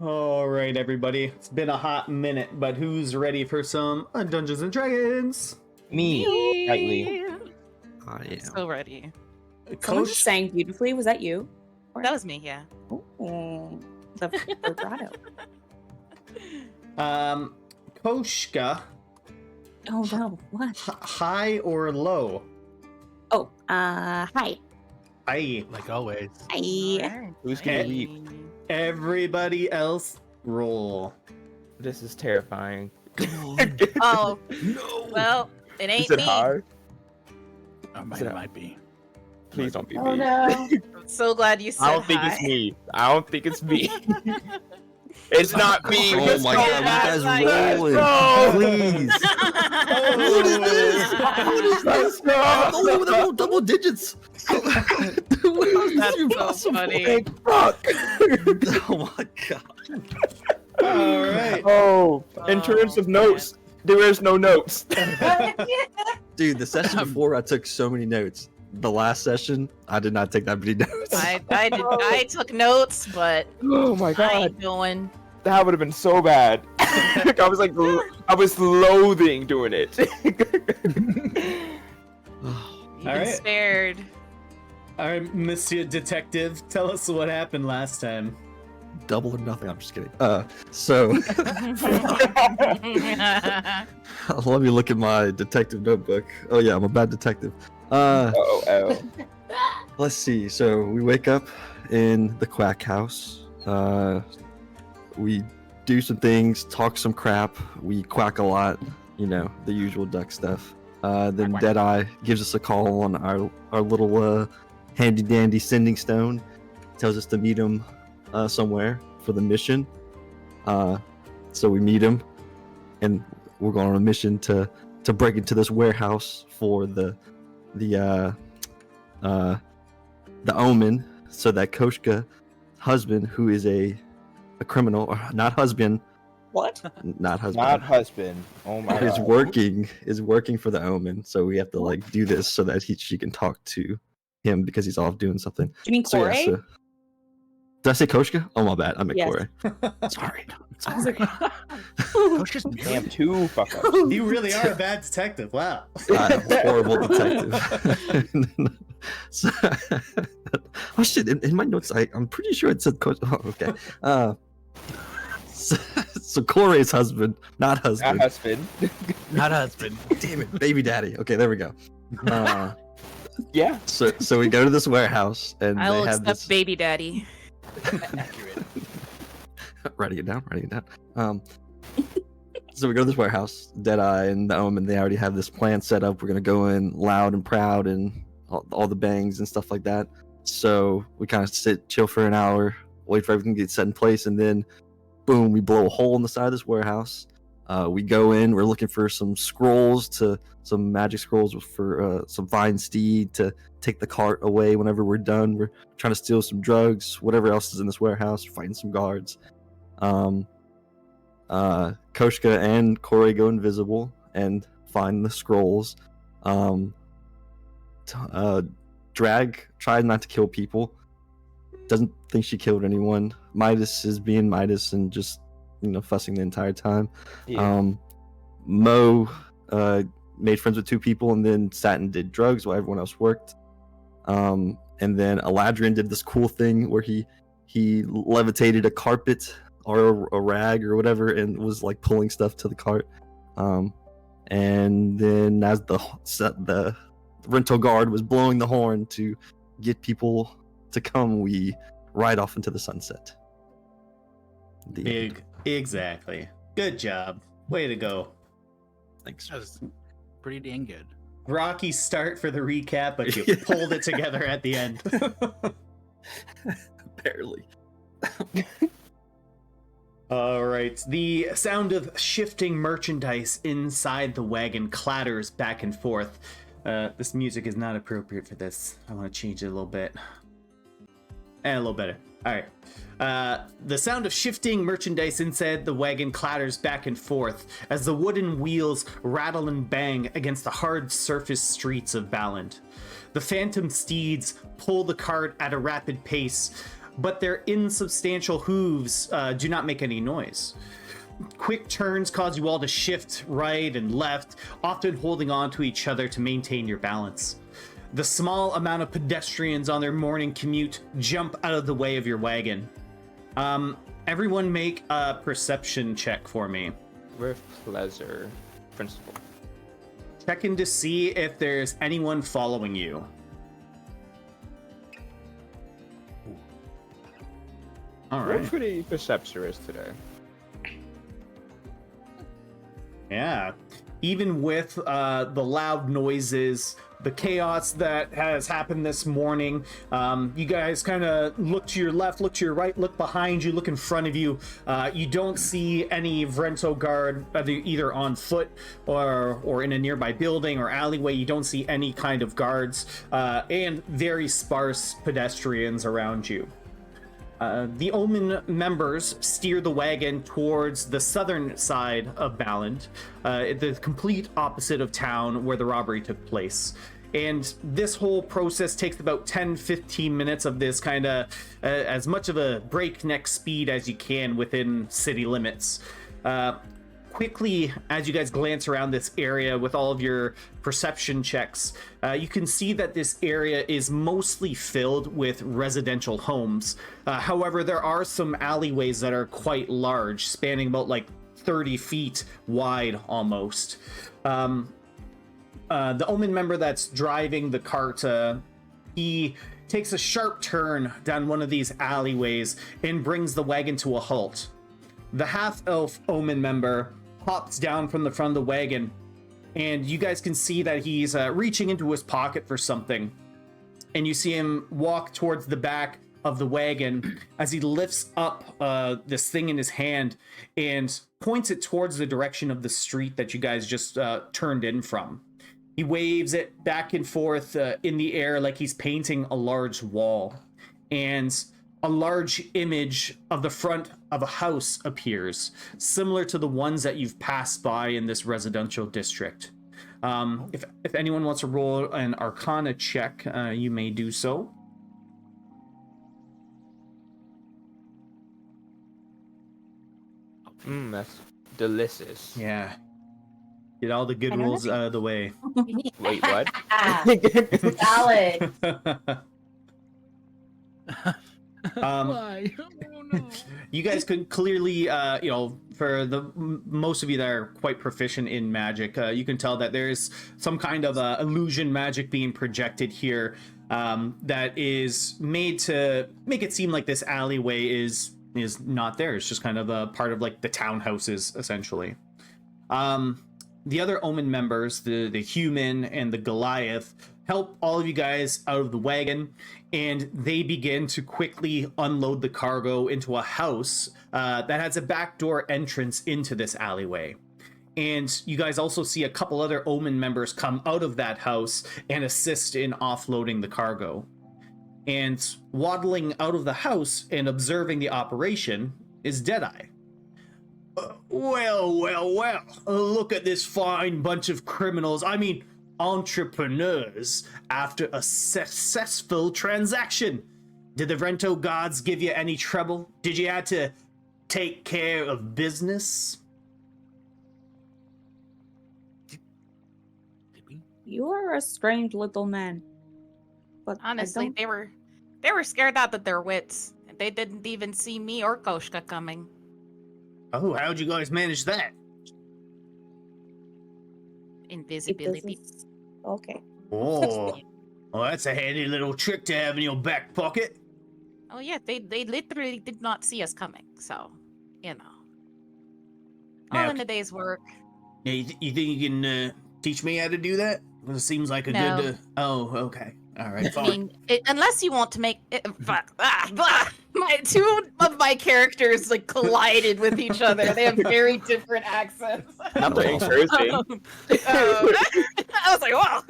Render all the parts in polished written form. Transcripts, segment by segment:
All right, everybody. It's been a hot minute, but who's ready for some Dungeons and Dragons? Me. Rightly. I am. So ready. Someone just sang beautifully. Was that you? That was me, yeah. Oh, the vibrato. Koshka, Oh no, what? high or low? Oh, hi. Aye. Like always. Hi. Alright. Who's gonna lead? Everybody else, roll. This is terrifying. Oh, No. well, it Is ain't it me. hard? It might be. Please don't be Oh me. no. I'm so glad you said I don't think hi. it's me. I don't think it's me. It's not me. Oh Let's my go. god, you guys Let's rolling. go. Please. What is this? What is Let's this? go. Oh, they're all double digits. What is That's even so possible? funny. Fuck. Oh my god. All right. Oh, in terms of notes, there is no notes. Dude, the session before I took so many notes. The last session, I did not take that many notes. I took notes, but Oh my I god, ain't going. that would have been so bad. I was like, I was loathing doing it. You've All been right. spared. All right, Monsieur Detective, tell us what happened last time. Double or nothing. I'm just kidding. So let me look at my detective notebook. Oh yeah, I'm a bad detective. Oh. Let's see. So we wake up in the quack house. We do some things, talk some crap. We quack a lot. You know, the usual duck stuff. Then Deadeye gives us a call on our little handy dandy sending stone. Tells us to meet him somewhere for the mission. So we meet him, and we're going on a mission to break into this warehouse for the Omen, so that Koshka husband, who is a criminal, or not husband, What? not husband, Not husband. Oh my is god. working for the Omen. So we have to like do this so that she can talk to him because he's off doing something. Do you mean So, Corey? yeah, so- did I say Koshka? Oh my bad, I meant Yes. Corey. Sorry. I was like, Koshka's Damn, two fuck ups. You really are a bad detective. Wow. I'm a horrible detective. So, oh shit! In my notes, I'm pretty sure it said Coach. Oh, okay. So Corey's husband, not Not husband. husband. Not husband. Damn it, baby daddy. Okay, there we go. Yeah. So we go to this warehouse and I will they have accept this. baby daddy. Writing it down. So we go to this warehouse, Deadeye and the Omen. They already have this plan set up. We're gonna go in loud and proud and all the bangs and stuff like that. So we kind of sit, chill for an hour, wait for everything to get set in place, and then boom, we blow a hole in the side of this warehouse. We go in. We're looking for some magic scrolls for some fine steed to take the cart away whenever we're done. We're trying to steal some drugs, whatever else is in this warehouse. We're fighting some guards. Koshka and Corey go invisible and find the scrolls. Drag tried not to kill people. Doesn't think she killed anyone. Midas is being Midas and just fussing the entire time. Yeah. Mo made friends with two people and then sat and did drugs while everyone else worked. And then Aladrin did this cool thing where he levitated a carpet or a rag or whatever and was like pulling stuff to the cart. And then as the rental guard was blowing the horn to get people to come, we ride off into the sunset. The end. Exactly. Good job. Way to go. Thanks. That was pretty dang good. Rocky start for the recap, but you pulled it together at the end. Barely. All right. The sound of shifting merchandise inside the wagon clatters back and forth. This music is not appropriate for this. I want to change it a little bit. And a little better. All right. The sound of shifting merchandise inside the wagon clatters back and forth as the wooden wheels rattle and bang against the hard surface streets of Baland. The phantom steeds pull the cart at a rapid pace, but their insubstantial hooves do not make any noise. Quick turns cause you all to shift right and left, often holding on to each other to maintain your balance. The small amount of pedestrians on their morning commute jump out of the way of your wagon. Everyone make a perception check for me. With pleasure, principal. Checking to see if there's anyone following you. All We're right. pretty perceptuous today. Yeah. Even with the loud noises, the chaos that has happened this morning, you guys kind of look to your left, look to your right, look behind you, look in front of you. You don't see any Vrento guard either on foot or in a nearby building or alleyway. You don't see any kind of guards and very sparse pedestrians around you. The Omen members steer the wagon towards the southern side of Baland, the complete opposite of town where the robbery took place. And this whole process takes about 10-15 minutes of this kind of as much of a breakneck speed as you can within city limits. Quickly, as you guys glance around this area with all of your perception checks, you can see that this area is mostly filled with residential homes. However, there are some alleyways that are quite large, spanning about like 30 feet wide almost. The Omen member that's driving the cart, he takes a sharp turn down one of these alleyways and brings the wagon to a halt. The half-elf Omen member hops down from the front of the wagon, and you guys can see that he's reaching into his pocket for something. And you see him walk towards the back of the wagon as he lifts up this thing in his hand and points it towards the direction of the street that you guys just turned in from. He waves it back and forth in the air like he's painting a large wall. And a large image of the front of a house appears, similar to the ones that you've passed by in this residential district. If anyone wants to roll an Arcana check, you may do so. That's delicious. Yeah. Get all the good I don't rolls know. out of the way. Wait, what? Solid. Why? Oh no. You guys could clearly, for the most of you that are quite proficient in magic, you can tell that there's some kind of illusion magic being projected here that is made to make it seem like this alleyway is not there. It's just kind of a part of like the townhouses, essentially. The other Omen members, the human and the Goliath, help all of you guys out of the wagon, and they begin to quickly unload the cargo into a house that has a backdoor entrance into this alleyway. And you guys also see a couple other Omen members come out of that house and assist in offloading the cargo. And waddling out of the house and observing the operation is Deadeye. Well, look at this fine bunch of criminals. I mean, entrepreneurs after a successful transaction. Did the Vrento gods give you any trouble? Did you have to take care of business? You are a strange little man. But Honestly, they were scared out of their wits. They didn't even see me or Koshka coming. Oh, how'd you guys manage that? Invisibility. Okay. Oh, well, that's a handy little trick to have in your back pocket. Oh yeah, they literally did not see us coming. So, all Now, in a day's work. Yeah, you think you can teach me how to do that? Well, it seems like a No. good... Oh, okay. All right, I fine. mean, unless you want to make it, my two of my characters like collided with each other. They have very different accents. Not the encouraging. I was like, wow.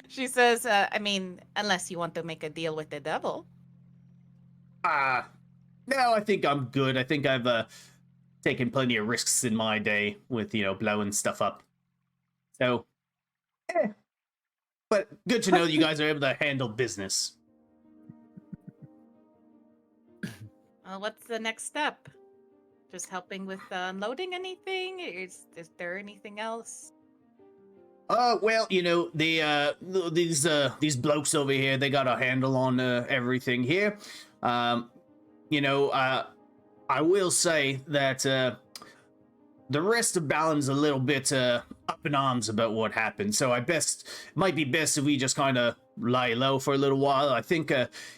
She says, I mean, unless you want to make a deal with the devil. No, I think I'm good. I think I've taken plenty of risks in my day with, blowing stuff up. So, But good to know that you guys are able to handle business. What's the next step? Just helping with unloading anything? Is there anything else? Well, you know, these blokes over here, they got a handle on everything here. You know, I will say that the rest of Baland's a little bit up in arms about what happened, so might be best if we just kind of lie low for a little while. I think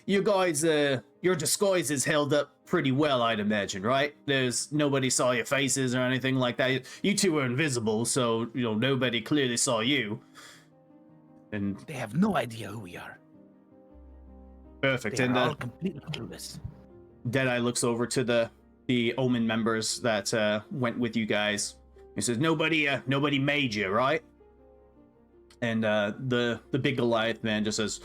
you guys, your disguise is held up pretty well, I'd imagine, right? There's nobody saw your faces or anything like that. You two were invisible, so you know nobody clearly saw you. And They have no idea who we are. perfect. They And are all completely clueless. Deadeye looks over to the Omen members that went with you guys. He says, "Nobody made you, right?" And the big Goliath man just says,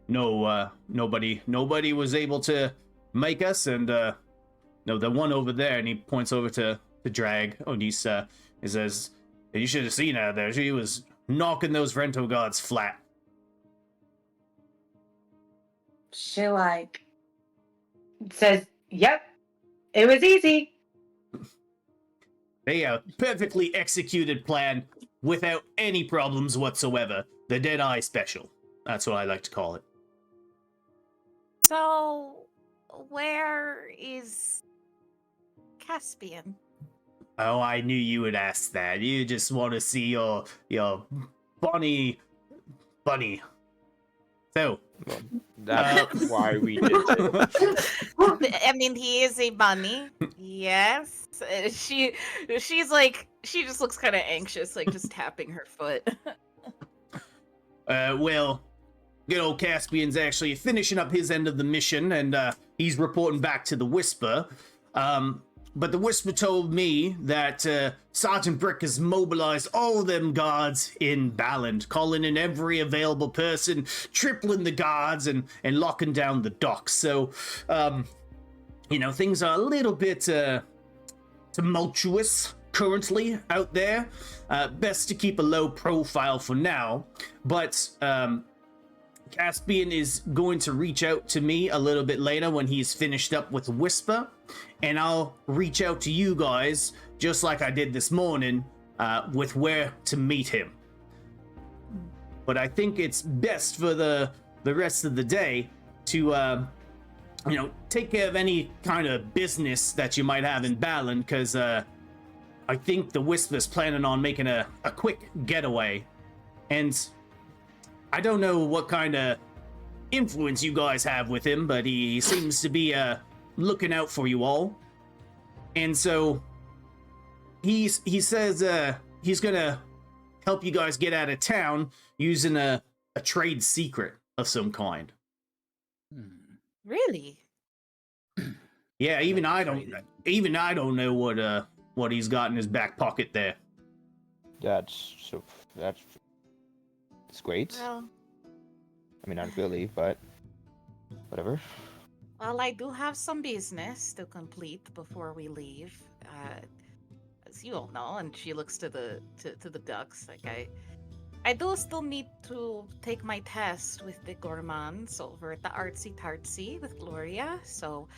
"No, nobody was able to make us." And no, the one over there, and he points over to Drag Onisa. He says, "You should have seen her there. She was knocking those Rento gods flat." She says, "Yep, it was easy." They perfectly executed plan without any problems whatsoever. The Deadeye Special. That's what I like to call it. So, where is Caspian? Oh, I knew you would ask that. You just want to see your bunny. So, Well, that's why we did it. I mean, he is a bunny. Yes. She's like, she just looks kind of anxious, like just tapping her foot. well, good old Caspian's actually finishing up his end of the mission, and he's reporting back to the Whisper. But the Whisper told me that Sergeant Brick has mobilized all them guards in Baland, calling in every available person, tripling the guards, and locking down the docks. So, you know, things are a little bit tumultuous currently out there. Best to keep a low profile for now. But Caspian is going to reach out to me a little bit later when he's finished up with Whisper, and I'll reach out to you guys just like I did this morning with where to meet him. But I think it's best for the rest of the day to you know, take care of any kind of business that you might have in Baland, because I think the Whisper's planning on making a quick getaway, and I don't know what kind of influence you guys have with him, but he seems to be looking out for you all. And so he says he's gonna help you guys get out of town using a trade secret of some kind. Really? Yeah, even I don't know what he's got in his back pocket there. That's great. Well, I mean, not really, but whatever. well, I do have some business to complete before we leave. As you all know, and she looks to the ducks. Like I do still need to take my test with the Gourmands over at the Artsy Tartsy with Gloria. So,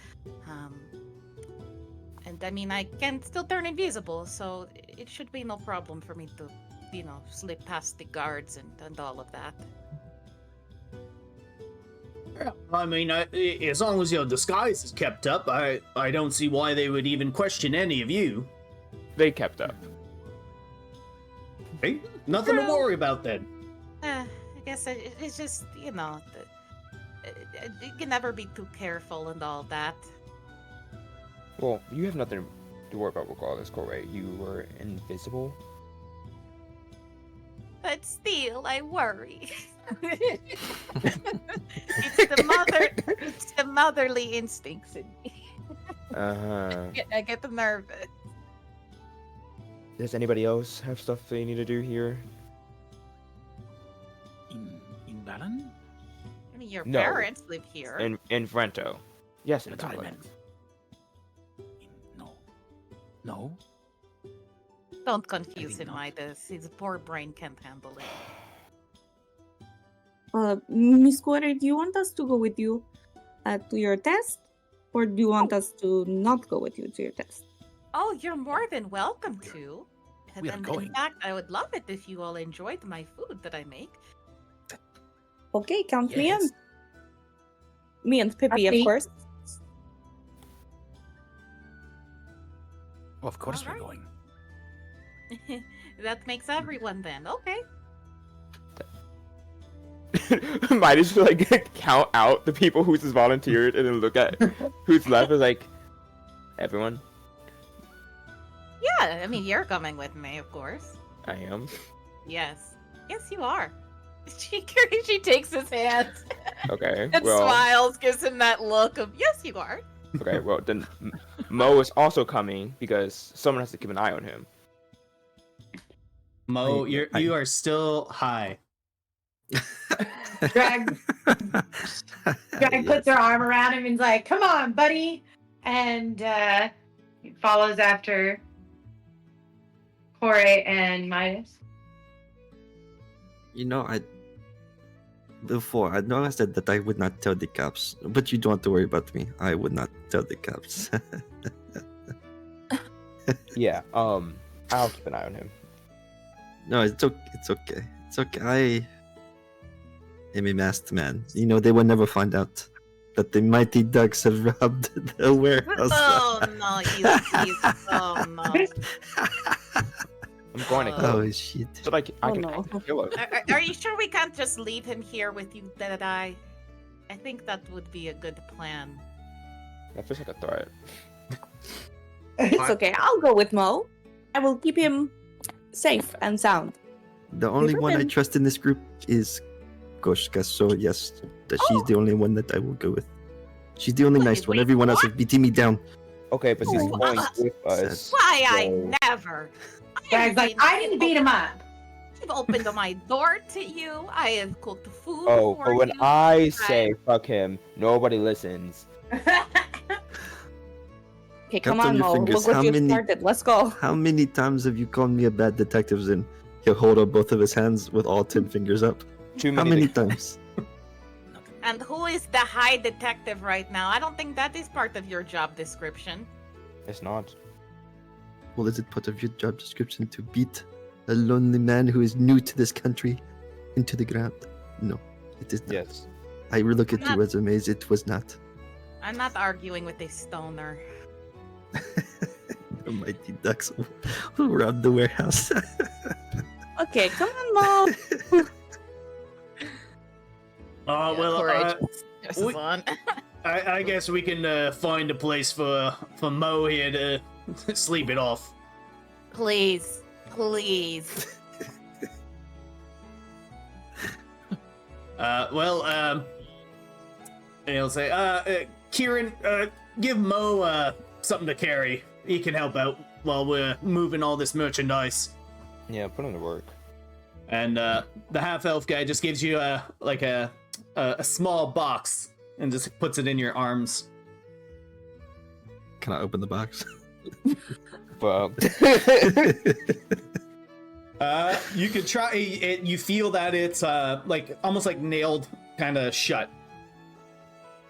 and I mean, I can still turn invisible, so it should be no problem for me to, you know, slip past the guards and all of that. I mean, as long as your disguise is kept up, I don't see why they would even question any of you. They kept up. Hey, nothing to worry about then. I guess it's just, you know, you can never be too careful and all that. Well, you have nothing to worry about regardless, Corey. You were invisible. But still, I worry. It's the motherly instincts in me. I get nervous. Does anybody else have stuff they need to do here? In Baland? I mean, your No. parents live here. In Frento. Yes, in That's what I Baland. meant. No. Don't confuse think him, not. Midas. His poor brain can't handle it. Miss Quarter, do you want us to go with you to your test? Or do you want us to not go with you to your test? Oh, you're more than welcome to. We are And going. in fact, I would love it if you all enjoyed my food that I make. Okay, count me in. Yes. Me and Pippi, of Happy. course. Of course we're Alright. going. That makes everyone then. Okay. Might as well like count out the people who's volunteered and then look at who's left. Is like everyone. Yeah, I mean, you're coming with me, of course. I am. Yes. Yes, you are. She takes his hand Okay. and well. smiles, gives him that look of, yes, you are. Okay. Well, then Mo is also coming because someone has to keep an eye on him. Mo, you are still high. Drag puts her arm around him and's like, "Come on, buddy," and he follows after Corey and Midas. You know, before I know I said that I would not tell the cops, but you don't have to worry about me. I would not tell the cops. Yeah. I'll keep an eye on him. No, it's okay. It's okay. It's okay. I am a masked man. You know, they will never find out that the mighty ducks have robbed the warehouse. Oh, no, you oh, no. I'm going to kill him. Oh shit! So like I Oh, can, no. I can kill him. Are you sure we can't just leave him here with you, Deadeye? I think that would be a good plan. That feels like a threat. It's okay. I'll go with Mo. I will keep him safe and sound. The only Never one I been. trust in this group is Koshka. So yes, she's the only one that I will go with. She's the only Wait, nice one. wait, Everyone else what? is beating me down. Okay, but she's Oh, going with us. Why, so- I never. Drag's like, "I didn't beat him up." I've opened my door to you. I have cooked food Oh, for but when you. I say fuck him, nobody listens. Okay, Count come on on, your Mo. fingers. Look what How you many- started. Let's go. How many times have you called me a bad detective? And he'll hold up both of his hands with all 10 fingers up. Too How many. many times? And who is the high detective right now? I don't think that is part of your job description. It's not. Well, is it part of your job description to beat a lonely man who is new to this country into the ground? No, it is not. Yes. I will look at Not- your resumes. It was not. I'm not arguing with a stoner. The mighty ducks who robbed the warehouse. Okay, come on, Mo. This is on. I guess we can find a place for Mo here to sleep it off. Please, please. He'll say, Kieran, give Mo something to carry. He can help out while we're moving all this merchandise. Yeah, put him to work. And the half-elf guy just gives you a small box and just puts it in your arms. Can I open the box? But You could try. You feel that it's like almost like nailed, kind of shut.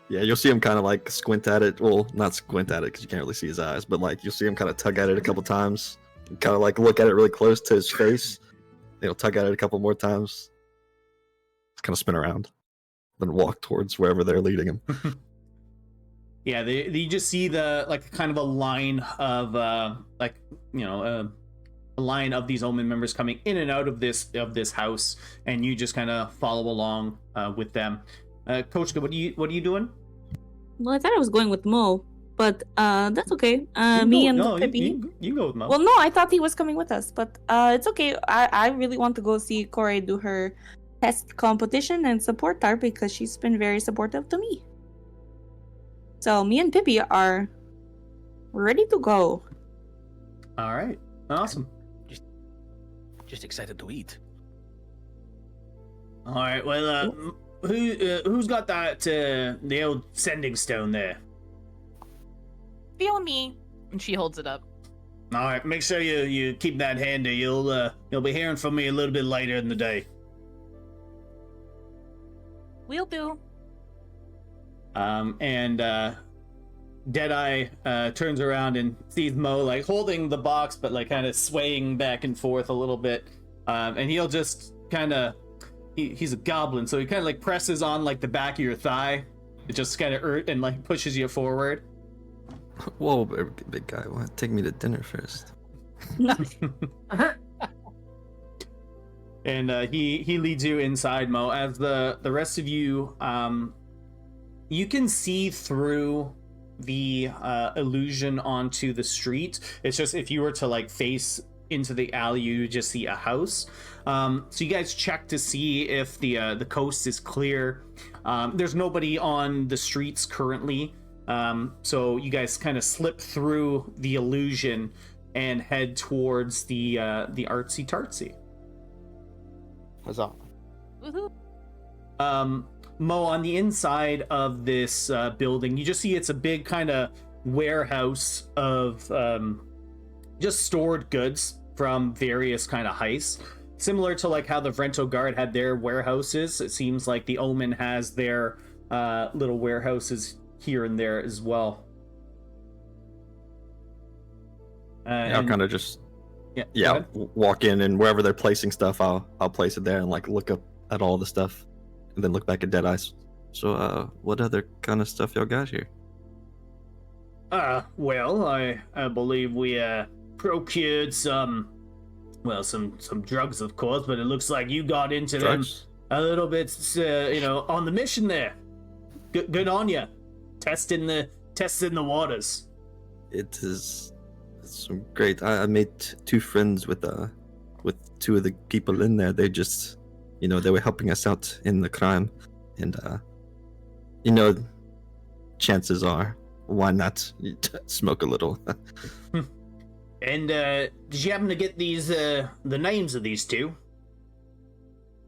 Yeah, you'll see him kind of like squint at it. Well, not squint at it because you can't really see his eyes, but like you'll see him kind of tug at it a couple times. Kind of like look at it really close to his face. He'll tug at it a couple more times. Kind of spin around, then walk towards wherever they're leading him. Yeah, you just see the like kind of a line of a line of these Omen members coming in and out of this house, and you just kind of follow along with them. Kochka, what are you doing? Well, I thought I was going with Mo, but that's okay. Me and Pippi. You can go with Mo. Well, no, I thought he was coming with us, but it's okay. I really want to go see Corey do her test competition and support her because she's been very supportive to me. So me and Pippi are ready to go. All right, awesome. Just excited to eat. All right, well, who's got that the old sending stone there? Feel me. And she holds it up. All right, make sure you keep that handy. You'll be hearing from me a little bit later in the day. We'll do. And Deadeye turns around and sees Mo like holding the box, but like kind of swaying back and forth a little bit, and he'll just kind of he's a goblin, so he kind of like presses on like the back of your thigh. It just kind of and like pushes you forward. Whoa, big guy, why take me to dinner first? And he leads you inside, Mo. As the rest of you, you can see through the illusion onto the street. It's just if you were to like face into the alley, you just see a house. So you guys check to see if the coast is clear. There's nobody on the streets currently. So you guys kind of slip through the illusion and head towards the artsy tartsy. Huzzah. Woohoo. Mo, on the inside of this building, you just see it's a big kind of warehouse of just stored goods from various kind of heists. Similar to like how the Vrento Guard had their warehouses, it seems like the Omen has their little warehouses here and there as well. I'll kind of just go ahead. walk in, and wherever they're placing stuff, I'll place it there and like look up at all the stuff, and then look back at Deadeye. So, what other kind of stuff y'all got here? Well, I believe we procured some drugs, of course, but it looks like you got into Drugs? them a little bit, on the mission there. Good on you, testing the waters. It's great. I made two friends with two of the people in there. They just, they were helping us out in the crime, and chances are, why not smoke a little? And did you happen to get these the names of these two?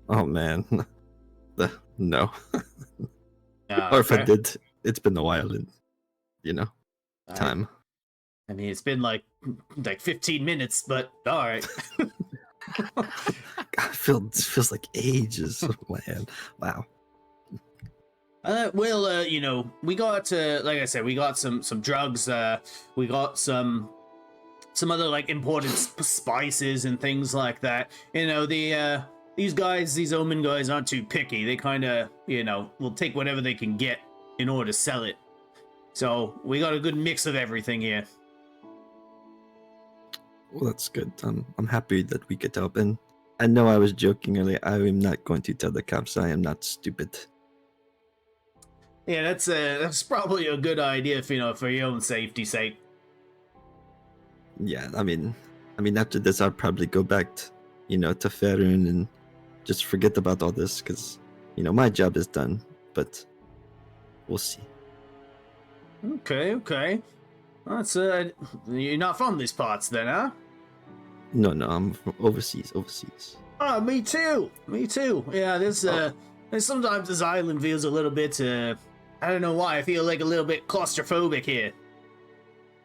Oh man, no. Or if I did, it's been a while, and time. I mean, it's been like 15 minutes, but all right. God, feels like ages, man. Wow. We got like I said, we got some drugs. We got some other like imported spices and things like that. These Omen guys aren't too picky. They kind of will take whatever they can get in order to sell it. So we got a good mix of everything here. Well, that's good. I'm happy that we could help. And I know I was joking earlier. I am not going to tell the cops. I am not stupid. Yeah, that's probably a good idea for your own safety's sake. Yeah, I mean, after this, I'll probably go back, to Faerun and just forget about all this, because, my job is done. But we'll see. Okay. That's you're not from these parts then, huh? No, I'm from overseas. Oh, me too. Yeah, there's sometimes this island feels a little bit I don't know why, I feel like a little bit claustrophobic here.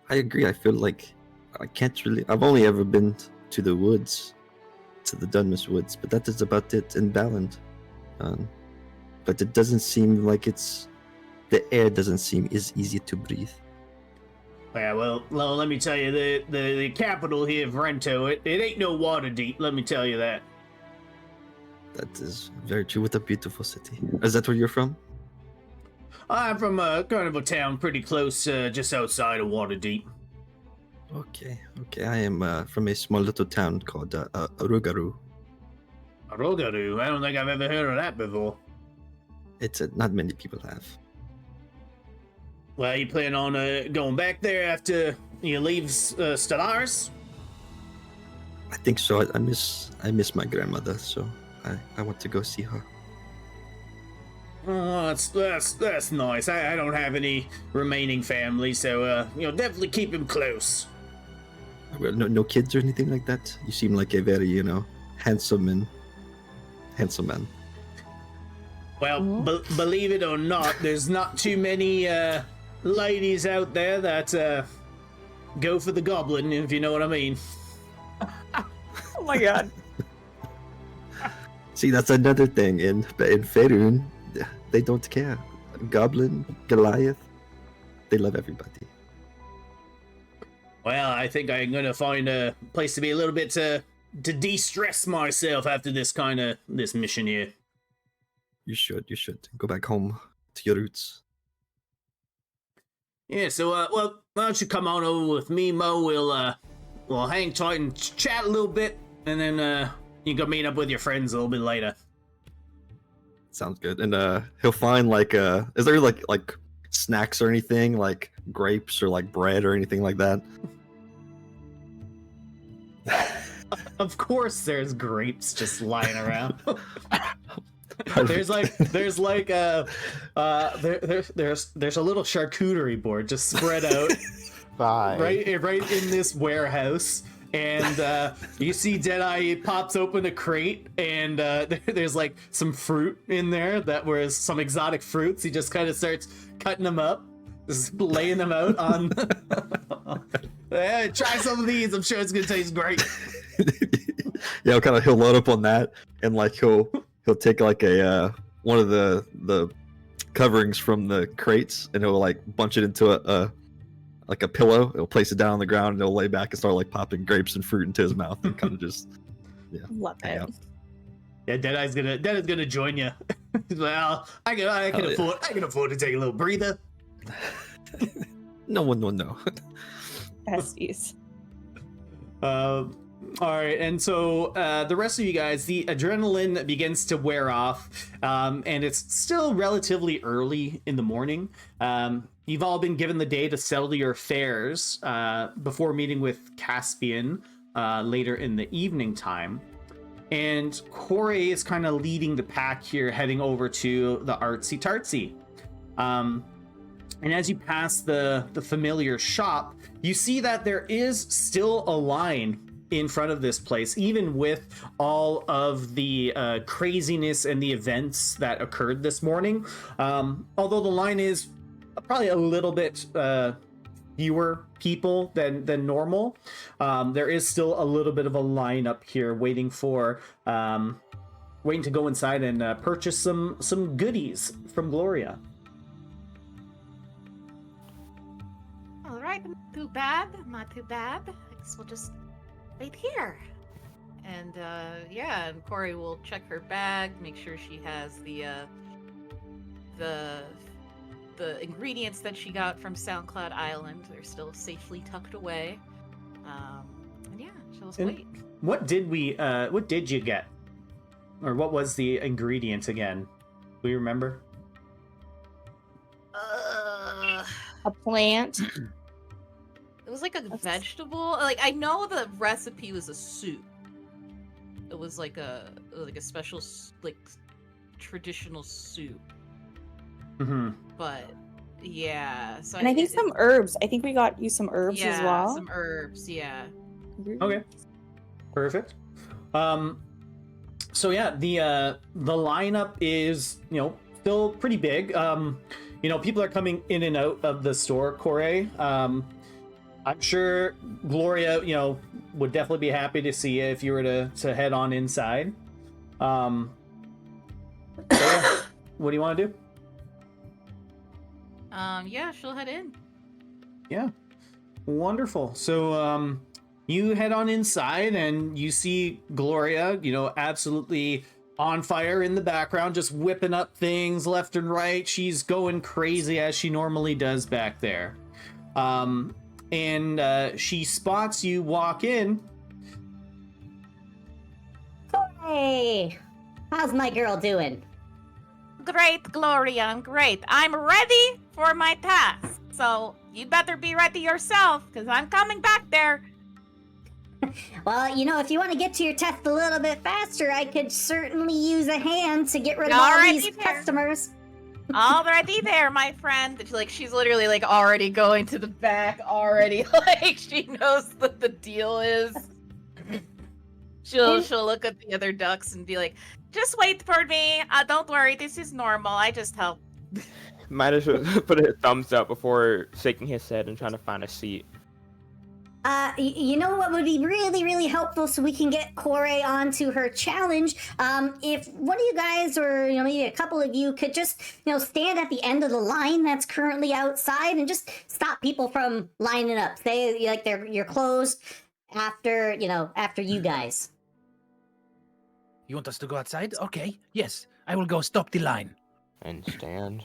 I agree. I feel like I can't really. I've only ever been to the woods, to the Dunmas Woods, but that is about it in Baland. But it doesn't seem like the air doesn't seem as easy to breathe. Yeah, well, let me tell you, the capital here, Vrento, it ain't no water deep, let me tell you that. That is very true. What a beautiful city. Is that where you're from? I'm from kind of a town pretty close, just outside of Waterdeep. Okay. I am from a small little town called Arugaru. Arugaru? I don't think I've ever heard of that before. It's not many people have. Well, you plan on going back there after you leave Stellaris? I think so. I miss my grandmother, so I want to go see her. Oh, that's nice. I don't have any remaining family, so definitely keep him close. Well, no kids or anything like that. You seem like a very handsome man. Well, believe it or not, there's not too many ladies out there that go for the goblin, if you know what I mean. Oh my god. See, that's another thing. In Faerun, they don't care. Goblin, Goliath, They love everybody. Well, I think I'm gonna find a place to be a little bit to de-stress myself after this mission here. You should go back home to your roots. Yeah, so well, why don't you come on over with me, Mo? We'll hang tight and chat a little bit, and then you can meet up with your friends a little bit later. Sounds good. And he'll find like is there like snacks or anything, like grapes or like bread or anything like that? Of course, there's grapes just lying around. there's a little charcuterie board just spread out right in this warehouse, and you see Deadeye pops open a crate, and there's like some fruit in there that was some exotic fruits. He just kind of starts cutting them up, just laying them out on. Try some of these. I'm sure it's gonna taste great. Yeah, he'll load up on that, and like he'll take like a one of the coverings from the crates, and he'll like bunch it into a pillow. He'll place it down on the ground, and he'll lay back and start like popping grapes and fruit into his mouth, and kind of just Love hang it. out. Yeah, Deadeye's gonna join you. Well, I can afford to take a little breather. No one will know. Besties. All right, and so the rest of you guys, the adrenaline begins to wear off, and it's still relatively early in the morning. You've all been given the day to settle your affairs before meeting with Caspian later in the evening time. And Corey is kind of leading the pack here, heading over to the Artsy Tartsy. And as you pass the familiar shop, you see that there is still a line in front of this place, even with all of the craziness and the events that occurred this morning. Although the line is probably a little bit fewer people than normal, there is still a little bit of a line up here waiting to go inside and purchase some goodies from Gloria. All right, not too bad. I guess we'll just wait here. And and Corey will check her bag, make sure she has the ingredients that she got from SoundCloud Island. They're still safely tucked away. And yeah, she'll just wait. What did you get? Or what was the ingredient again? Do you remember? A plant. It was like a vegetable. Like, I know the recipe was a soup. It was like a special like traditional soup. Mm-hmm. But yeah, so And I think some herbs. I think we got you some herbs as well. Some herbs, yeah. Okay. Perfect. So yeah, the lineup is, still pretty big. People are coming in and out of the store, Corey. I'm sure Gloria, would definitely be happy to see you if you were to head on inside. So yeah, what do you want to do? Yeah, she'll head in. Yeah. Wonderful. So you head on inside and you see Gloria, absolutely on fire in the background, just whipping up things left and right. She's going crazy as she normally does back there. And she spots you walk in. Hey, how's my girl doing? Great, Gloria, great. I'm ready for my task. So you better be ready yourself, because I'm coming back there. Well, if you want to get to your test a little bit faster, I could certainly use a hand to get rid of all Alrighty these there. customers. Already there, my friend. She's literally already going to the back already. She knows what the deal is. She'll look at the other ducks and be like, just wait for me. Don't worry, this is normal. I just help. Might as well put a thumbs up before shaking his head and trying to find a seat. You know what would be really, really helpful so we can get Corey onto her challenge? If one of you guys, or maybe a couple of you, could just stand at the end of the line that's currently outside and just stop people from lining up. Say like you're closed after you guys. You want us to go outside? Okay. Yes, I will go stop the line. And stand.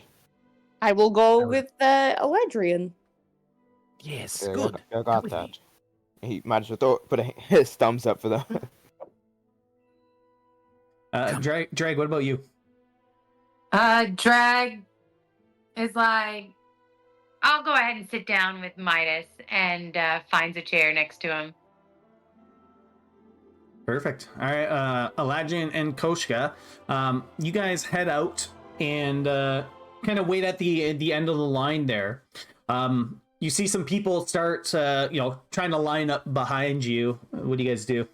I will go with Eladrian. Yes, Yeah, good. I got that. He might as well put his thumbs up for the. Drag, what about you? Drag is like, I'll go ahead and sit down with Midas and finds a chair next to him. Perfect. All right, Eladrian and Koshka, you guys head out and kind of wait at the end of the line there. You see some people start, trying to line up behind you. What do you guys do?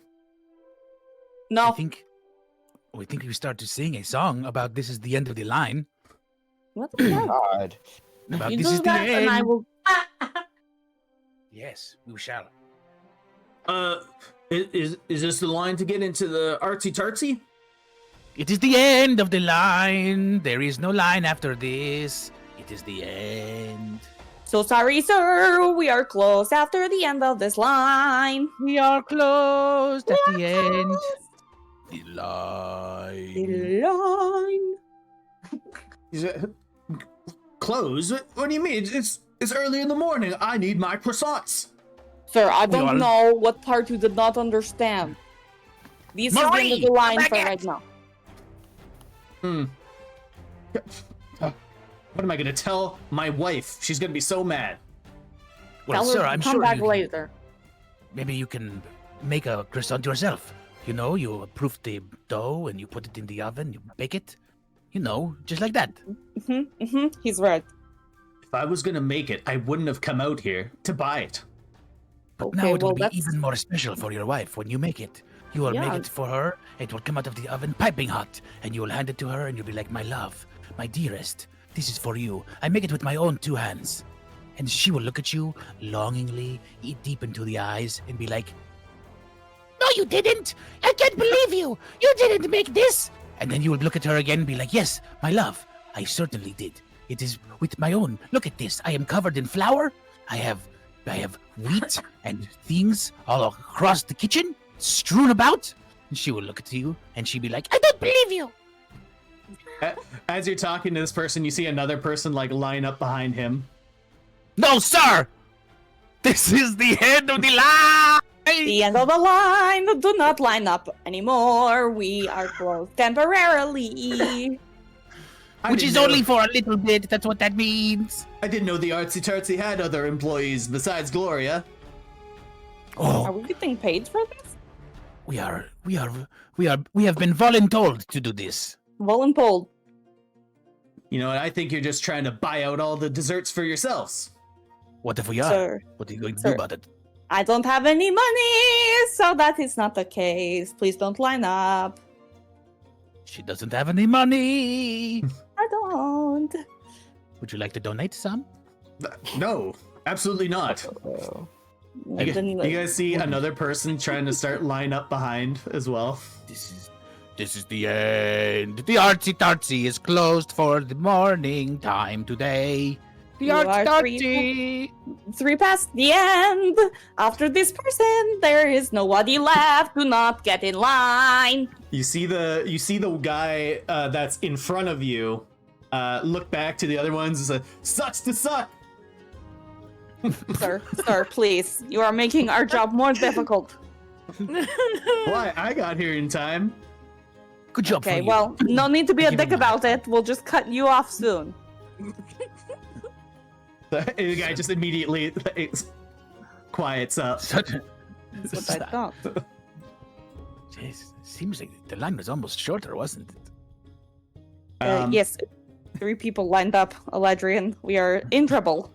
No. I think we start to sing a song about this is the end of the line. What the hell? God. About You this do is the that, and I end. will. Yes, we shall. Is this the line to get into the artsy tartsy? It is the end of the line. There is no line after this. It is the end. So sorry, sir. We are close after the end of this line. We are closed at We the are end. closed. The line. The line. Is it close? What do you mean? It's early in the morning. I need my croissants. Sir, I We don't are- know what part you did not understand. This is the end of the Marie, line come for back right now. What am I gonna tell my wife? She's gonna be so mad. Well, Tell her sir, to I'm come sure back you later. maybe you can make a croissant yourself. You proof the dough and you put it in the oven, you bake it. Just like that. He's right. If I was gonna make it, I wouldn't have come out here to buy it. But Okay, now it will well, be that's- even more special for your wife when you make it. You will make Yeah. it for her, it will come out of the oven piping hot, and you will hand it to her and you'll be like, my love, my dearest, this is for you. I make it with my own 2 hands. And she will look at you longingly, eat deep into the eyes, and be like, no, you didn't! I can't believe you! You didn't make this! And then you will look at her again and be like, yes, my love, I certainly did. It is with my own. Look at this. I am covered in flour. I have wheat and things all across the kitchen, strewn about. And she will look at you and she'll be like, I don't believe you. As you're talking to this person, you see another person line up behind him. No, sir! This is the end of the line! The end of the line. Do not line up anymore. We are closed temporarily. Which is only for a little bit. That's what that means. I didn't know the artsy tartsy had other employees besides Gloria. Are Oh, we getting paid for this? we have been voluntold to do this. Voluntold. You know what? I think you're just trying to buy out all the desserts for yourselves. What if we are? Sir, What are you going to Sir. do about it? I don't have any money, so that is not the case. Please don't line up. She doesn't have any money. I don't. Would you like to donate some? No, absolutely not. You guys see another person trying to start line up behind as well. This is the end. The artsy tartsy is closed for the morning time today. The You artsy are tartsy. 3 past the end. After this person, there is nobody left. Do not get in line. You see the guy that's in front of you. Look back to the other ones and say, "Sucks to suck." Sir, please. You are making our job more difficult. Why? I got here in time. Good job Okay, for you. well, no need to be a Give him dick my about it. We'll just cut you off soon. The guy just immediately quiets up. Such a- That's what I thought. Jeez, seems like the line was almost shorter, wasn't it? Yes, 3 people lined up, Eladrian. We are in trouble.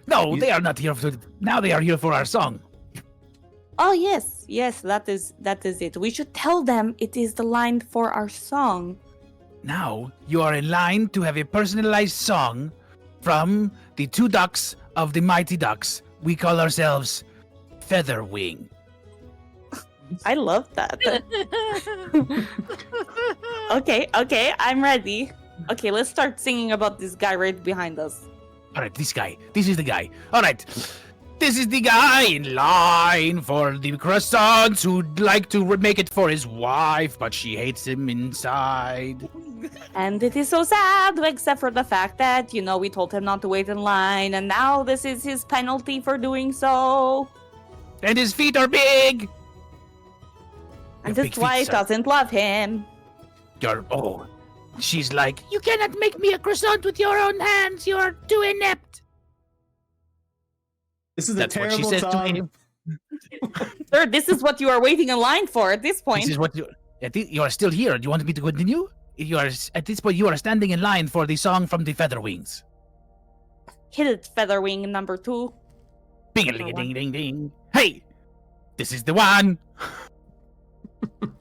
No, You- they are not here for. Now they are here for our song. Oh yes, that is it. We should tell them it is the line for our song. Now you are in line to have a personalized song from the 2 ducks of the Mighty Ducks. We call ourselves feather wing. I love that. Okay, I'm ready. Okay, let's start singing about this guy right behind us. All right, this guy. This is the guy. All right. This is the guy in line for the croissants who'd like to make it for his wife, but she hates him inside. And it is so sad, except for the fact that, we told him not to wait in line, and now this is his penalty for doing so. And his feet are big. And Your his big feet, wife sir. doesn't love him. She's like, you cannot make me a croissant with your own hands. You are too inept. This is That's a what she terrible says to song. him. Sir, this is what you are waiting in line for at this point. This is what you are still here. Do you want me to continue? You are at this point. You are standing in line for the song from the Feather Wings. Hit it, Featherwing number 2. Bing a ling ding ding ding. Hey, this is the one.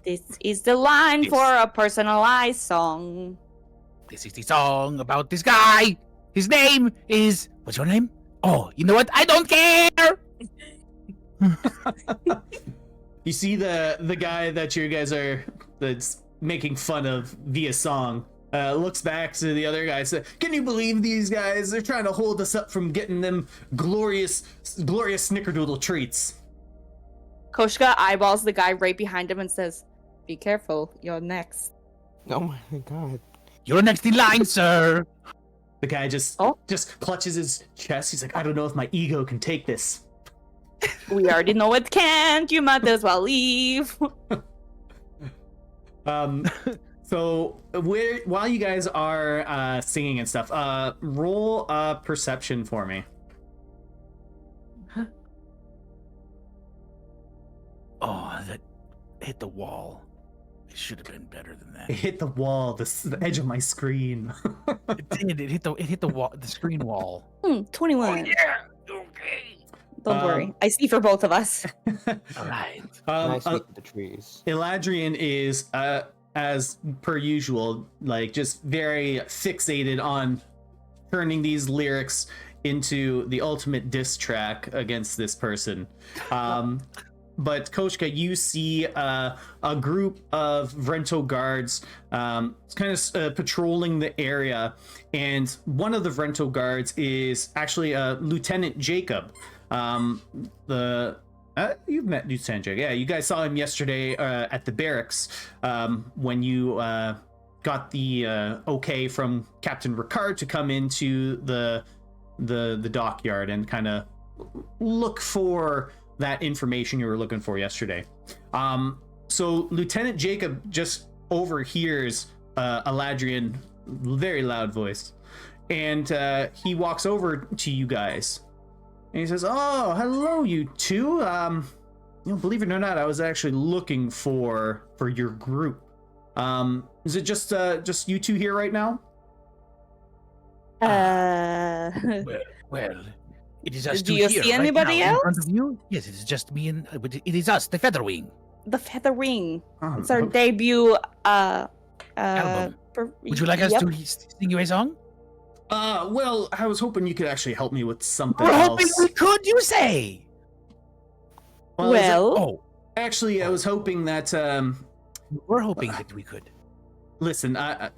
This is the line Yes. for a personalized song. This is the song about this guy. His name is. What's your name? Oh, you know what? I don't care. You see the guy that you guys that's making fun of via song looks back to the other guy and says, "Can you believe these guys? They're trying to hold us up from getting them glorious snickerdoodle treats." Koshka eyeballs the guy right behind him and says, "Be careful, you're next." Oh my god. You're next in line, sir. The guy just clutches his chest. He's like, "I don't know if my ego can take this." We already know it can't. You might as well leave. So while you guys are singing and stuff, roll perception for me. Oh, that hit the wall. It should have been better than that. It hit the wall, the edge of my screen. It did. It hit the wall, the screen wall. 21. Yeah. Okay. Don't worry. I see for both of us. All right. Nice meet the trees. Eladrian is, as per usual, like just very fixated on turning these lyrics into the ultimate diss track against this person. But Koshka, you see a group of Vrento guards kind of patrolling the area, and one of the Vrento guards is actually Lieutenant Jacob. You've met Lieutenant Jacob. Yeah, you guys saw him yesterday at the barracks when you got the okay from Captain Ricard to come into the dockyard and kind of look for that information you were looking for yesterday. So Lieutenant Jacob just overhears Eladrian, very loud voice, and he walks over to you guys and he says, "Oh, hello, you two. Believe it or not, I was actually looking for your group. Is it just you two here right now?" Well, it is us Do two you here see right anybody now in else? front of you. Yes, it is just me and it is us, the Featherwing. The Featherwing. Oh, It's our debut. Album. Would you like us Yep. to sing you a song? Well, I was hoping you could actually help me with something We're else. hoping we could, you say? Well, Oh, actually, I was hoping that we're hoping that we could. listen, I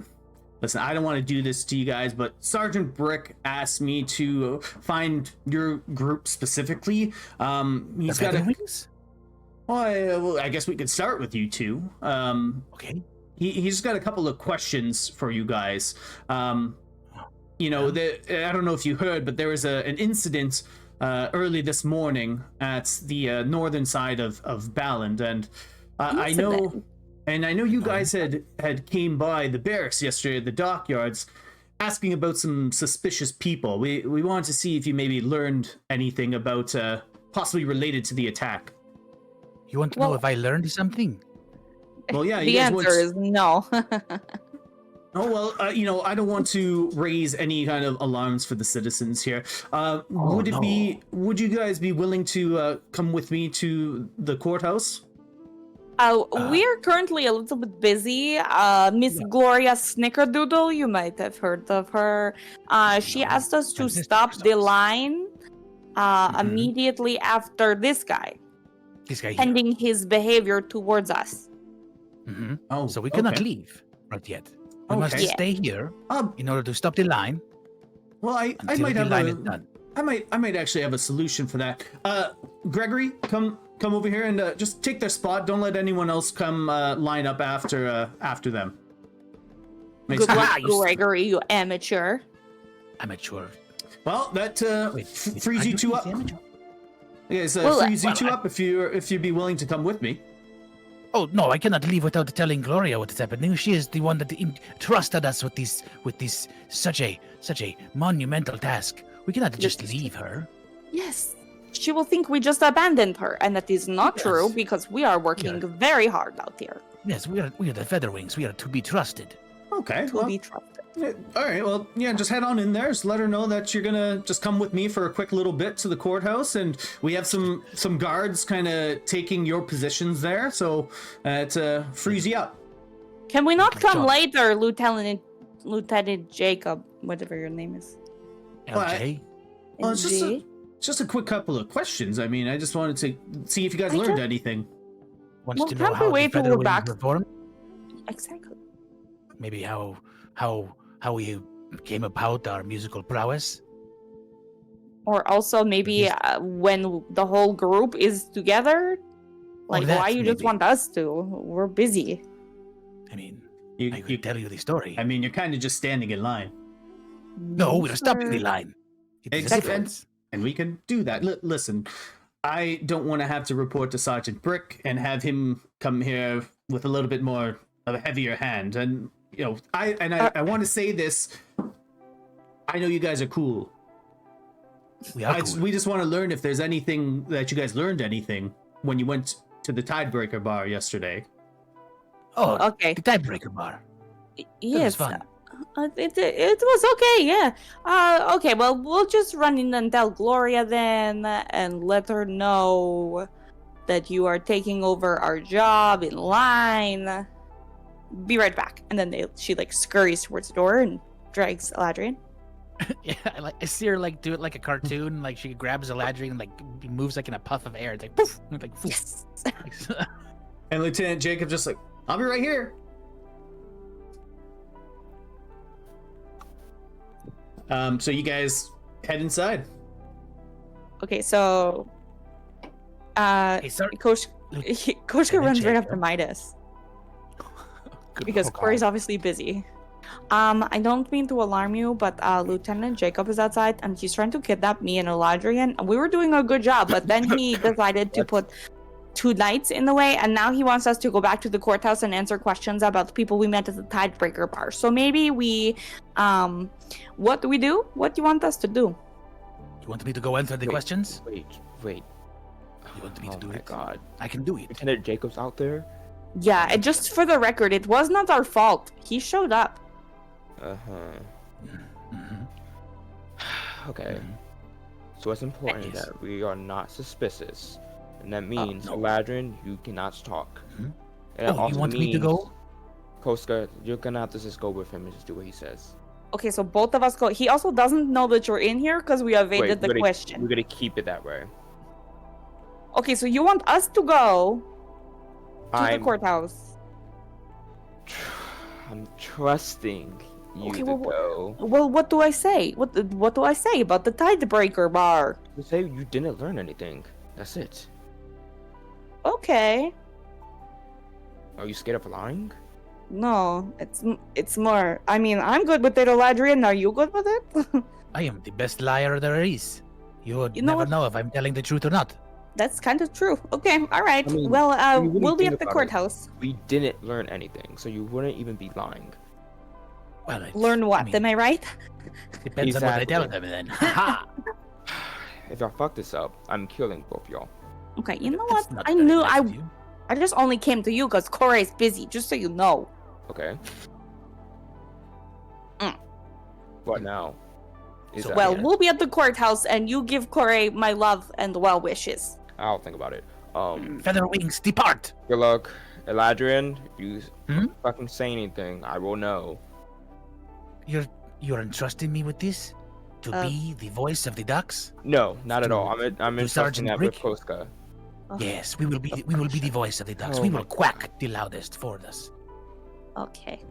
don't want to do this to you guys, but Sergeant Brick asked me to find your group specifically. He's The got a. Featherwings? Well, I guess we could start with you two. Okay. He's got a couple of questions for you guys. I don't know if you heard, but there was an incident early this morning at the northern side of Baland, and I know you guys had came by the barracks yesterday at the dockyards asking about some suspicious people. We wanted to see if you maybe learned anything about possibly related to the attack. You want to know if I learned something? Well, yeah, the you guys answer is no. Oh, well, I don't want to raise any kind of alarms for the citizens here. Would you guys be willing to come with me to the courthouse? We are currently a little bit busy. Miss Gloria Snickerdoodle, you might have heard of her. She asked us to stop the line immediately after this guy, This guy here. pending his behavior towards us. Mhm. Oh, So we cannot okay. leave right yet. We must Okay. stay here Um, in order to stop the line well, I until might the have line a, is done. I might actually have a solution for that. Gregory, come over here and just take their spot. Don't let anyone else come line up after them. Makes Good sense. luck, you Gregory, you amateur. Amateur. Well, that Wait, frees are you two really up. the amateur? Yes, Well, frees you well, two I- up if you'd be willing to come with me. Oh no, I cannot leave without telling Gloria what is happening. She is the one that trusted us with this such a monumental task. We cannot just leave her. Yes. She will think we just abandoned her, and that is not true Yes. because we are working very hard out here Yes, we are the Featherwings. We are to be trusted. Okay. to well, be trusted. all right. Well, yeah. Just head on in there. Just let her know that you're gonna just come with me for a quick little bit to the courthouse, and we have some guards kind of taking your positions there, so it frees you up. Can we not my come job. later, Lieutenant Jacob, whatever your name is? Well, LJ. Well, it's J? just a quick couple of questions. I mean, I just wanted to see if you guys I learned just- anything. Wants Well, to know can't we how the wait till we're Featherwings back? were formed. Exactly. Maybe how we came about our musical prowess. Or also maybe Yes. when the whole group is together, like that why you just maybe. want us to? We're busy. I mean, You, I could you tell you the story. I mean, you're kind of just standing in line, No, we're stopping the sir. line. It is a Except- difference. and we can do that. Listen, I don't want to have to report to Sergeant Brick and have him come here with a little bit more of a heavier hand. And you know, I want to say this. I know you guys are cool. We are cool. We just want to learn if there's anything that you guys learned anything when you went to the Tidebreaker bar yesterday. Oh, Okay. the tiebreaker bar. That was Yes. fun. It was okay, yeah. Okay, well, we'll just run in and tell Gloria then and let her know that you are taking over our job in line. Be right back. And then she like scurries towards the door and drags Eladrian. Yeah, I see her like do it like a cartoon. Like she grabs Eladrian and like moves like in a puff of air. It's like poof, and like poof. Yes. And Lieutenant Jacob just like, I'll be right here. So you guys head inside. Okay, so Hey, sir. Koshka Lieutenant runs right Jacob. after Midas Good because call. Corey's obviously busy. I don't mean to alarm you, but Lieutenant Jacob is outside and he's trying to kidnap me and Eladrian. We were doing a good job, but then he decided to put two knights in the way, and now he wants us to go back to the courthouse and answer questions about the people we met at the Tidebreaker bar. So maybe we, what do we do? What do you want us to do? You want me to go answer the Wait. questions? Wait. You want me to Oh do my it? god. I can do it. Lieutenant Jacob's out there? Yeah, and just for the record, it was not our fault. He showed up. Uh-huh. Mhm. Okay. Mhm. So it's important Yes. that we are not suspicious. And that means, no. Eladrin, you cannot talk. Mhm. And it Oh, you also want me to go? means, Koska, you're gonna have to just go with him and just do what he says. Okay, so both of us go. He also doesn't know that you're in here because we evaded the we're question. gonna keep it that way. Okay, so you want us to go to the I'm- courthouse? I'm trusting you Okay, to well, go. Well, what do I say? What do I say about the Tidebreaker bar? You say you didn't learn anything. That's it. Okay. Are you scared of lying? No, it's more. I mean, I'm good with it, Eladrian. Are you good with it? I am the best liar there is. You would You know never what? know if I'm telling the truth or not. That's kind of true. Okay, all right. I mean, well, when you really we'll be think at the about it, courthouse. We didn't learn anything, so you wouldn't even be lying. Well, it's, Learn what? I mean, Am I right? depends on what I tell Exactly. them then. Ha If I fuck this up, I'm killing both y'all. Okay, you know That's what? not I very knew nice of you. I just only came to you because Corey's busy. Just so you know. Okay. Mm. What now? Is So, that Well, it? we'll be at the courthouse, and you give Corey my love and well wishes. I'll think about it. Feather wings, depart! Good luck, Eladrian. If you Hmm? fucking say anything, I will know. You're entrusting me with this? To be the voice of the ducks? No, not at all. I'm entrusting Sergeant that with Rick? Koska. Yes, we will be the voice of the ducks. Oh We my will quack the loudest for us. Okay.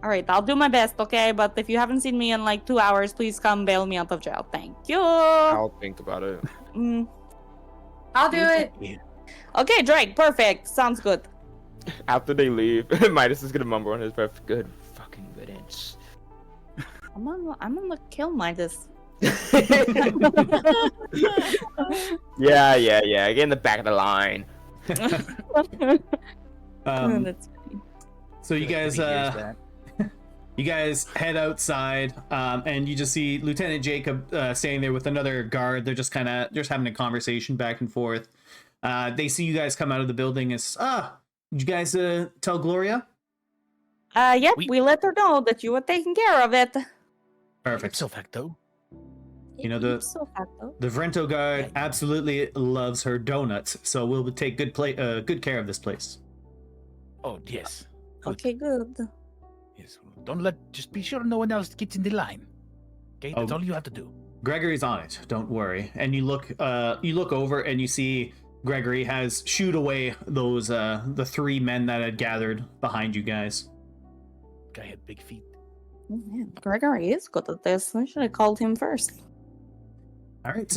All right, I'll do my best, okay? But if you haven't seen me in like 2 hours, please come bail me out of jail. Thank you. I'll think about it. I'll do it. Okay, Drake, perfect. Sounds good. After they leave, Midas is gonna mumble on his breath. Good fucking riddance. I'm gonna kill Midas. Yeah. Get in the back of the line. That's funny. So you guys, you guys head outside, and you just see Lieutenant Jacob standing there with another guard. They're just having a conversation back and forth. They see you guys come out of the building. Did you guys tell Gloria? Yep, we let her know that you were taking care of it. Perfect. So facto. You know, the Vrento guard absolutely loves her donuts, so we'll take good care of this place. Oh, yes. Good. Okay, good. Yes. Just be sure no one else gets in the line. Okay, that's all you have to do. Gregory's on it. Don't worry. And you look over and you see Gregory has shooed away those the 3 men that had gathered behind you guys. Guy had big feet. Oh, man. Gregory is good at this. I should have called him first. All right.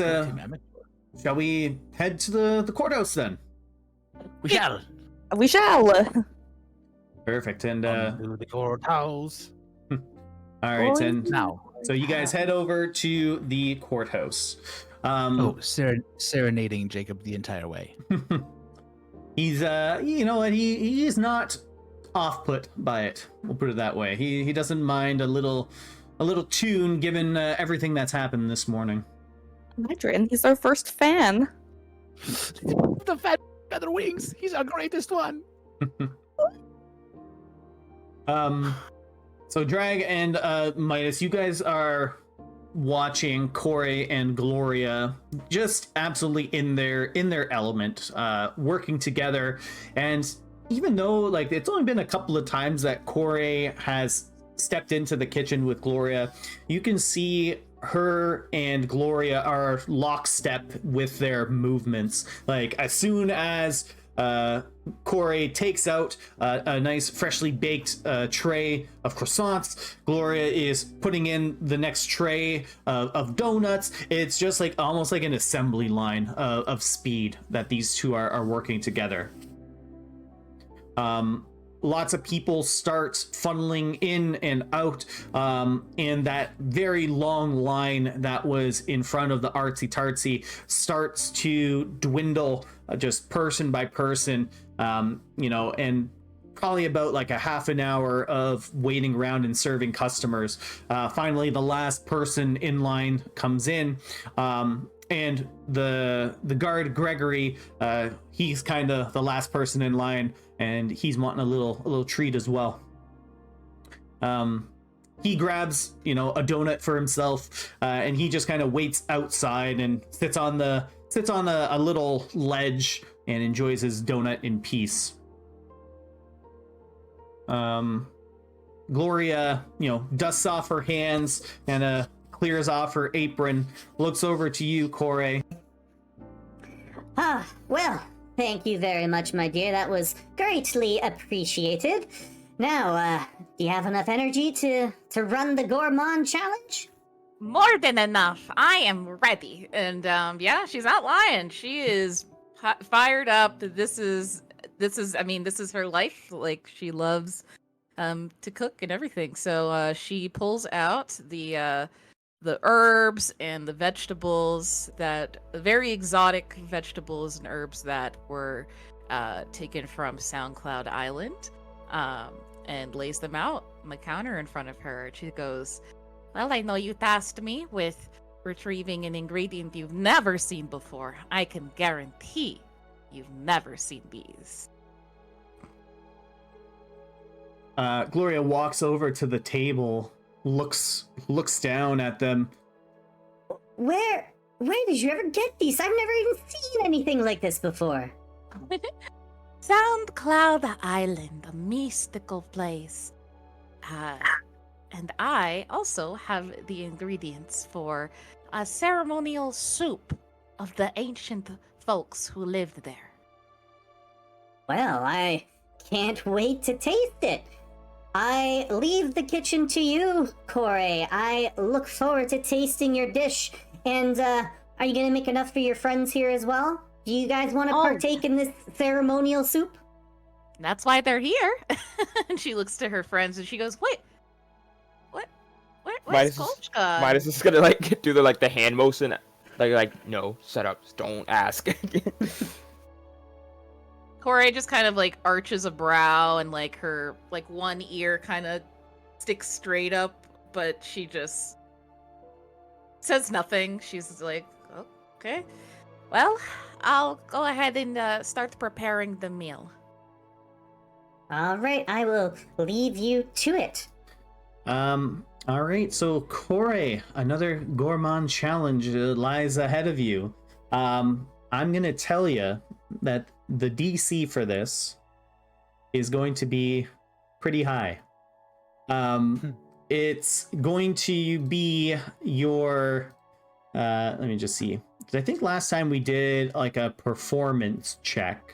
Shall we head to the courthouse then? We shall. We shall. Perfect. And to the courthouse. all right. And Now. so you guys head over to the courthouse. Serenading Jacob the entire way. He's you know what, he's not off put by it. We'll put it that way. He doesn't mind a little tune given everything that's happened this morning. Imagine, he's our first fan. The feather wings. He's our greatest one. So Drag and Midas, you guys are watching Corey and Gloria just absolutely in their element, working together. And even though like it's only been a couple of times that Corey has stepped into the kitchen with Gloria, you can see her and Gloria are lockstep with their movements. Like as soon as Corey takes out a nice freshly baked tray of croissants, Gloria is putting in the next tray of donuts. It's just like almost like an assembly line of speed that these two are working together. Lots of people start funneling in and out, and that very long line that was in front of the artsy tartsy starts to dwindle just person by person, and probably about like a half an hour of waiting around and serving customers. Finally, the last person in line comes in, and the guard Gregory, he's kind of the last person in line, and he's wanting a little treat as well. He grabs a donut for himself, and he just kind of waits outside and sits on a little ledge and enjoys his donut in peace. Gloria, dusts off her hands and clears off her apron, looks over to you, Corey. Well, thank you very much, my dear. That was greatly appreciated. Now, do you have enough energy to run the Gourmand challenge? More than enough. I am ready. And yeah, she's not lying. She is fired up. This is her life. Like, she loves to cook and everything. So she pulls out the herbs and the vegetables, that very exotic vegetables and herbs that were taken from SoundCloud Island, and lays them out on the counter in front of her. She goes, "Well, I know you tasked me with retrieving an ingredient you've never seen before. I can guarantee you've never seen these." Gloria walks over to the table, looks down at them. Where did you ever get these? I've never even seen anything like this before. SoundCloud Island, a mystical place. And I also have the ingredients for a ceremonial soup of the ancient folks who lived there. Well, I can't wait to taste it. I leave the kitchen to you, Corey. I look forward to tasting your dish. And are you gonna make enough for your friends here as well? Do you guys want to partake in this ceremonial soup? That's why they're here. And she looks to her friends and she goes, "Wait, where's Kolchka?" Midas is gonna like do the hand motion, like no, shut up, don't ask. Corey just kind of like arches a brow and like her like one ear kind of sticks straight up, but she just says nothing. She's like, "Okay, well, I'll go ahead and start preparing the meal." All right, I will leave you to it. All right, so Corey, another Gourmand challenge lies ahead of you. I'm gonna tell you that the DC for this is going to be pretty high. It's going to be your let me just see. I think last time we did like a performance check.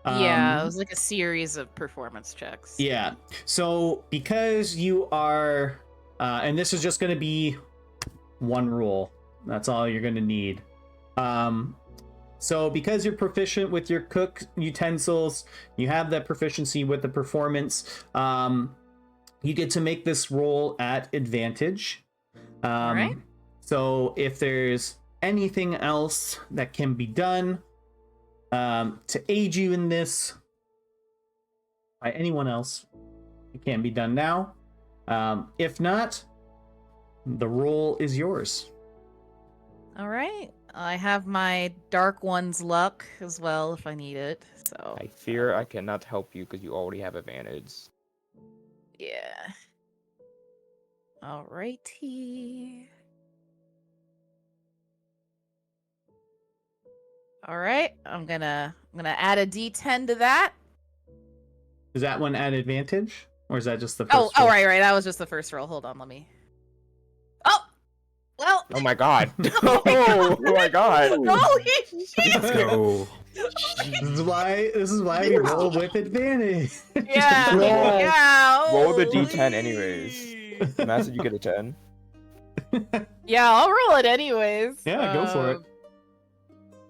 Yeah, it was like a series of performance checks. Yeah. So because you are and this is just going to be one rule. That's all you're going to need. So because you're proficient with your cook utensils, you have that proficiency with the performance, you get to make this roll at advantage. All right. So if there's anything else that can be done to aid you in this by anyone else, it can be done now. If not, the roll is yours. All right. I have my Dark One's luck as well if I need it. So I fear I cannot help you because you already have advantage. yeah. All righty. All right. I'm gonna add a D10 to that. Is that one at advantage, or is that just the first? Oh, right. That was just the first roll. Hold on, let me. Oh, well. Oh my god! Oh my god! Holy shit! Let's go. This is why we roll with advantage. Yeah. Roll. Yeah. Roll the holy. D10 anyways. Imagine you get a 10. Yeah, I'll roll it anyways. Yeah, go for it.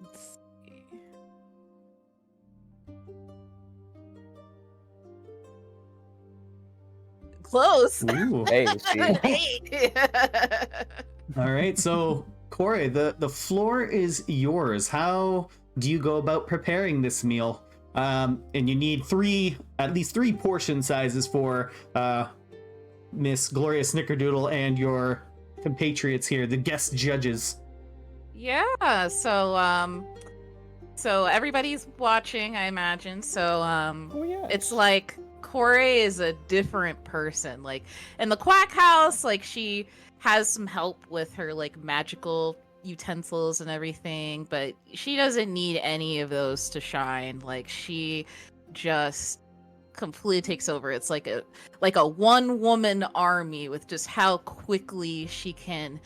Let's see. Close. Ooh. Hey, see. 8. All right, so Corey, the floor is yours. How do you go about preparing this meal? And you need at least three portion sizes for Miss Gloria Snickerdoodle and your compatriots here, the guest judges. Yeah, so everybody's watching, I imagine. So Oh yeah. it's like Corey is a different person. Like in the Quack House, like she has some help with her like magical utensils and everything, but she doesn't need any of those to shine. Like she just completely takes over. It's like a one-woman army with just how quickly she can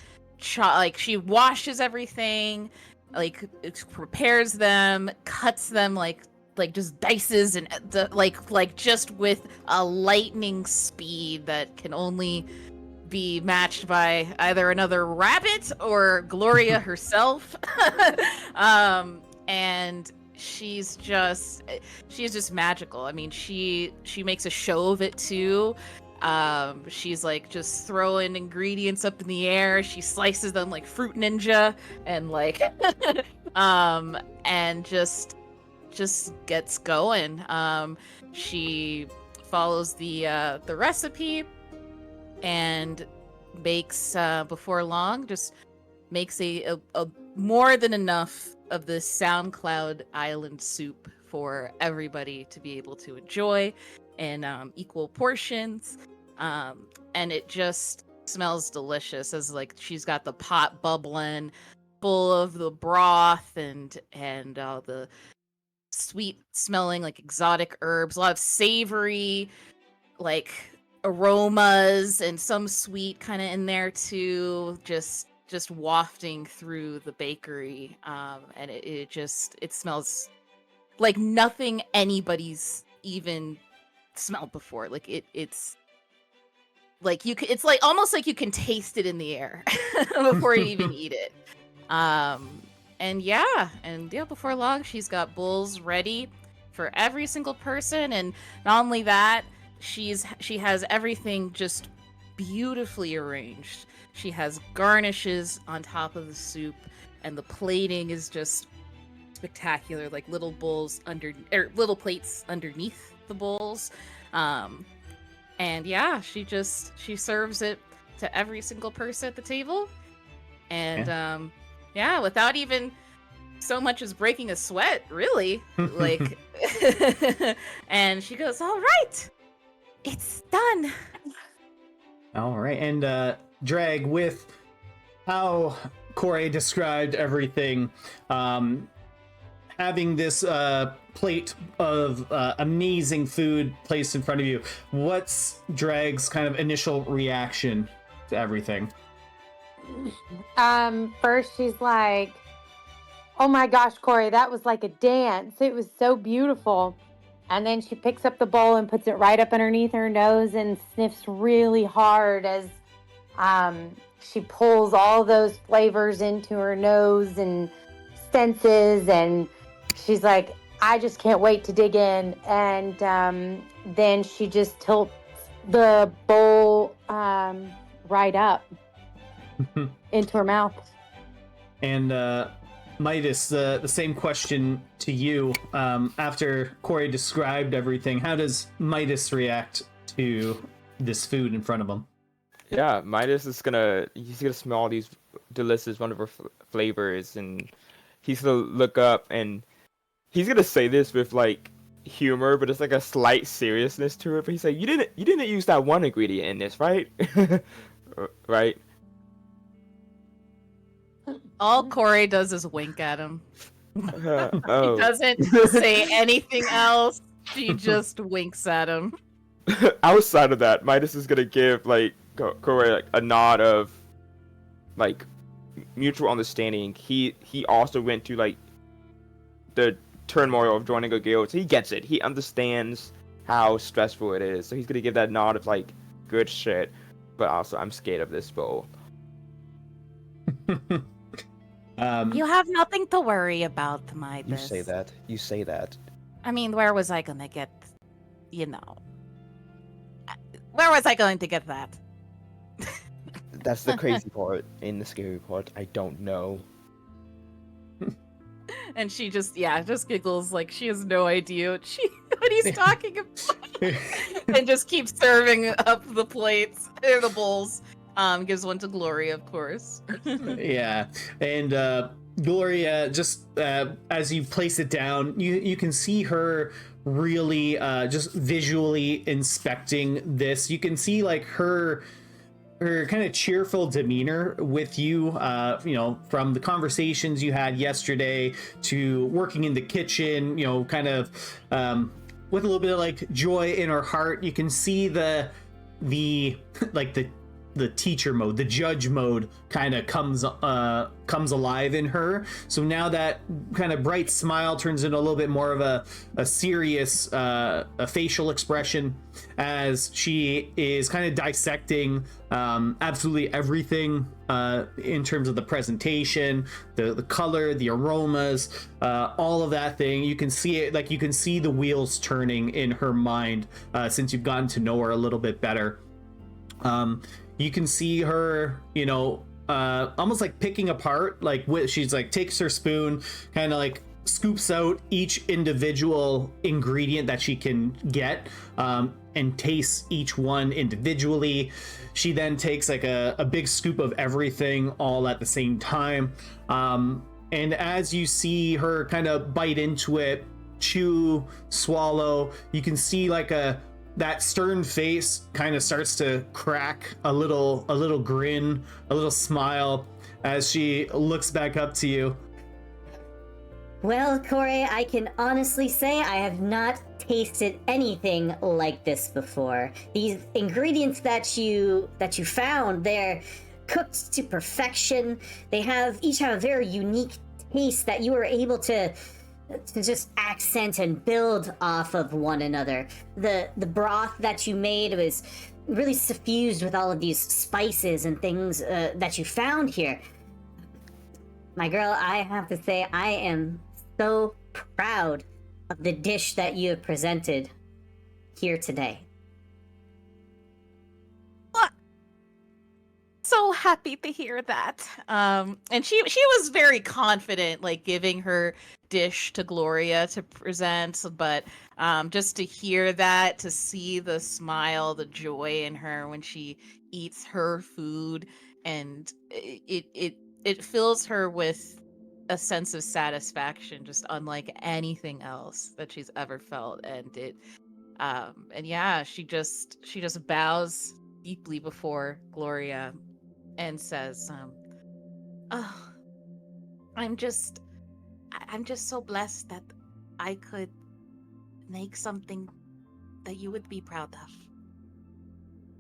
like she washes everything, like it prepares them, cuts them like just dices and like just with a lightning speed that can only be matched by either another rabbit or Gloria herself. And she's just magical. I mean, she makes a show of it too. She's like just throwing ingredients up in the air. She slices them like Fruit Ninja and like and just gets going. She follows the recipe and makes before long just makes a more than enough of the SoundCloud Island soup for everybody to be able to enjoy in equal portions. And it just smells delicious as like she's got the pot bubbling full of the broth and the sweet smelling like exotic herbs, a lot of savory like aromas and some sweet kind of in there too, just wafting through the bakery. And it smells like nothing anybody's even smelled before. Like it's like it's like almost like you can taste it in the air before you even eat it. And yeah, before long she's got bowls ready for every single person, and not only that, she has everything just beautifully arranged. She has garnishes on top of the soup, and the plating is just spectacular, like little bowls little plates underneath the bowls. And yeah, she serves it to every single person at the table, and without even so much as breaking a sweat, really. Like, and she goes, "All right, it's done." All right, and Drag, with how Corey described everything, having this plate of amazing food placed in front of you, what's Drag's kind of initial reaction to everything? First she's like, "Oh my gosh, Corey, that was like a dance. It was so beautiful." And then she picks up the bowl and puts it right up underneath her nose and sniffs really hard as she pulls all those flavors into her nose and senses. And she's like, "I just can't wait to dig in." And then she just tilts the bowl right up into her mouth. And Midas, the same question to you. After Corey described everything, how does Midas react to this food in front of him? Yeah, Midas is he's gonna smell all these delicious, wonderful flavors, and he's gonna look up and he's gonna say this with like humor, but it's like a slight seriousness to it. But he's like, "You didn't use that one ingredient in this, right?" Right? All Corey does is wink at him. Oh. He doesn't say anything else. She just winks at him. Outside of that, Midas is gonna give like Corey like a nod of like mutual understanding. He also went to like the turmoil of joining a guild, so he gets it. He understands how stressful it is, so he's gonna give that nod of like, "Good shit," but also, "I'm scared of this bowl." You have nothing to worry about, Midas. You say that. I mean, where was I gonna get, where was I going to get that? That's the crazy part. In the scary part, I don't know. And she just giggles like she has no idea what he's talking about. And just keeps serving up the plates, or the bowls. Gives one to Gloria, of course. Yeah, and Gloria, just as you place it down, you can see her really just visually inspecting this. You can see like her kind of cheerful demeanor with you, from the conversations you had yesterday to working in the kitchen, kind of with a little bit of like joy in her heart. You can see the teacher mode, the judge mode kind of comes alive in her. So now that kind of bright smile turns into a little bit more of a serious a facial expression as she is kind of dissecting absolutely everything in terms of the presentation, the color, the aromas, all of that thing. You can see it, like you can see the wheels turning in her mind since you've gotten to know her a little bit better. You can see her, almost like picking apart, like she's like takes her spoon, kind of like scoops out each individual ingredient that she can get, and tastes each one individually. She then takes like a big scoop of everything all at the same time. And as you see her kind of bite into it, chew, swallow, you can see like that stern face kind of starts to crack a little grin, a little smile as she looks back up to you. Well, Corey, I can honestly say I have not tasted anything like this before. These ingredients that you found, they're cooked to perfection. They each have a very unique taste that you were able to just accent and build off of one another. The broth that you made was really suffused with all of these spices and things that you found here. My girl, I have to say, I am so proud of the dish that you have presented here today. So happy to hear that. And she was very confident, like giving her dish to Gloria to present, but just to hear that, to see the smile, the joy in her when she eats her food, and it fills her with a sense of satisfaction just unlike anything else that she's ever felt. And she just bows deeply before Gloria and says, oh, I'm just so blessed that I could make something that you would be proud of.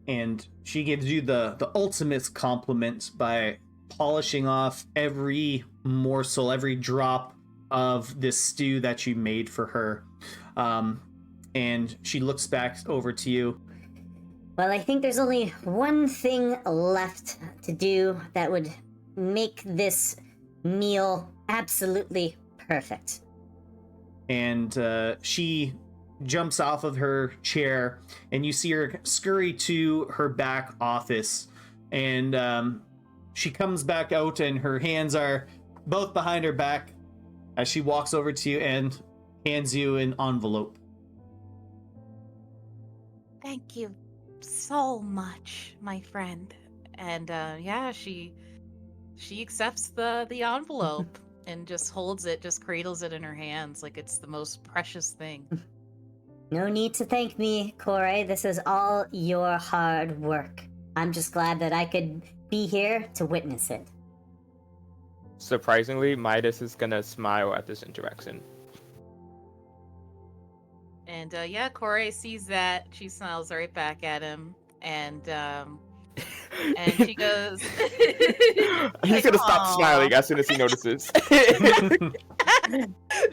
And she gives you the ultimate compliment by polishing off every morsel, every drop of this stew that you made for her. And she looks back over to you. Well, I think there's only one thing left to do that would make this meal absolutely perfect. And she jumps off of her chair, and you see her scurry to her back office. And she comes back out, and her hands are both behind her back as she walks over to you and hands you an envelope. Thank you so much, my friend. And she accepts the envelope and just holds it, just cradles it in her hands like it's the most precious thing. No need to thank me, Corey. This is all your hard work. I'm just glad that I could be here to witness it. Surprisingly, Midas is gonna smile at this interaction. And Corey sees that. She smiles right back at him, and she goes, He's gonna stop smiling as soon as he notices.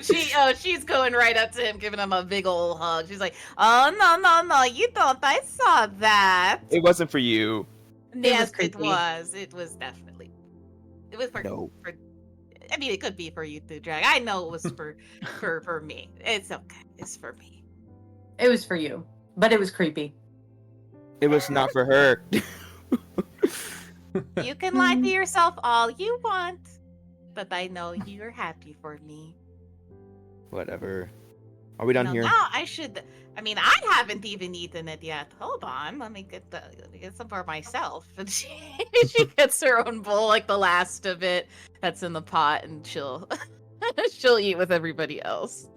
She's going right up to him, giving him a big old hug. She's like, "Oh no, you thought I saw that? It wasn't for you." Yes, it was. It was definitely. It was for. No. I mean, it could be for you too, Drag. I know it was for me. It's okay. It's for me. It was for you, but it was creepy. It was not for her. You can lie to yourself all you want, but I know you're happy for me. Whatever. Are we done here? Now I should. I mean, I haven't even eaten it yet. Hold on, let me get some for myself. And she gets her own bowl, like the last of it that's in the pot, and she'll eat with everybody else.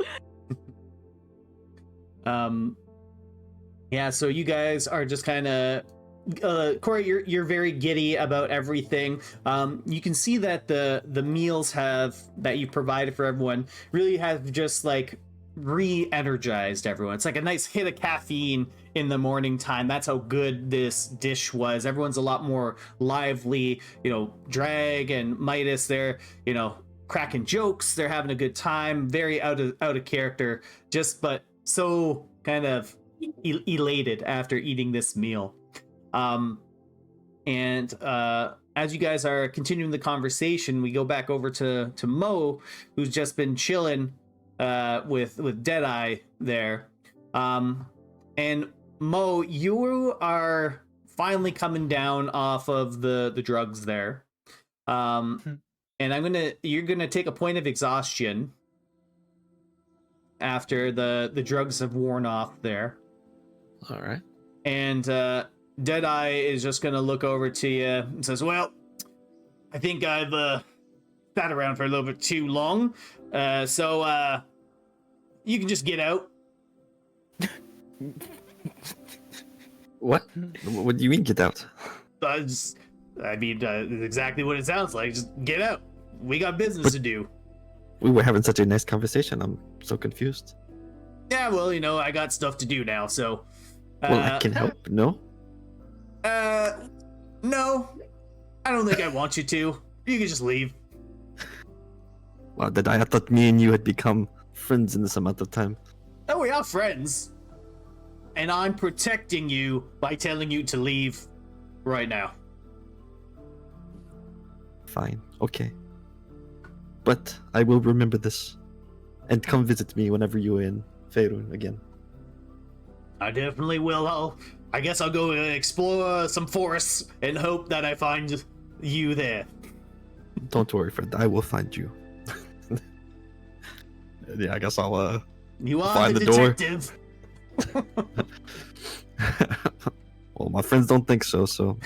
So you guys are just kind of Corey, you're very giddy about everything. You can see that the meals that you provided for everyone really have just like re-energized everyone. It's like a nice hit of caffeine in the morning time. That's how good this dish was. Everyone's a lot more lively. Drag and Midas, they're cracking jokes. They're having a good time. Very out of character. But so kind of elated after eating this meal. As you guys are continuing the conversation, we go back over to Mo, who's just been chilling with Deadeye there. And Mo, you are finally coming down off of the drugs there. And you're gonna take a point of exhaustion after the drugs have worn off there. All right. And Deadeye is just gonna look over to you and says, "Well, I think I've sat around for a little bit too long, so you can just get out." What? What do you mean get out? That's exactly what it sounds like. Just get out. We got business to do. We were having such a nice conversation. I'm so confused. Yeah, well, I got stuff to do now, so. Well, I can help. No. No. I don't think I want you to. You can just leave. Wow, I thought me and you had become friends in this amount of time. Oh, we are friends. And I'm protecting you by telling you to leave right now. Fine. Okay. But I will remember this. And come visit me whenever you're in Faerun again. I definitely will. I guess I'll go explore some forests and hope that I find you there. Don't worry, friend. I will find you. Yeah, I guess I'll You are find the door. detective. Well, my friends don't think so. So.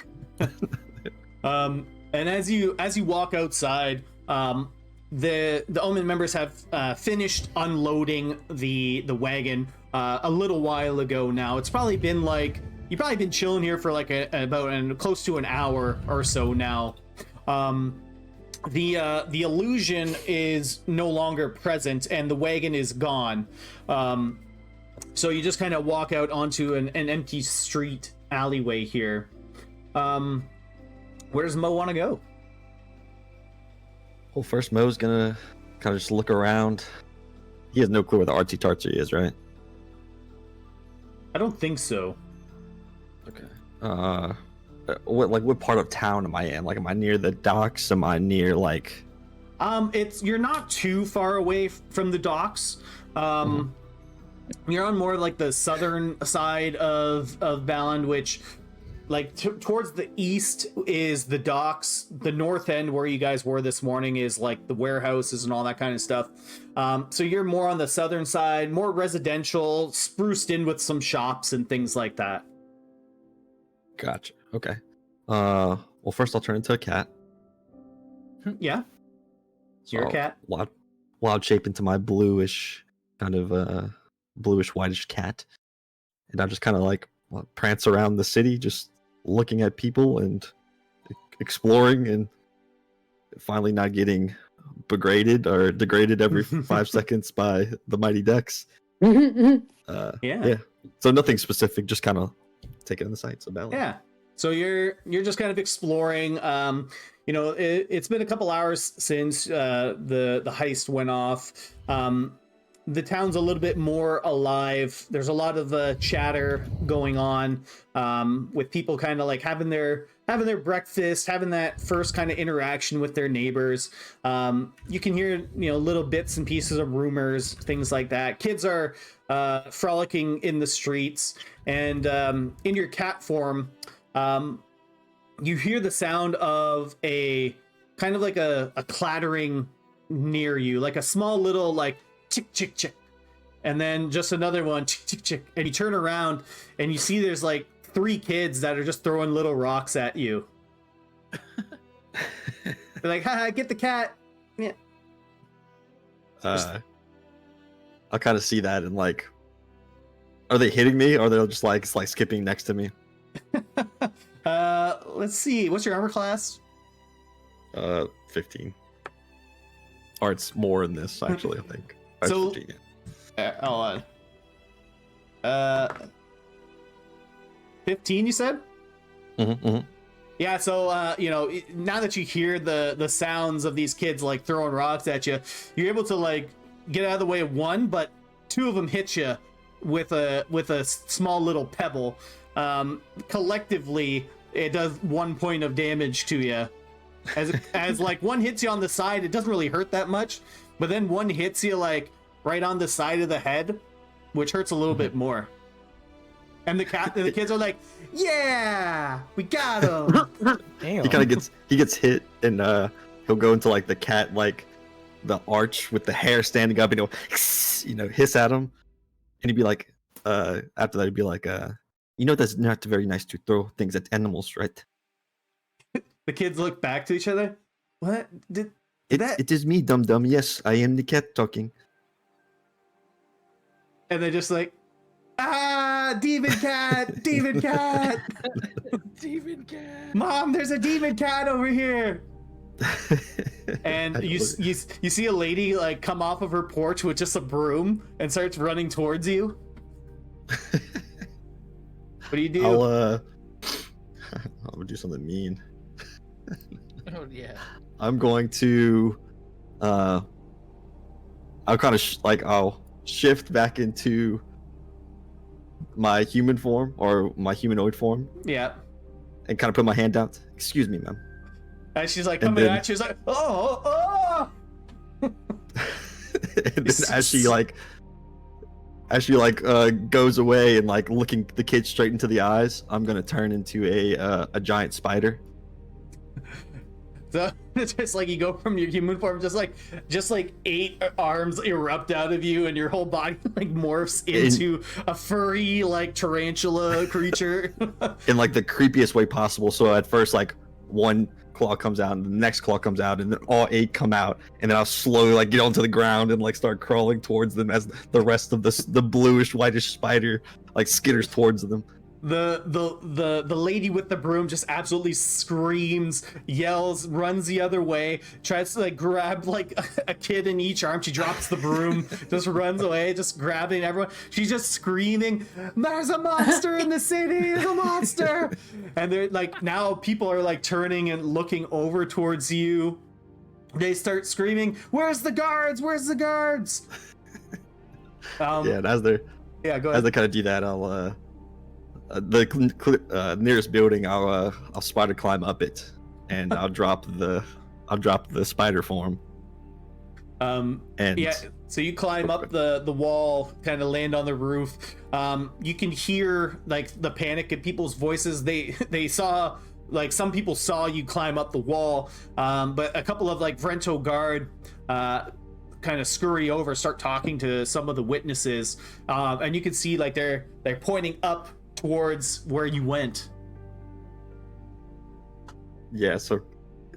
And as you walk outside, the Omen members have finished unloading the wagon a little while ago now. It's probably been you've probably been chilling here for about close to an hour or so now. The illusion is no longer present and the wagon is gone. So you just kind of walk out onto an empty street alleyway here. Where does Mo want to go? Well, first Mo's gonna kind of just look around. He has no clue where the artsy tartsy is, right? I don't think so. Okay. What part of town am I in? Like, am I near the docks? Am I near you're not too far away from the docks. You're on more like the southern side of Baland, which towards the east is the docks. The north end where you guys were this morning is like the warehouses and all that kind of stuff. So you're more on the southern side, more residential, spruced in with some shops and things like that. Gotcha. Okay. Well, first I'll turn into a cat. Yeah. So you're a cat. Wild shape into my bluish, kind of bluish whitish cat, and I just kind of prance around the city, just looking at people and exploring, and finally not getting degraded every 5 seconds by the mighty Dex. Yeah. So nothing specific, just kind of taking in the sights of Baland. Yeah. So you're just kind of exploring. It's been a couple hours since the heist went off. The town's a little bit more alive. There's a lot of chatter going on with people kind of having their breakfast, having that first kind of interaction with their neighbors. You can hear little bits and pieces of rumors, things like that. Kids are frolicking in the streets, and in your cat form, you hear the sound of a kind of like a clattering near you, like a small little chick chick chick, and then just another one chick chick chick, and you turn around and you see there's 3 kids that are just throwing little rocks at you. They're like, haha, get the cat. Yeah. I'll kind of see that and are they hitting me, or they're just skipping next to me? Let's see, what's your armor class? 15. Or it's more in this, actually, I think. So 15, yeah. Hold on. 15, you said? Mm-hmm. Yeah, so now that you hear the sounds of these kids throwing rocks at you, you're able to get out of the way of one, but 2 of them hit you with a small little pebble. Collectively, it does 1 point of damage to you. As one hits you on the side, it doesn't really hurt that much, but then one hits you right on the side of the head, which hurts a little bit more. And the kids are like, "Yeah, we got him." Damn. He gets hit, and he'll go into the cat the arch with the hair standing up, and he'll hiss at him, and he'd be after that he'd be that's not very nice to throw things at animals, right? The kids look back to each other. What did that? It is me, dum dum. Yes, I am the cat talking. And they're just demon cat, demon cat, Demon cat. Mom, there's a demon cat over here. And you see a lady like come off of her porch with just a broom and starts running towards you. What do you do? I'll do something mean. Oh yeah. I'm going to I'll kind of I'll shift back into my human form or my humanoid form Yeah. and kind of put my hand out. Excuse me, ma'am. And she's like And coming then- at you. She's like, oh. And then as she goes away and like looking the kid straight into the eyes, I'm gonna turn into a giant spider. So it's just like you go from your human form, just like 8 arms erupt out of you, and your whole body like morphs into a furry like tarantula creature. In like the creepiest way possible. So at first, like one claw comes out, and the next claw comes out, and then all 8 come out, and then I'll slowly like get onto the ground and like start crawling towards them as the rest of the bluish whitish spider like skitters towards them. The lady with the broom just absolutely screams, yells, runs the other way, tries to like grab like a kid in each arm. She drops the broom, just runs away, just grabbing everyone. She's just screaming, "There's a monster in the city! There's a monster!" And they're like, now people are like turning and looking over towards you. They start screaming, "Where's the guards? Where's the guards?" Yeah, and as they go ahead. kind of do that, I'll the nearest building, I'll spider climb up it, and I'll drop the spider form. And yeah, so you climb up the wall, kind of land on the roof. You can hear like the panic in people's voices. They saw, like, some people saw you climb up the wall, but a couple of like Vrento guard kind of scurry over, start talking to some of the witnesses, and you can see like they're pointing up towards where you went. Yeah, so,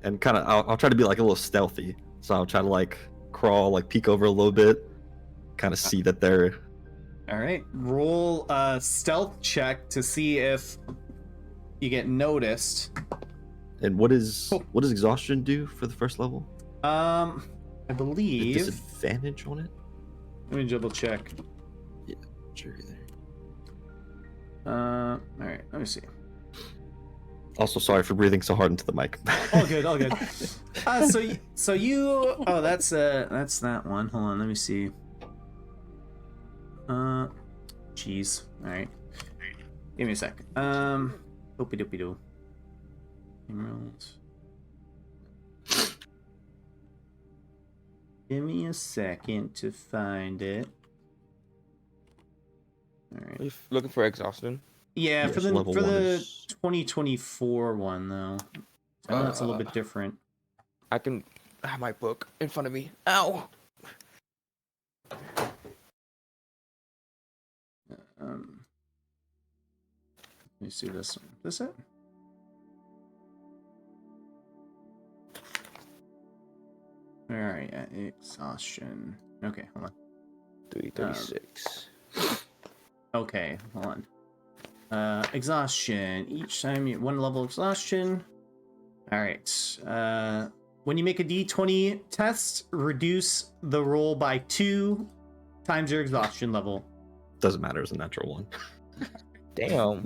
and kind of I'll try to be like a little stealthy. So I'll try to like crawl, like peek over a little bit, kind of see that they're. All right, roll a stealth check to see if you get noticed. And what does exhaustion do for the first level? I A believe. disadvantage on it? Let me double check. Yeah, sure there. All right, let me see. Also, sorry for breathing so hard into the mic. All good, all good. So you. Oh, that's that one. Hold on, let me see. Jeez. All right. Give me a sec. Dopey dopey do. Emeralds. Give me a second to find it. All right. Are you looking for exhaustion? Yeah, Yes, for the level 1 is- 2024 one though. I know it's a little bit different. I can have my book in front of me. Ow! Let me see this one. This it? All right, exhaustion. Okay, hold on. 336. Okay, hold on. Exhaustion. Each time you one level exhaustion. All right. When you make a D20 test, reduce the roll by 2 times your exhaustion level. Doesn't matter, it's a natural one. Damn.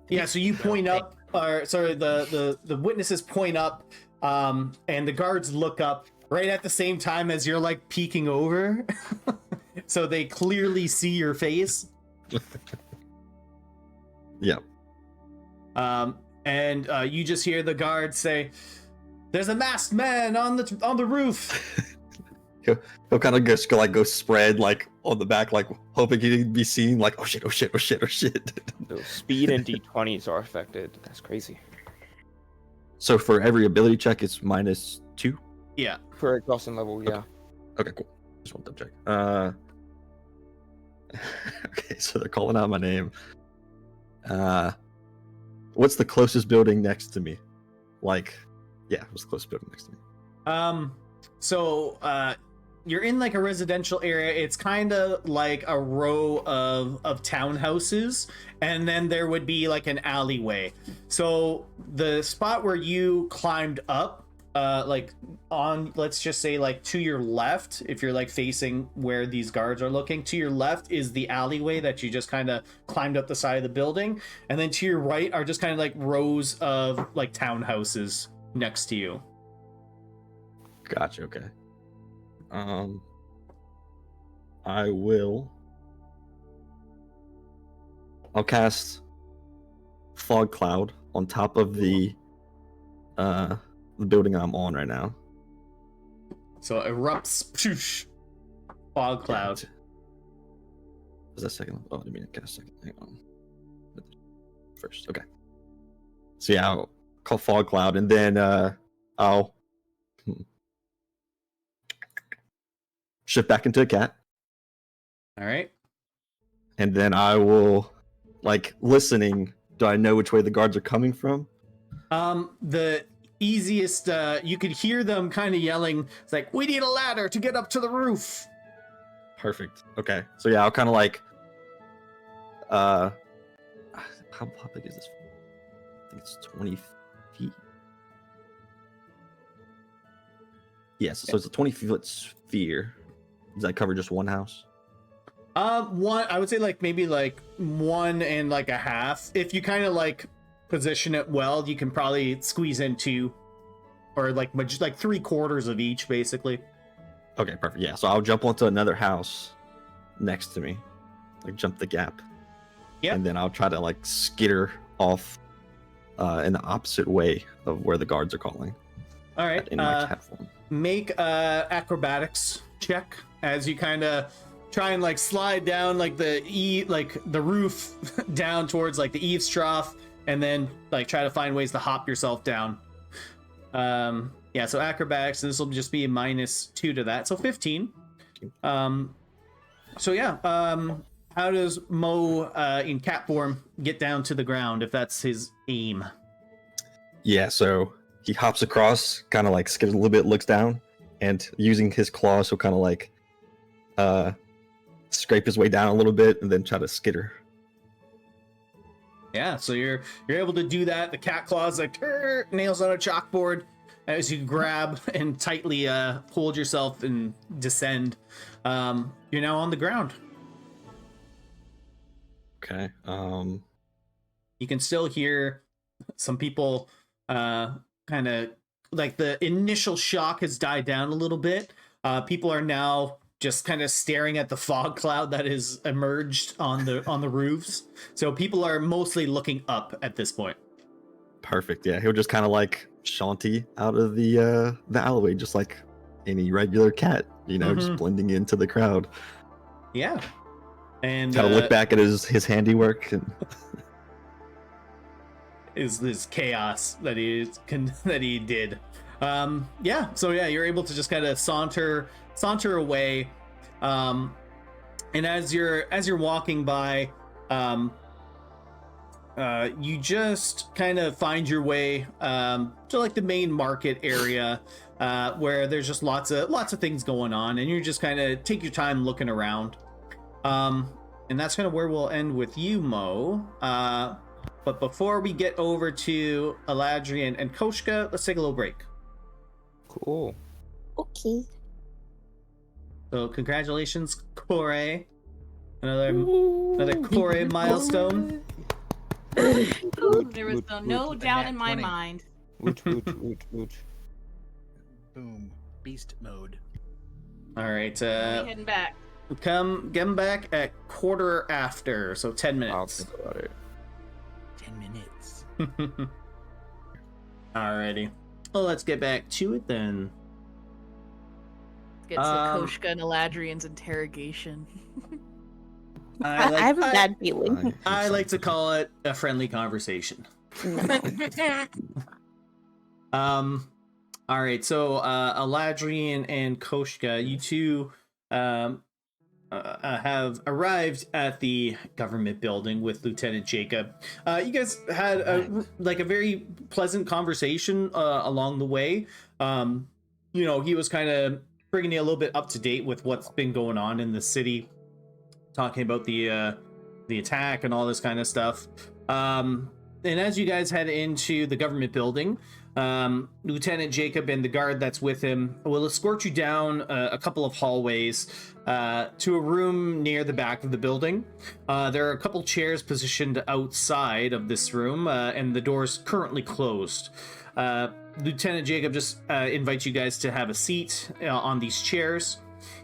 Yeah, so you point up, or sorry, the witnesses point up, and the guards look up right at the same time as you're like peeking over. So they clearly see your face. Yeah. And you just hear the guard say, "There's a masked man on the roof." He'll kind of go spread like on the back, like hoping he'd be seen. Like, oh shit, oh shit, oh shit, oh shit. So speed and D20s are affected. That's crazy. So for every ability check, it's -2. Yeah. For exhaustion level, yeah. Okay, cool. Just want to check. Okay, so they're calling out my name. What's the closest building next to me? Like, yeah, what's the closest building next to me? So you're in like a residential area. It's kind of like a row of townhouses, and then there would be like an alleyway. So the spot where you climbed up like on, let's just say like to your left, if you're like facing where these guards are looking, to your left is the alleyway that you just kind of climbed up the side of the building, and then to your right are just kind of like rows of like townhouses next to you. Gotcha. Okay. I'll cast fog cloud on top of the building I'm on right now. So it erupts, pshoosh, fog cloud. Was that second? Oh, I didn't mean to cast second. Hang on. First, okay. So yeah, I'll call fog cloud, and then I'll shift back into a cat, All right. and then I will, like, listening. Do I know which way the guards are coming from? The easiest, you could hear them kind of yelling. It's like, we need a ladder to get up to the roof. Perfect. Okay. So yeah, I'll kind of like, how big is this? I think it's 20 feet. Yes. So it's a 20-foot sphere. Does that cover just one house? One, I would say like maybe like 1 and like a half. If you kind of like position it well, you can probably squeeze in 2, or like just like 3/4 of each, basically. Okay, perfect. Yeah, so I'll jump onto another house next to me, like jump the gap. Yeah. And then I'll try to like skitter off in the opposite way of where the guards are calling. All right. In my cat form. Make a acrobatics check as you kind of try and like slide down like the roof down towards like the eaves trough, and then like try to find ways to hop yourself down. Yeah, so acrobatics, and this will just be a -2 to that, so 15. So yeah, how does Mo in cat form get down to the ground if that's his aim? Yeah, so he hops across, kind of like skips a little bit, looks down, and using his claws, he'll kind of like scrape his way down a little bit, and then try to skitter. Yeah, so you're able to do that. The cat claws like nails on a chalkboard as you grab and tightly hold yourself and descend. You're now on the ground. Okay. You can still hear some people kind of like the initial shock has died down a little bit. People are now just kind of staring at the fog cloud that has emerged on the roofs. So people are mostly looking up at this point. Perfect. Yeah, he'll just kind of like shanty out of the alleyway, just like any regular cat, just blending into the crowd. Yeah, and kind of look back at his handiwork and is this chaos that he did. Yeah, so yeah, you're able to just kind of saunter away, and as you're walking by, you just kind of find your way to like the main market area, where there's just lots of things going on, and you just kind of take your time looking around, and that's kind of where we'll end with you, Mo. But before we get over to Eladrian and Koshka, let's take a little break. Cool. Okay. So congratulations, Corey. Another Corey milestone. There was no doubt in my mind. Woot, woot, woot, woot. Boom. Beast mode. All right. Heading back. Come back at 1/4 after, so 10 I'll minutes. think about it. 10 minutes. Alrighty. Well, let's get back to it then. Get to Koshka and Eladrian's interrogation. I have a bad feeling. I like to call it a friendly conversation. All right. So, Eladrian and Koshka, you two have arrived at the government building with Lieutenant Jacob. You guys had a very pleasant conversation along the way. He was kind of bringing you a little bit up to date with what's been going on in the city, talking about the attack and all this kind of stuff. and as you guys head into the government building, Lieutenant Jacob and the guard that's with him will escort you down a couple of hallways to a room near the back of the building. There are a couple chairs positioned outside of this room, and the door's currently closed. Lieutenant Jacob just invites you guys to have a seat on these chairs.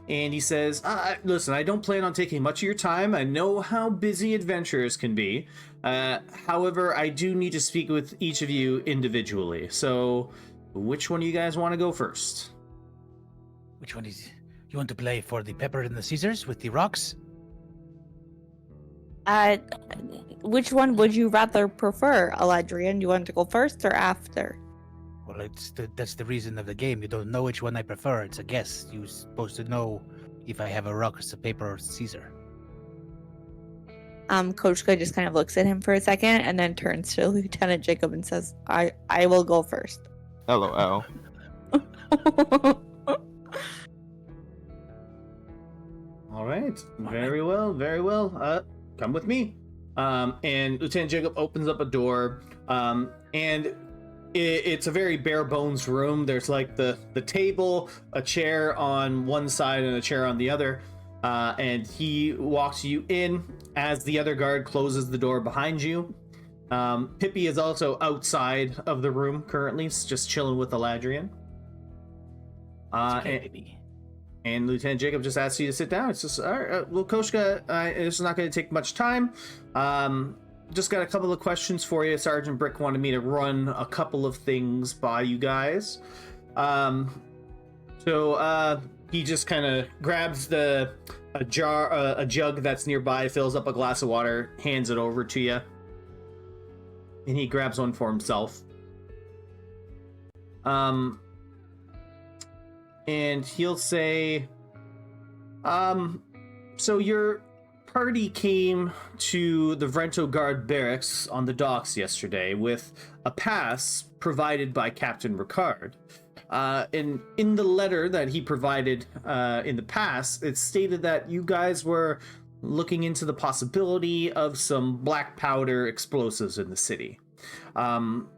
And he says, listen, I don't plan on taking much of your time. I know how busy adventurers can be. However, I do need to speak with each of you individually. So, which one of you guys want to go first? Which one is... You want to play for the pepper and the scissors with the rocks? Which one would you rather prefer, Aladrian? You want to go first or after? Well, that's the reason of the game. You don't know which one I prefer. It's a guess. You're supposed to know if I have a rock, a paper, or Caesar. Kochka just kind of looks at him for a second and then turns to Lieutenant Jacob and says, I will go first. LOL. All right. Very well. Very well. Come with me. And Lieutenant Jacob opens up a door. And it's a very bare bones room. There's like the table, a chair on one side and a chair on the other. And he walks you in as the other guard closes the door behind you. Pippi is also outside of the room currently, just chilling with Aladrian. And Lieutenant Jacob just asks you to sit down. It's just, all right, well, Koshka, this is not going to take much time. Just got a couple of questions for you. Sergeant Brick wanted me to run a couple of things by you guys. So he just kind of grabs a jug that's nearby, fills up a glass of water, hands it over to you. And he grabs one for himself. And he'll say, so your party came to the Vrento Guard barracks on the docks yesterday with a pass provided by Captain Ricard. And in the letter that he provided in the past, it stated that you guys were looking into the possibility of some black powder explosives in the city. That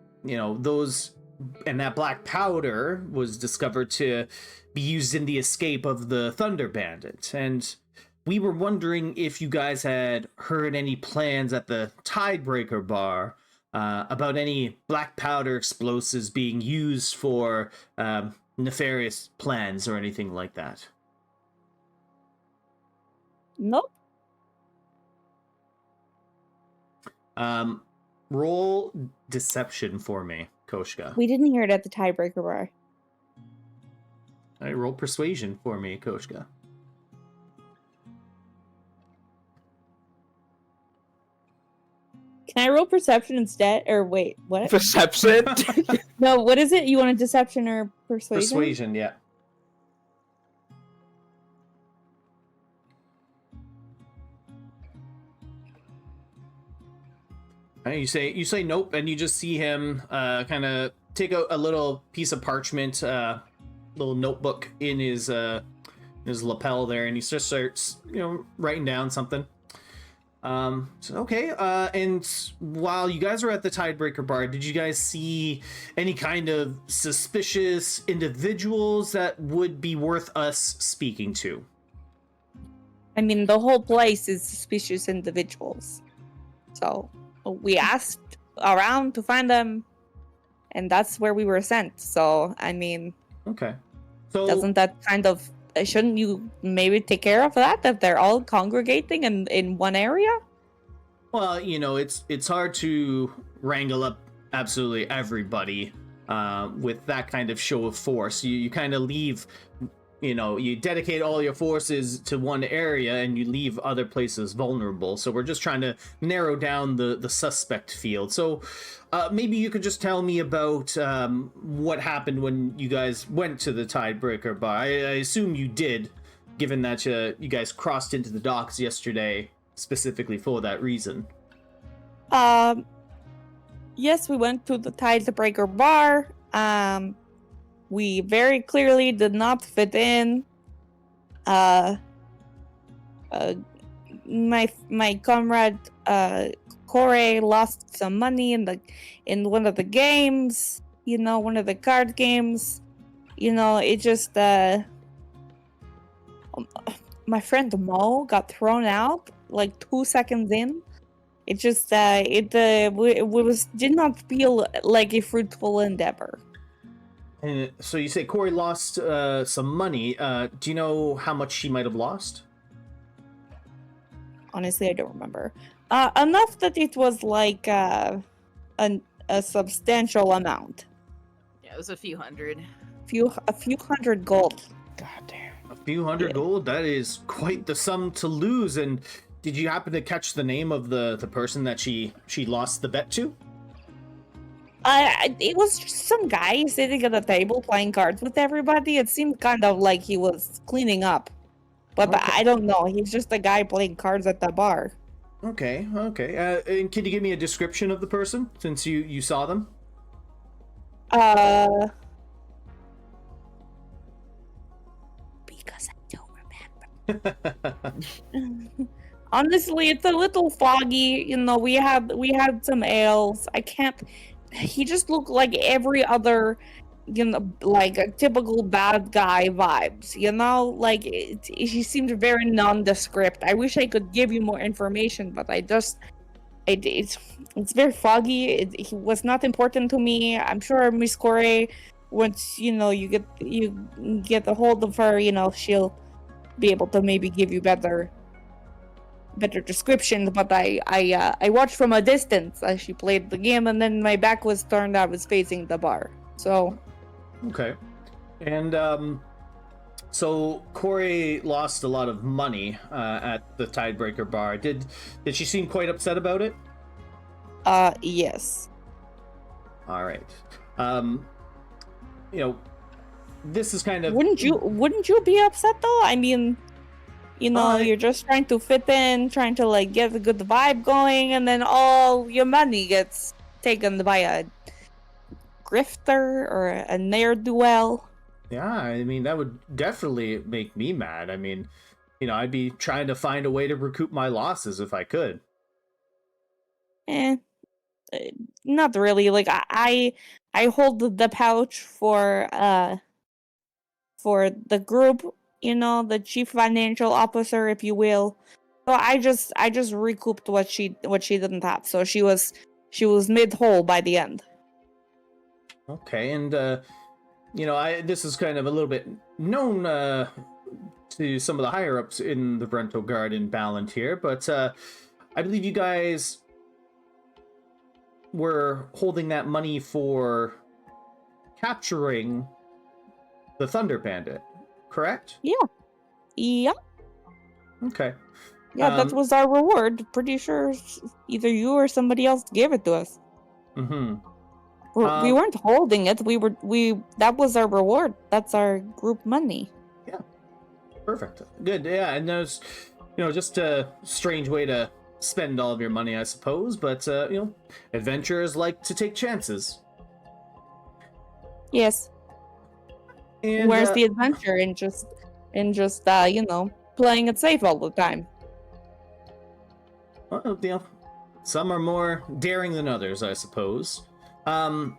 black powder was discovered to be used in the escape of the Thunder Bandit. And we were wondering if you guys had heard any plans at the Tidebreaker bar about any black powder explosives being used for nefarious plans or anything like that. Nope. Roll deception for me, Koshka. We didn't hear it at the Tiebreaker bar. All right, roll persuasion for me, Koshka. Can I roll perception instead? Or wait, what? Perception? No, what is it? You want a deception or persuasion? Persuasion, yeah. You say nope, and you just see him kind of take a little piece of parchment, little notebook in his lapel there, and he just starts writing down something. Okay. And while you guys were at the Tidebreaker bar, did you guys see any kind of suspicious individuals that would be worth us speaking to? I mean, the whole place is suspicious individuals. So we asked around to find them, and that's where we were sent. So, I mean, okay. So doesn't that kind of, shouldn't you maybe take care of that if they're all congregating in one area? Well, it's hard to wrangle up absolutely everybody with that kind of show of force. You kind of leave, you dedicate all your forces to one area and you leave other places vulnerable. So we're just trying to narrow down the suspect field. So maybe you could just tell me about what happened when you guys went to the Tidebreaker bar. I assume you did, given that you guys crossed into the docks yesterday specifically for that reason. Yes, we went to the Tidebreaker bar. We very clearly did not fit in. My comrade Corey lost some money in one of the games, one of the card games. It just my friend Mo got thrown out like 2 seconds in. It just did not feel like a fruitful endeavor. And so you say Corey lost some money. Do you know how much she might have lost? Honestly, I don't remember. Enough that it was like a substantial amount. Yeah, it was a few hundred. A few hundred gold. God damn. A few hundred gold? That is quite the sum to lose. And did you happen to catch the name of the person that she lost the bet to? It was just some guy sitting at a table playing cards with everybody. It seemed kind of like he was cleaning up. But Okay. I don't know. He's just a guy playing cards at the bar. Okay. And can you give me a description of the person since you saw them? Because I don't remember. Honestly, it's a little foggy. We had some ales. I can't. He just looked like every other, like a typical bad guy vibes. Like he seemed very nondescript. I wish I could give you more information, but it's very foggy. He was not important to me. I'm sure Miss Corey, once you get a hold of her, she'll be able to maybe give you better descriptions. But I watched from a distance as she played the game, and then my back was turned. I was facing the bar. So okay. And so Corey lost a lot of money at the Tidebreaker bar. Did she seem quite upset about it? Yes. All right. This is kind of. Wouldn't you be upset though? I mean, you're just trying to fit in, trying to like get a good vibe going, and then all your money gets taken by a grifter or a ne'er-do-well. Yeah, I mean, that would definitely make me mad. I mean, I'd be trying to find a way to recoup my losses if I could. Not really. Like I hold the pouch for the group, the chief financial officer, if you will. So I just recouped what she didn't have. So she was made whole by the end. Okay, and this is kind of a little bit known to some of the higher ups in the rental guard in Baland here, but I believe you guys were holding that money for capturing the Thunder Bandit, correct? Yeah. Okay. Yeah, that was our reward. Pretty sure either you or somebody else gave it to us. Mm-hmm. We weren't holding it. That was our reward. That's our group money. Yeah. Perfect. Good. Yeah, and there's just a strange way to spend all of your money, I suppose, but adventurers like to take chances. Yes. And where's the adventure in just playing it safe all the time? Well, some are more daring than others, I suppose. And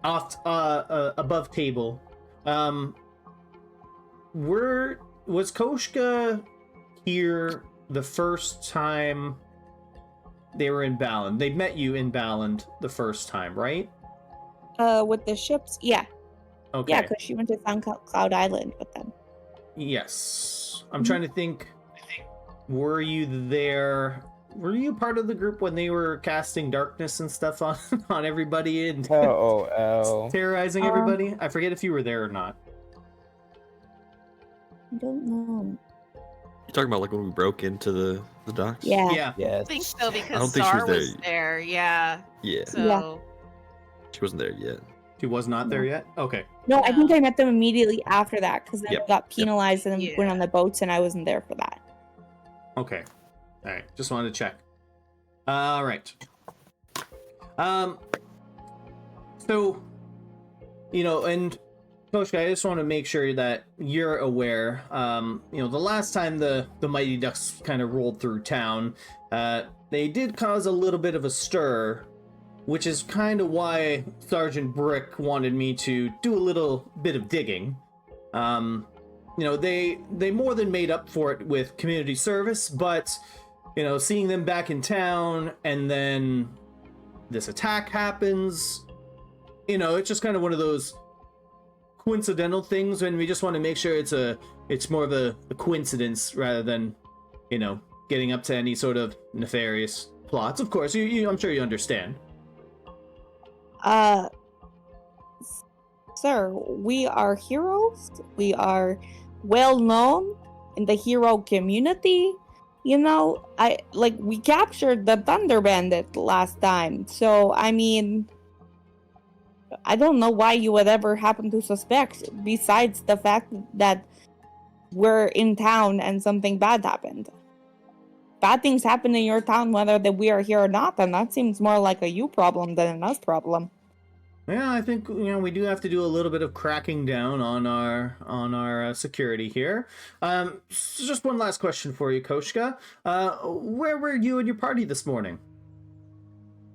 off above table, was Koshka here the first time they were in Baland? They met you in Baland the first time, right? With the ships, yeah. Okay. Yeah, because she went to Cloud Island with them. Yes. I'm trying to think. Were you there? Were you part of the group when they were casting darkness and stuff on everybody and terrorizing everybody? I forget if you were there or not. I don't know. You're talking about like when we broke into the docks? Yeah. Yes. I think so I because don't think she Zar was was there. Yeah. Yeah. So She wasn't there yet. She was not there yet? Okay. No, I think I met them immediately after that because then Yep. we got penalized and Yeah. went on the boats, and I wasn't there for that. Okay. All right. Just wanted to check. All right. So, and Coach, I just want to make sure that you're aware. The last time the Mighty Ducks kind of rolled through town, they did cause a little bit of a stir, which is kind of why Sergeant Brick wanted me to do a little bit of digging. They more than made up for it with community service, but seeing them back in town and then this attack happens, it's just kind of one of those coincidental things, and we just want to make sure it's more of a coincidence rather than getting up to any sort of nefarious plots. Of course, I'm sure you understand. Sir, we are heroes. We are well known in the hero community. We captured the Thunder Bandit last time. So, I mean, I don't know why you would ever happen to suspect, besides the fact that we're in town and something bad happened. Bad things happen in your town whether that we are here or not, and that seems more like a you problem than an us problem. Yeah, I think we do have to do a little bit of cracking down on our security here. So just one last question for you, Koshka. Where were you and your party this morning?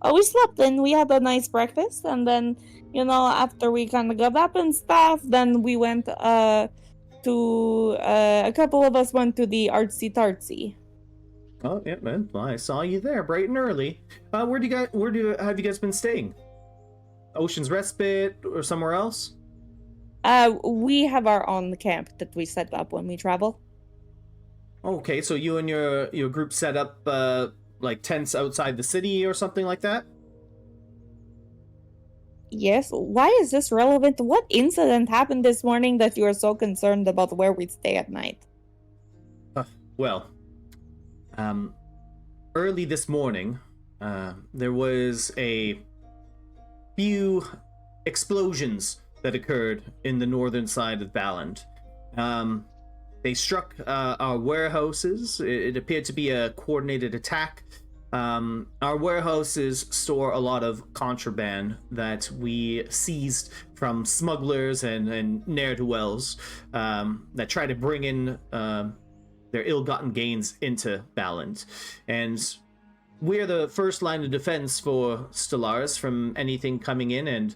Oh, we slept in. We had a nice breakfast, and then after we kind of got up and stuff, then we went to a couple of us went to the artsy tartsy. Oh yeah, man. Well, I saw you there bright and early. Where have you guys been staying? Ocean's Respite or somewhere else? We have our own camp that we set up when we travel. Okay, so you and your group set up like tents outside the city or something like that? Yes. Why is this relevant? What incident happened this morning that you are so concerned about where we stay at night? Early this morning, there was a few explosions that occurred in the northern side of Baland. They struck our warehouses. It appeared to be a coordinated attack. Our warehouses store a lot of contraband that we seized from smugglers and ne'er-do-wells that try to bring in their ill-gotten gains into Baland. And we're the first line of defense for Stellaris from anything coming in and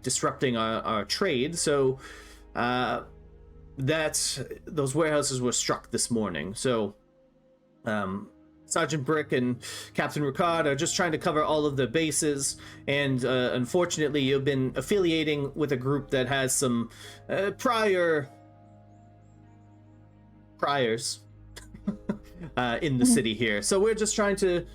disrupting our trade. So those warehouses were struck this morning. So Sergeant Brick and Captain Ricard are just trying to cover all of the bases, and unfortunately you've been affiliating with a group that has some priors in the city here. So we're just trying to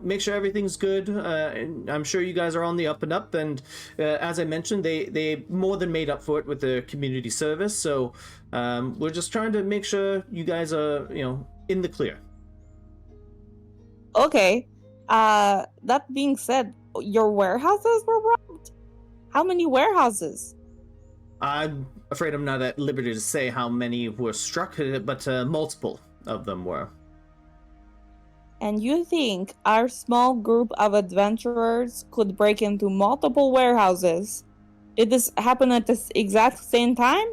make sure everything's good. And I'm sure you guys are on the up and up, and as I mentioned, they more than made up for it with the community service. So we're just trying to make sure you guys are in the clear. Okay. That being said, your warehouses were robbed? How many warehouses? I'm afraid I'm not at liberty to say how many were struck, but multiple of them were. And you think our small group of adventurers could break into multiple warehouses? Did this happen at the exact same time?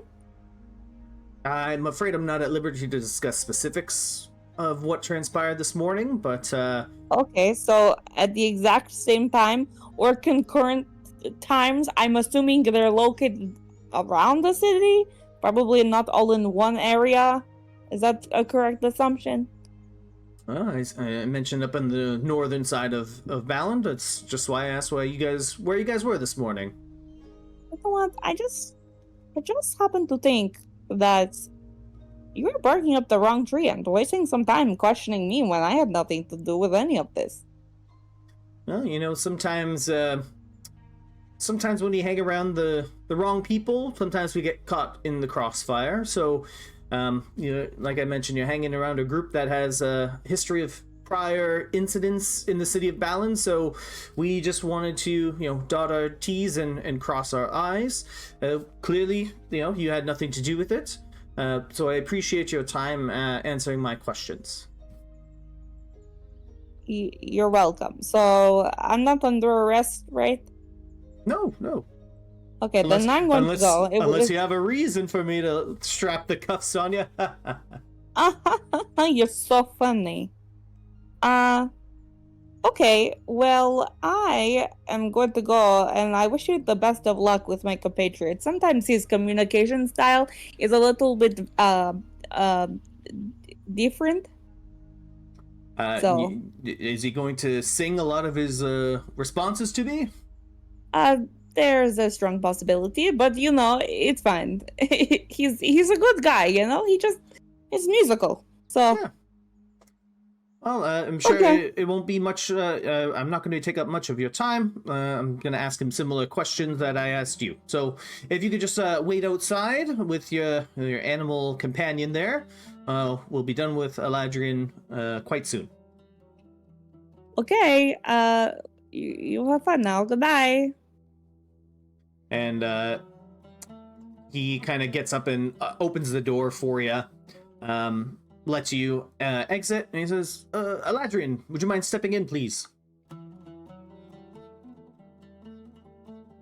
I'm afraid I'm not at liberty to discuss specifics of what transpired this morning, but Okay, so at the exact same time or concurrent times, I'm assuming they're located around the city, probably not all in one area. Is that a correct assumption? I mentioned up on the northern side of Baland. That's just why I asked where you guys were this morning. You know what? I just happened to think that you were barking up the wrong tree and wasting some time questioning me when I had nothing to do with any of this. Well, sometimes when you hang around the wrong people, sometimes we get caught in the crossfire. So, like I mentioned, you're hanging around a group that has a history of prior incidents in the city of Baland, so we just wanted to, dot our T's and cross our I's. Clearly, you had nothing to do with it. So I appreciate your time answering my questions. You're welcome. So I'm not under arrest, right? No. Okay, then I'm going to go. Unless you have a reason for me to strap the cuffs on you. You're so funny. Okay, well, I am going to go, and I wish you the best of luck with my compatriot. Sometimes his communication style is a little bit different. So, is he going to sing a lot of his responses to me? there's a strong possibility, but you know, it's fine. He's a good guy, you know. He's musical. So. Yeah. Well, I'm sure it won't be much. I'm not going to take up much of your time. I'm going to ask him similar questions that I asked you. So, if you could just wait outside with your animal companion there, we'll be done with Eladrian quite soon. Okay. You have fun now. Goodbye. And he kind of gets up and opens the door for you. Lets you exit, and he says, Eladrian, would you mind stepping in, please?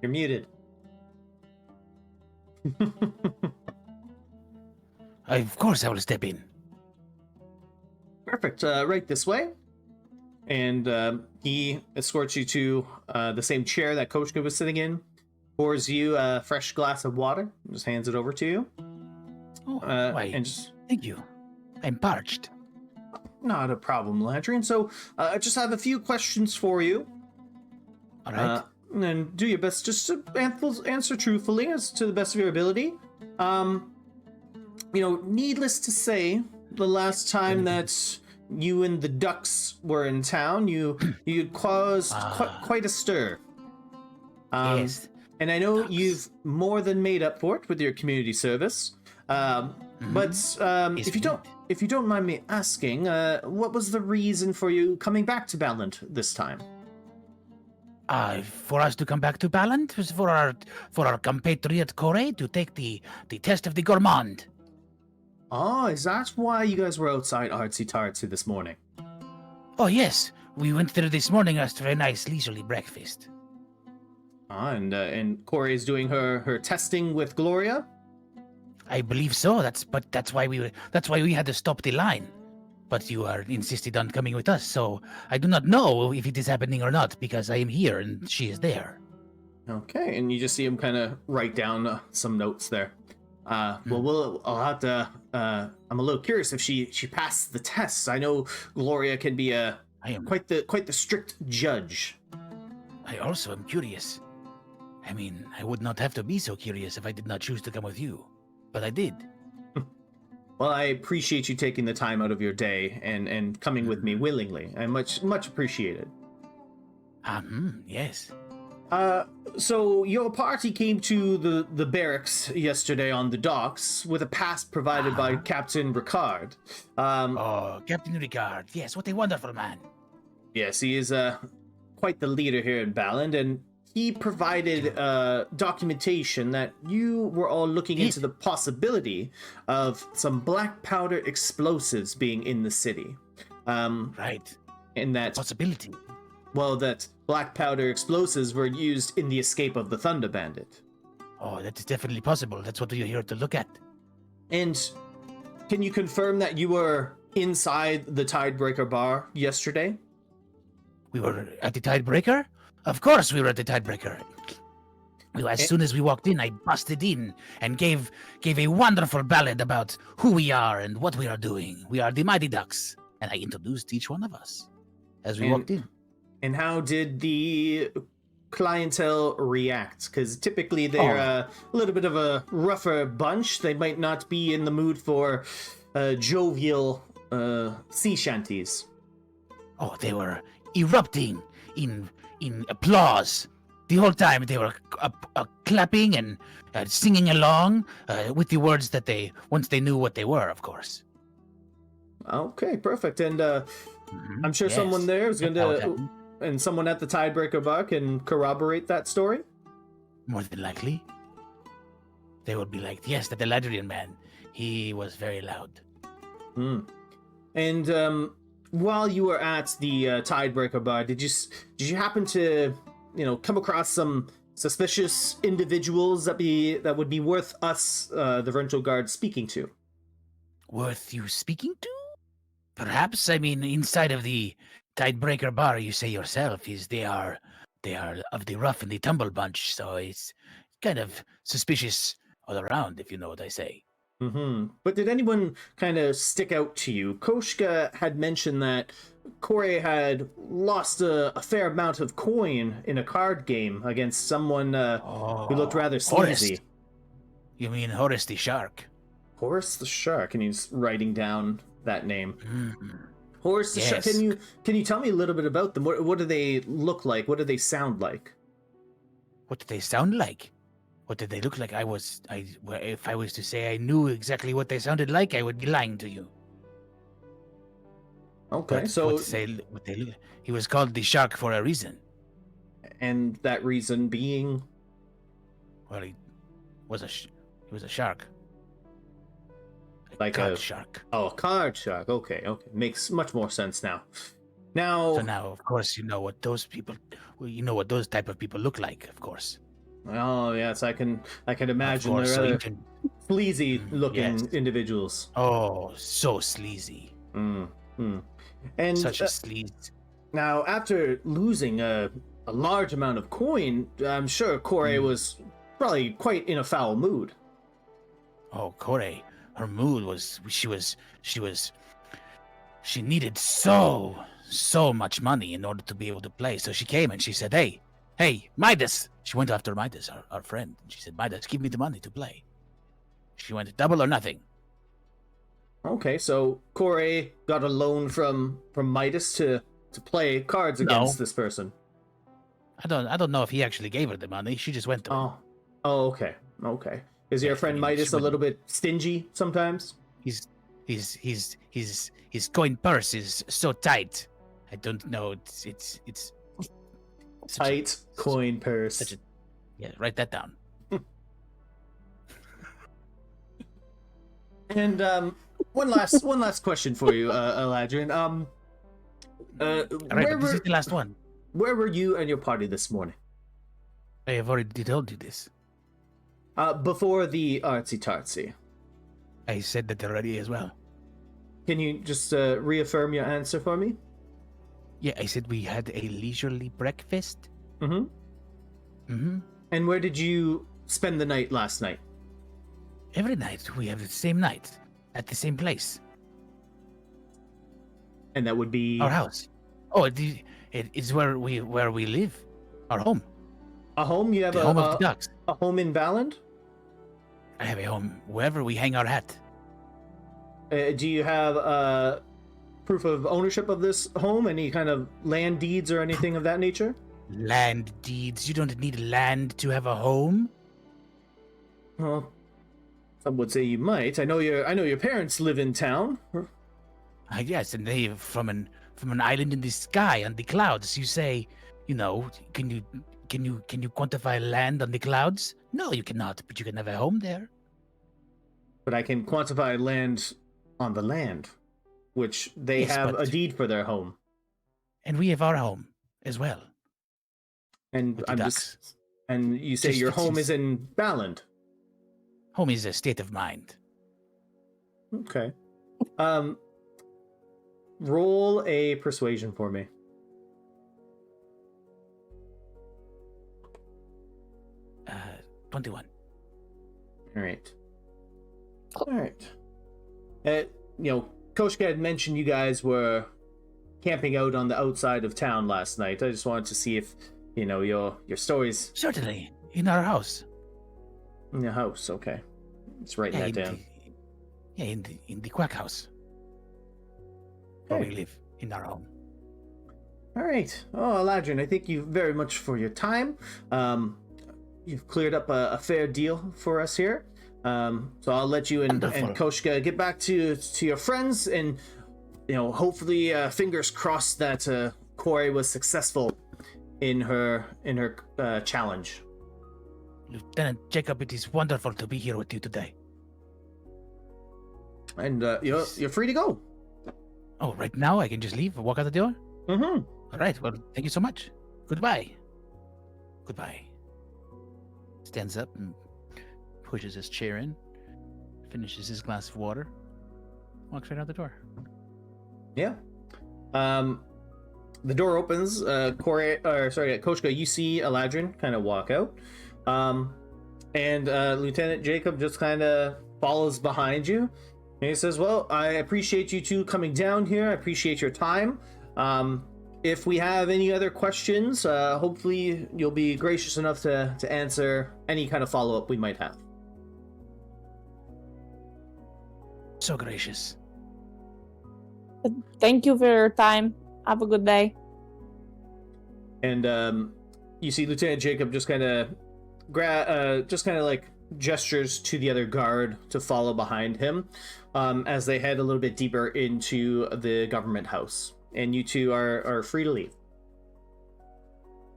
You're muted. Of course I will step in. Perfect. Right this way. And he escorts you to the same chair that Koshka was sitting in, pours you a fresh glass of water, just hands it over to you. Oh, why? And just... Thank you. I'm parched. Not a problem, Eladrian. So, I just have a few questions for you. All right. And do your best just to answer truthfully as to the best of your ability. Needless to say, the last time that you and the ducks were in town, you caused quite a stir. Yes. And I know you've more than made up for it with your community service. But if you don't mind me asking, what was the reason for you coming back to Baland this time? For us to come back to Baland was for our compatriot Corey to take the test of the Gourmand. Oh, is that why you guys were outside Artsy Tartsy this morning? Oh yes, we went there this morning after a nice leisurely breakfast. And Corey is doing her testing with Gloria? I believe so. That's why we had to stop the line. But you are insisted on coming with us, so I do not know if it is happening or not because I am here and she is there. Okay, and you just see him kind of write down some notes there. I'll have to. I'm a little curious if she passed the tests. I know Gloria can be quite the strict judge. I also am curious. I mean, I would not have to be so curious if I did not choose to come with you. But I did. Well, I appreciate you taking the time out of your day and coming with me willingly. I much appreciate it. Yes. So your party came to the barracks yesterday on the docks with a pass provided by Captain Ricard. Captain Ricard. Yes, what a wonderful man. Yes, he is quite the leader here in Baland, and he provided documentation that you were all looking into the possibility of some black powder explosives being in the city. Right. And that possibility. Well, that black powder explosives were used in the escape of the Thunder Bandit. Oh, that is definitely possible. That's what we're here to look at. And can you confirm that you were inside the Tidebreaker bar yesterday? We were at the Tidebreaker? Of course we were at the Tidebreaker. As soon as we walked in, I busted in and gave a wonderful ballad about who we are and what we are doing. We are the Mighty Ducks. And I introduced each one of us as we walked in. And how did the clientele react? Because typically they're a little bit of a rougher bunch. They might not be in the mood for jovial sea shanties. Oh, they were erupting in applause. The whole time they were clapping and singing along with the words that once they knew what they were, of course. Okay, perfect. And I'm sure someone there is going to... And someone at the Tidebreaker bar can corroborate that story? More than likely. They would be like, yes, that Eladrian man. He was very loud. And while you were at the Tidebreaker bar, did you happen to, come across some suspicious individuals that would be worth us, the Rental Guard, speaking to? Worth you speaking to? Perhaps. I mean, inside of the Tidebreaker bar, you say yourself, they are of the rough and the tumble bunch, so it's kind of suspicious all around, if you know what I say. But did anyone kind of stick out to you? Koshka had mentioned that Corey had lost a fair amount of coin in a card game against someone who looked rather sleazy. Horace. You mean Horace the Shark? Horace the Shark, and he's writing down that name. Horace the Shark. Yes. Can you tell me a little bit about them? What do they look like? What do they sound like? What do they sound like? What did they look like? If I was to say I knew exactly what they sounded like, I would be lying to you. Okay, But so what they look, he was called the Shark for a reason. and that reason being, Well, he was a shark. Like card a- shark. a card shark. Okay, makes much more sense now. Now, So now, of course, you know what those people. Well, you know what those type of people look like, of course. oh yes, I can imagine Of course, so they're you rather can. sleazy looking Yes. individuals. Oh, so sleazy. And Such a sleaze. now, after losing a large amount of coin, I'm sure Corey was probably quite in a foul mood. Oh, Corey, her mood was she needed so much money in order to be able to play. So she came and she said, hey, Midas. She went after Midas, our friend. And she said, Midas, give me the money to play. She went double or nothing. Okay, so Corey got a loan from Midas to play cards against this person. I don't know if he actually gave her the money. She just went to him. Oh, okay. Is your Yeah, friend I mean, Midas she a little bit stingy sometimes? His coin purse is so tight. I don't know. It's such a- Tight coin purse. yeah, write that down. And one last question for you, Eladrin. All right, but this is the last one. Where were you and your party this morning? I have already told you this. Before the artsy tartsy. I said that already as well. Can you just reaffirm your answer for me? Yeah, I said we had a leisurely breakfast. And where did you spend the night last night? Every night we have the same night at the same place. And that would be Our house. Oh, it is where we live. Our home. a home. You have The home of the ducks. a home in Baland. I have a home wherever we hang our hat. Do you have proof of ownership of this home? Any kind of land deeds or anything of that nature? Land deeds. You don't need land to have a home. Well, some would say you might. I know your parents live in town. Yes, and they from an island in the sky on the clouds. You say, can you quantify land on the clouds? No, you cannot. But you can have a home there. But I can quantify land on the land, which they Yes, have but- a deed for their home. And we have our home as well. And With the I'm ducks. just. And you say Just- your it's- home it's- is in Baland. Home is a state of mind. Okay. Roll a persuasion for me. 21. All right. Koshka had mentioned you guys were camping out on the outside of town last night. I just wanted to see if, your stories Certainly, in our house. in your house. Okay. Just writing that down. In the quack house. Where we live, in our home. All right. Oh, Eladrin, I thank you very much for your time. You've cleared up a fair deal for us here. So I'll let you and Wonderful. Koshka get back to your friends, and hopefully, fingers crossed that Corey was successful in her challenge. Lieutenant Jacob, it is wonderful to be here with you today. And you're free to go. Oh, right now I can just leave and walk out the door? Mm-hmm. All right, well, thank you so much. Goodbye. Goodbye. stands up and pushes his chair in, finishes his glass of water, walks right out the door. Yeah. The door opens. Koshka, you see Eladrin kind of walk out. And Lieutenant Jacob just kind of follows behind you. And he says, well, I appreciate you two coming down here. I appreciate your time. If we have any other questions, hopefully you'll be gracious enough to answer any kind of follow-up we might have. So gracious. Thank you for your time. Have a good day. And you see Lieutenant Jacob just kind of like gestures to the other guard to follow behind him as they head a little bit deeper into the government house. And you two are free to leave.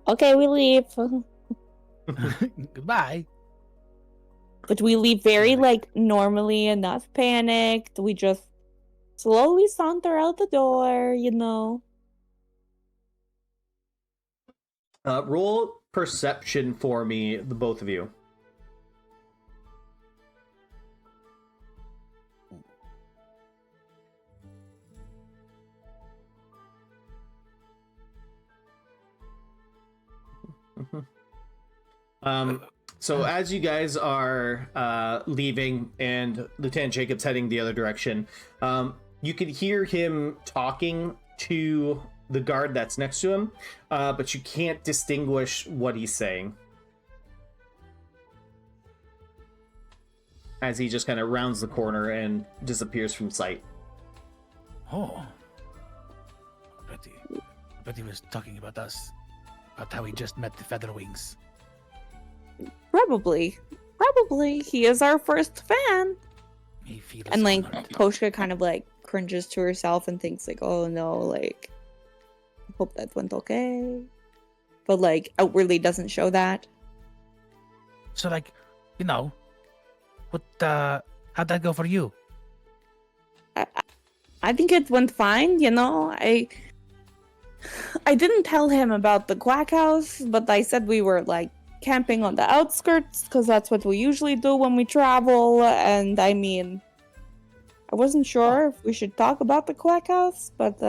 Okay, we leave. Goodbye. But we leave very, like, normally and not panicked. We just slowly saunter out the door, you know. Roll perception for me, the both of you. So as you guys are leaving and Lieutenant Jacob's heading the other direction, you could hear him talking to the guard that's next to him, but you can't distinguish what he's saying. As he just kind of rounds the corner and disappears from sight. Oh. I bet he was talking about us. About how he just met the Featherwings. Probably. He is our first fan. He feels And, like, honored. Koshka kind of, like, cringes to herself and thinks, like, oh, no, like, I hope that went okay. But, like, outwardly doesn't show that. So, like, you know, how'd that go for you? I think it went fine, you know. I didn't tell him about the quack house, but I said we were, like, camping on the outskirts, because that's what we usually do when we travel, and I mean, I wasn't sure if we should talk about the quack house, but,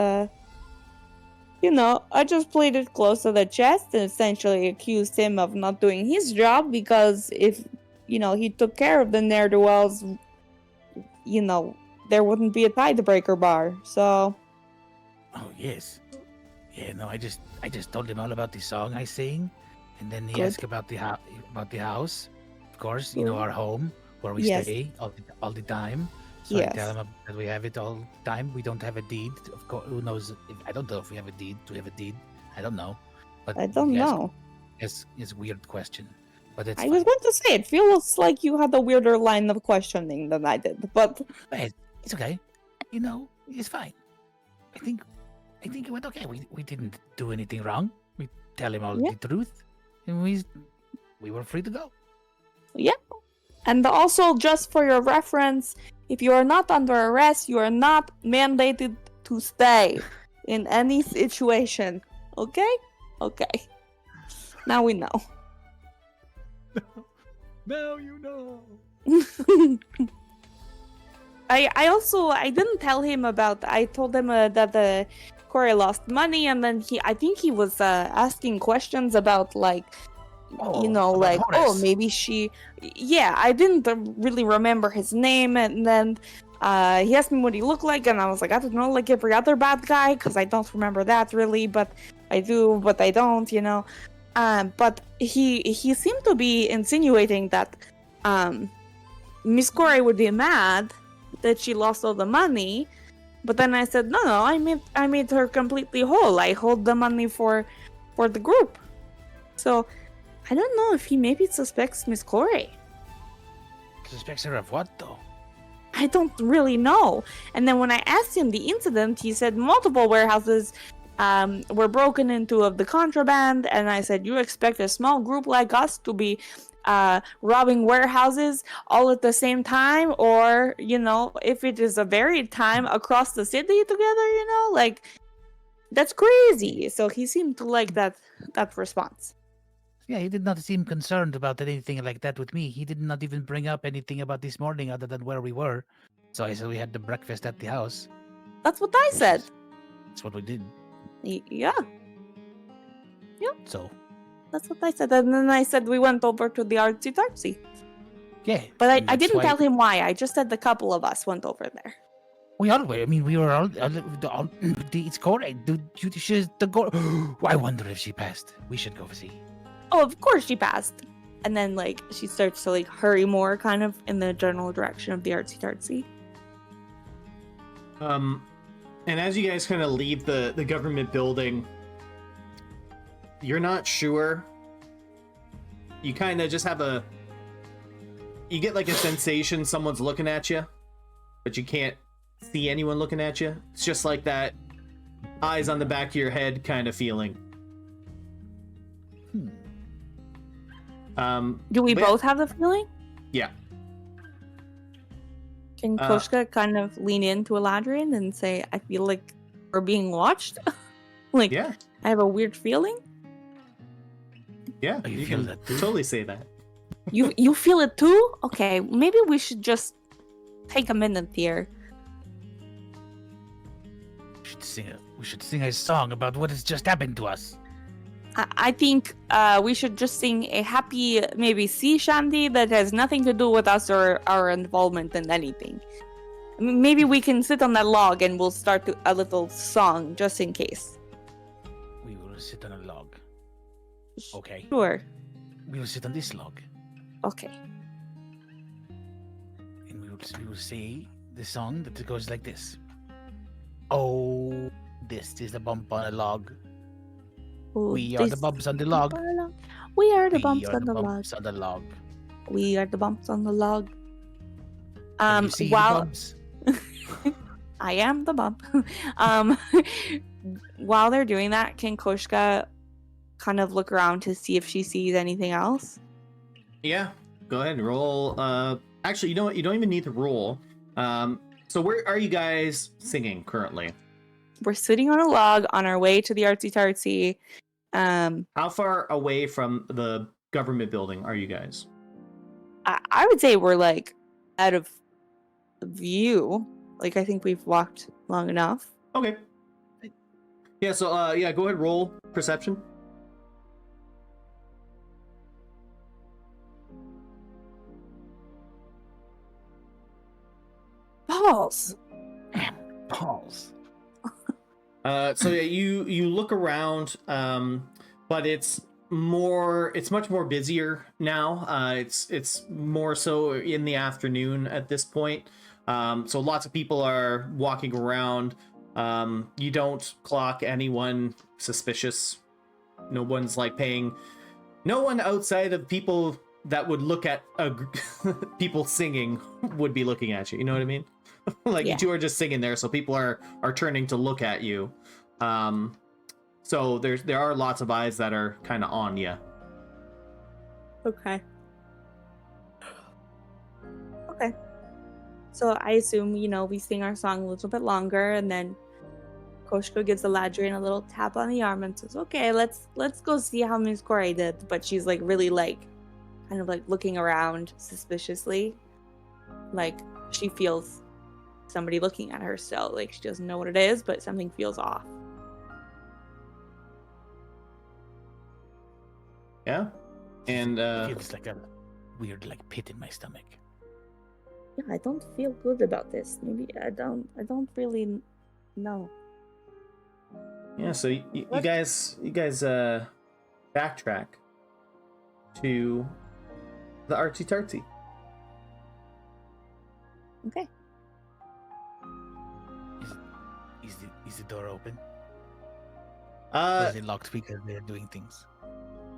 you know, I just played it close to the chest and essentially accused him of not doing his job, because if, you know, he took care of the ne'er-do-wells, you know, there wouldn't be a tiebreaker bar, so... Oh, yes. Yeah, no, I just told him all about the song I sing, and then he Good. asked about the house. Of course, you know, our home where we Yes. stay all the time. So Yes. I tell him that we have it all the time. We don't have a deed. Of course, who knows? I don't know if we have a deed. Do we have a deed? I don't know. But I don't he asked- know. It's a weird question, but it's I was fine. going to say, it feels like you had a weirder line of questioning than I did, but But it's okay. You know, it's fine. I think it went okay. We didn't do anything wrong. We tell him all Yeah. the truth, and we were free to go. yeah. And also, just for your reference, if you are not under arrest, you are not mandated to stay in any situation. Okay? Okay. Now we know. Now you know. I didn't tell him about. I told him that the Corey lost money, and then I think he was asking questions about, like, you know, about like, oh, Horace. maybe she. Yeah, I didn't really remember his name, and then he asked me what he looked like, and I was like, I don't know, like every other bad guy, because I don't remember that really, but I do, but I don't, you know. But he seemed to be insinuating that Miss Corey would be mad that she lost all the money, but then I said, no, I made her completely whole. I hold the money for the group. So I don't know if he maybe suspects Miss Corey. Suspects her of what, though? I don't really know. And then when I asked him the incident, he said multiple warehouses were broken into of the contraband, and I said, you expect a small group like us to be robbing warehouses all at the same time, or, you know, if it is a varied time across the city together, you know, like, that's crazy. So he seemed to like that response. Yeah, he did not seem concerned about anything like that with me. He did not even bring up anything about this morning other than where we were. So I said we had the breakfast at the house. That's what I said. That's what we did. Yeah, So, that's what I said. And then I said we went over to the artsy tartsy. yeah. But I that's didn't why- tell him why. I just said the couple of us went over there. We all were. I mean, we were all. It's correct. She's the go. I wonder if she passed. We should go see. Oh, of course she passed. And then like she starts to like hurry more kind of in the general direction of the artsy tartsy. And as you guys kind of leave the government building, you're not sure. You kind of just have you get like a sensation someone's looking at you, but you can't see anyone looking at you. It's just like that eyes on the back of your head kind of feeling. Do we but- both have the feeling? Yeah. Can Koshka kind of lean into Eladrian and say, I feel like we're being watched? Like, Yeah. I have a weird feeling? Yeah. Oh, you You feel can that too? totally say that. You feel it too? Okay, maybe we should just take a minute here. We should sing a song about what has just happened to us. I think we should just sing a happy, maybe sea shanty that has nothing to do with us or our involvement in anything. Maybe we can sit on that log and we'll start a little song just in case. We will sit on a log. Okay. Sure. We will sit on this log, Okay. and we will say the song that goes like this. Oh, this is the bump on a log. Ooh, We are the this- bumps on the log. We are the We bumps are on the log. bumps on the log. We are the bumps on the log. Can you see the While bumps? I am the bump. While they're doing that, can Koshka kind of look around to see if she sees anything else? Yeah. Go ahead and roll. Actually, you know what? You don't even need to roll. So where are you guys singing currently? We're sitting on a log on our way to the artsy tartsy. How far away from the government building are you guys? I would say we're like out of view. Like I think we've walked long enough. Okay. Yeah, so yeah, go ahead, roll perception. Balls. Balls. So yeah, you look around, but it's much more busier now. It's more so in the afternoon at this point. So lots of people are walking around. You don't clock anyone suspicious. No one's like no one outside of people that would look at people singing would be looking at you. You know what I mean? Like Yeah. you two are just singing there, so people are turning to look at you. So there are lots of eyes that are kind of on you. Okay. Okay. So I assume, we sing our song a little bit longer, and then Koshko gives Eladrian a little tap on the arm and says, "Okay, let's go see how Miss Corey did." But she's like really kind of looking around suspiciously, like she feels somebody looking at her still. Like she doesn't know what it is, but something feels off. Yeah, and It feels like a weird pit in my stomach. Yeah, I don't feel good about this. Maybe I don't really know. yeah. So you guys backtrack to the artsy tartsy. Okay. Is the door open? Or is Uh, it locked because they're doing things?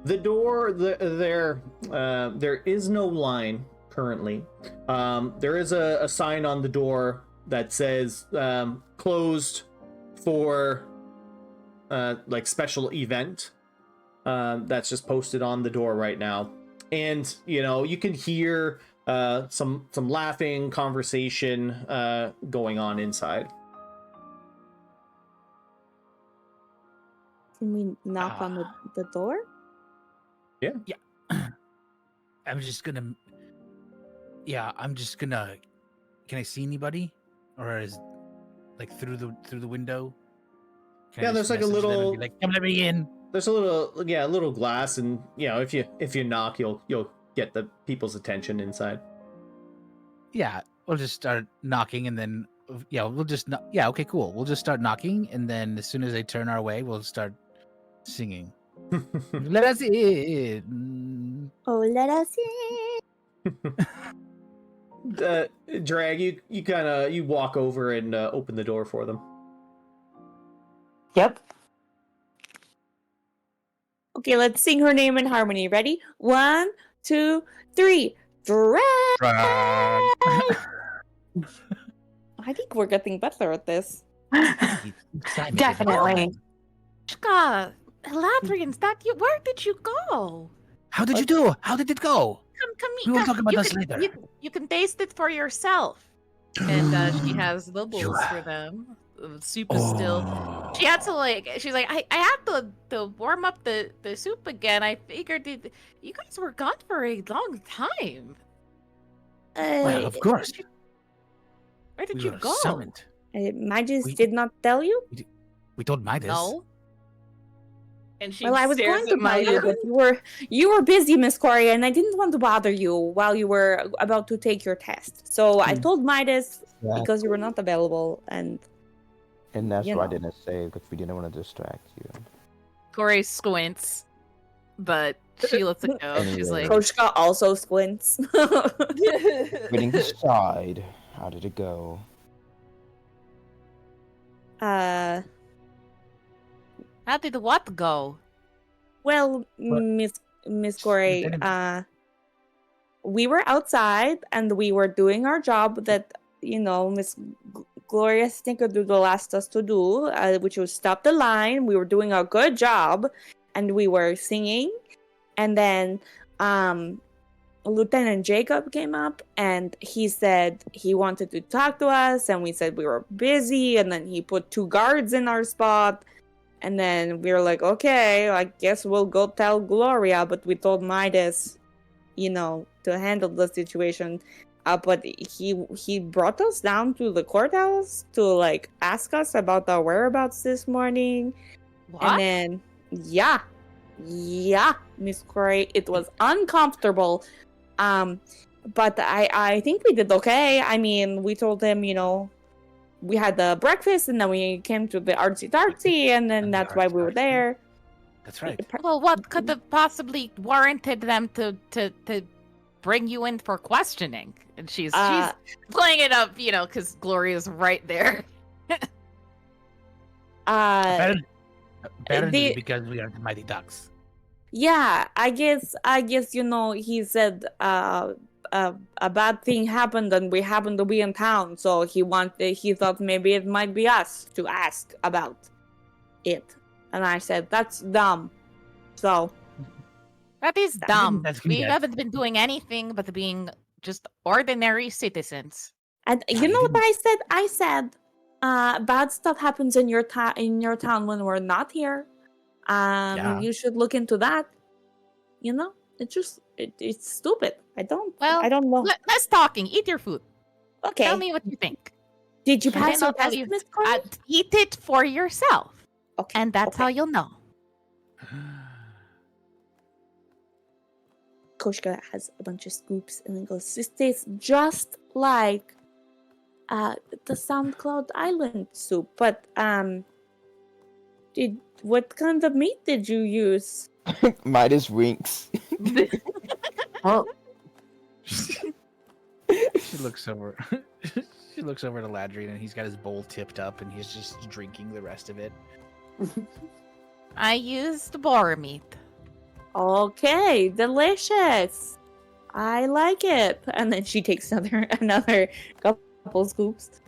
The door, there is no line currently. There is a sign on the door that says closed for special event. That's just posted on the door right now, and you can hear some laughing conversation going on inside. Can we knock on the door? Yeah. I'm just gonna. Yeah, I'm just gonna. Can I see anybody, or is like through the window? Can I Yeah, just there's like a message them and little. be like, "Come let me in." There's a little glass, and if you knock, you'll get the people's attention inside. Yeah, we'll just start knocking, and then we'll just yeah. Okay, cool. We'll just start knocking, and then as soon as they turn our way, we'll start singing. Let us in. Oh, let us in. Drag, you kind of walk over and open the door for them. Yep. Okay, let's sing her name in harmony. Ready? 1, 2, 3. Drag. I think we're getting better at this. Definitely. Shka, Eladrians, where did you go? How did you do? How did it go? Come We will come. talk about You this can- later. You can taste it for yourself. And she has bubbles You- for them. The soup is still. She had to she's like, I had to warm up the soup again. I figured you guys were gone for a long time. Well, of course. Where did We you were go? summoned. Magus We- did not tell you? We told Midas. No. And she Well, I was stares going to at tell you, Maya. but you were busy, Miss Corey, and I didn't want to bother you while you were about to take your test. So I told Midas because you were not available, and that's you why I know. didn't say, because we didn't want to distract you. Corey squints, but she lets it go. She's like, Koshka also squints. Waiting to decide. How did it go? uh, how did what go? well, Miss Corey, Lieutenant- we were outside and we were doing our job that Miss Gloria Snickerdoodle asked us to do, which was stop the line. We were doing a good job, and we were singing, and then Lieutenant Jacob came up and he said he wanted to talk to us, and we said we were busy, and then he put 2 guards in our spot, and then we were like, okay, I guess we'll go tell Gloria, but we told Midas, to handle the situation. But he brought us down to the courthouse to ask us about our whereabouts this morning. What? And then yeah, Miss Corey, it was uncomfortable. But I think we did okay. I mean, we told him, we had the breakfast, and then we came to the artsy tartsy, and then And the that's why we were artsy-fartsy. there. That's right. Well, what could have possibly warranted them to bring you in for questioning? And she's playing it up, because Gloria's right there. Apparently the- because we are the Mighty Ducks. Yeah, I guess he said a bad thing happened and we happened to be in town, so he thought maybe it might be us to ask about it. And I said that's dumb. So That is I dumb. didn't ask We that. haven't been doing anything but being just ordinary citizens. and you I know what didn't- I said bad stuff happens in your town when we're not here. Yeah. You should look into that. It's stupid. I don't know. Less talking. Eat your food. Okay. Tell me what you think. Did you And pass then I'll your tell test, you. Miss Corey? Eat it for yourself. Okay. And that's okay. how you'll know. Koshka has a bunch of scoops and then goes, this tastes just like the SoundCloud Island soup. But what kind of meat did you use? Midas winks. Well, She looks over. She looks over to Ladrian, and he's got his bowl tipped up, and he's just drinking the rest of it. I used boar meat. Okay, delicious. I like it. And then she takes another couple scoops.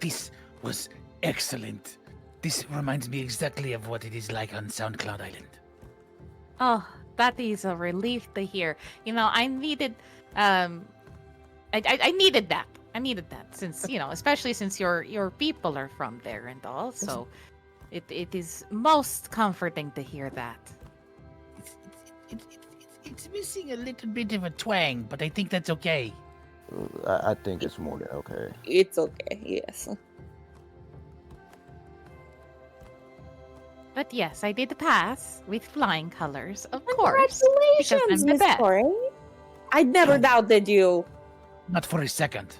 This was excellent. This reminds me exactly of what it is like on SoundCloud Island. Oh, that is a relief to hear. I needed, I needed that. I needed that since, especially since your people are from there and all. So, It is most comforting to hear that. It's missing a little bit of a twang, but I think that's okay. I think it's more than okay. It's okay, yes. But yes, I did pass with flying colors, of course. Because I'm Congratulations, the Miss best. Corey. I never doubted you. Not for a second.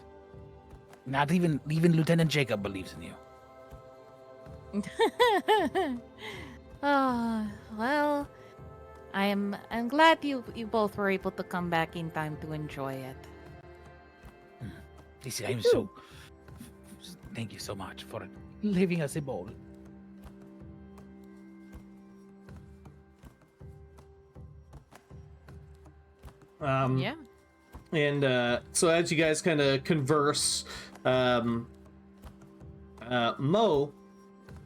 Not even Lieutenant Jacob believes in you. Oh, well, I'm glad you both were able to come back in time to enjoy it. Listen, I'm so. Thank you so much for leaving us a bowl. Yeah. And so as you guys kind of converse, Mo,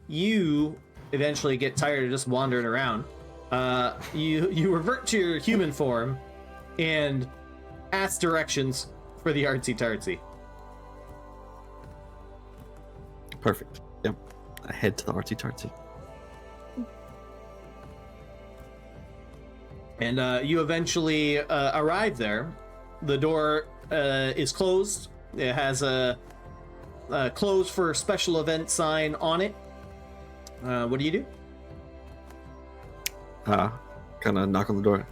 you eventually get tired of just wandering around. You revert to your human form and ask directions for the artsy tartsy. Perfect. Yep. I head to the artsy tartsy. And you eventually arrive there. The door is closed. It has a closed for special event sign on it. What do you do? Kind of knock on the door.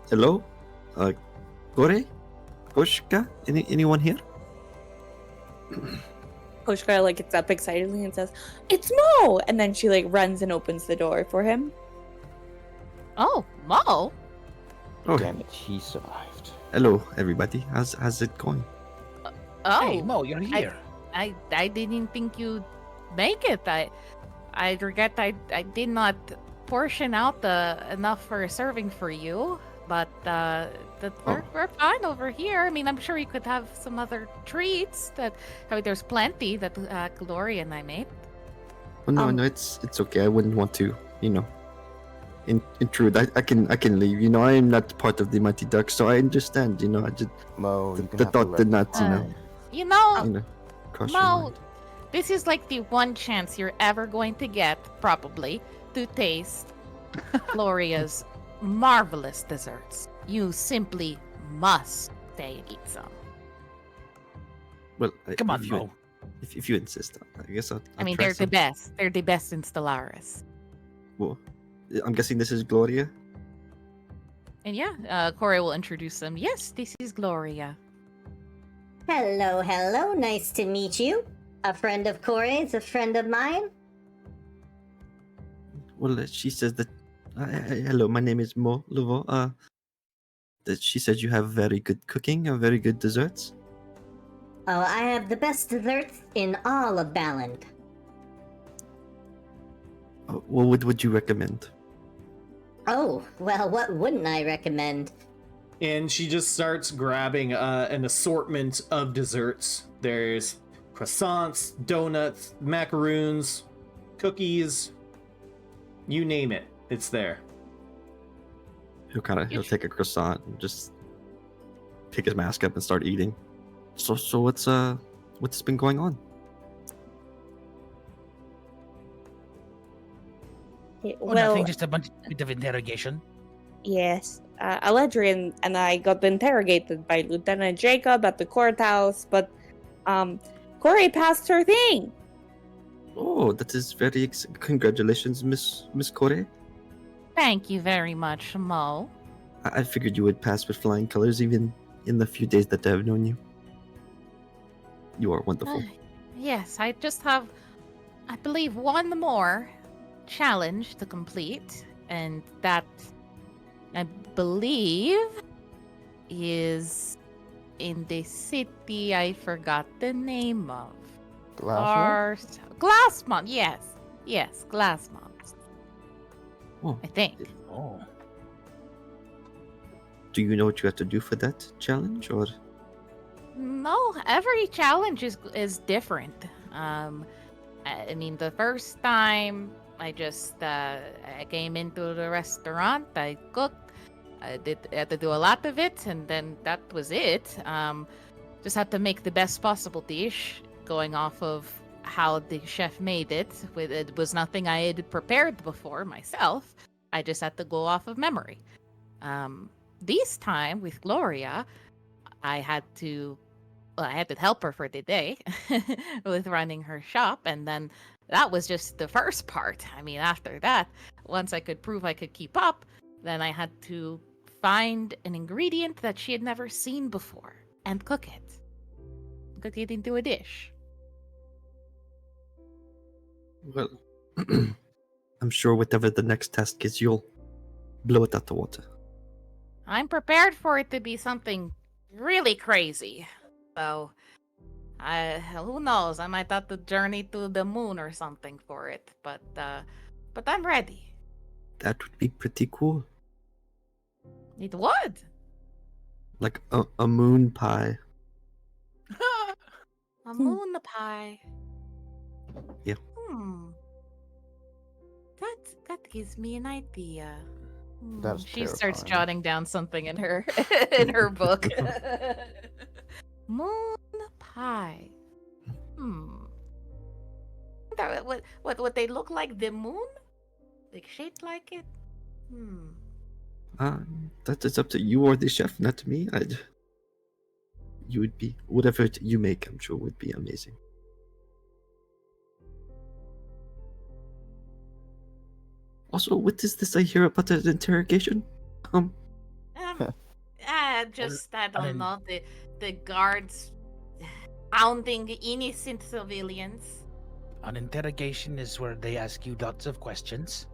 Hello? Gore? Koshka? Anyone here? Koshka like gets up excitedly and says, "It's Mo!" And then she like runs and opens the door for him. Oh, Mo? Oh, Damn it, he survived. hello, everybody. How's it going? Oh, Hey, Mo, you're here. I didn't think you'd make it. I regret I did not portion out enough for a serving for you, but we're fine over here. I mean, I'm sure you could have some other treats. There's plenty that Gloria and I made. Well, no, it's okay. I wouldn't want to, intrude. I can leave. I am not part of the Mighty Ducks, so I understand. I just Mo, you can the have to thought let did not, cross your Mo, mind. this is like the one chance you're ever going to get, probably, to taste Gloria's marvelous desserts. You simply must stay and eat some. Well, Come on, if Mo. If you insist, I guess I'll I mean, try they're the some. best. They're the best in Stellaris. Well, I'm guessing this is Gloria. And yeah, Corey will introduce them. Yes, this is Gloria. Hello, hello. Nice to meet you. A friend of Corey's, a friend of mine. Well, she says that. Hello, my name is Mo Levo. That she says you have very good cooking and very good desserts. Oh, I have the best desserts in all of Baland. What would you recommend? Oh, well, what wouldn't I recommend? And she just starts grabbing an assortment of desserts. There's croissants, donuts, macaroons, cookies, you name it, it's there. He'll take a croissant and just pick his mask up and start eating. So what's been going on? Nothing, just a bit of interrogation. Yes. Aledrian and I got interrogated by Lieutenant Jacob at the courthouse, but Corey passed her thing. Oh, that is very congratulations, Miss Corey. Thank you very much, Mo. I figured you would pass with flying colors even in the few days that I've known you. You are wonderful. Yes, I just have, I believe, one more challenge to complete, and that, I believe, is in the city I forgot the name of. Glassmont, yes. Yes, Glassmont. Oh. I think. Oh. Do you know what you have to do for that challenge, or? No, every challenge is different. I mean, the first time I just I came into the restaurant, I cooked, I had to do a lot of it, and then that was it. Just had to make the best possible dish, going off of how the chef made it. It was nothing I had prepared before myself. I just had to go off of memory. This time with Gloria, I had to help her for the day with running her shop, and then that was just the first part. I mean, after that, once I could prove I could keep up, then I had to find an ingredient that she had never seen before and cook it. Cook it into a dish. Well, I'm sure whatever the next test is, you'll blow it out the water. I'm prepared for it to be something really crazy. So, who knows? I might have to journey to the moon or something for it. But I'm ready. That would be pretty cool. It would. Like a moon pie. A moon pie. Yeah. That gives me an idea. That's She starts terrifying. jotting down something in her in her book. Moon pie. What they look like the moon? Like shaped like it? That is up to you or the chef, not to me. You would be whatever you make. I'm sure would be amazing. Also, what is this I hear about an interrogation? Just I don't know, the guards hounding innocent civilians. An interrogation is where they ask you lots of questions.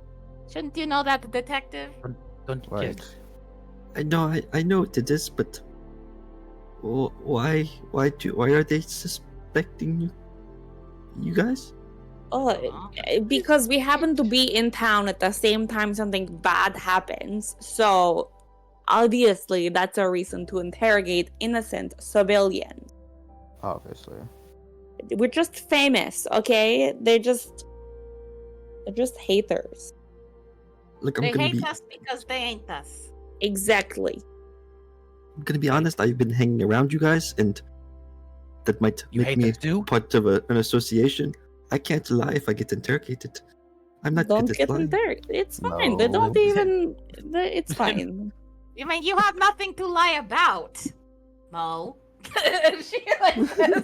Shouldn't you know that, detective? Don't Right. get I know what it is, but why are they suspecting you guys? Oh, because we happen to be in town at the same time something bad happens. So, obviously, that's a reason to interrogate innocent civilians. Obviously. We're just famous, okay? They're just haters. Look, They hate us because they ain't us. Exactly. I'm gonna be honest. I've been hanging around you guys, and that might You make hate me us too? part of an association. I can't lie if I get interrogated. I'm not Don't good at get lying. interrogated. It's fine. They No. don't even. It's fine. You mean you have nothing to lie about, Mo? She like says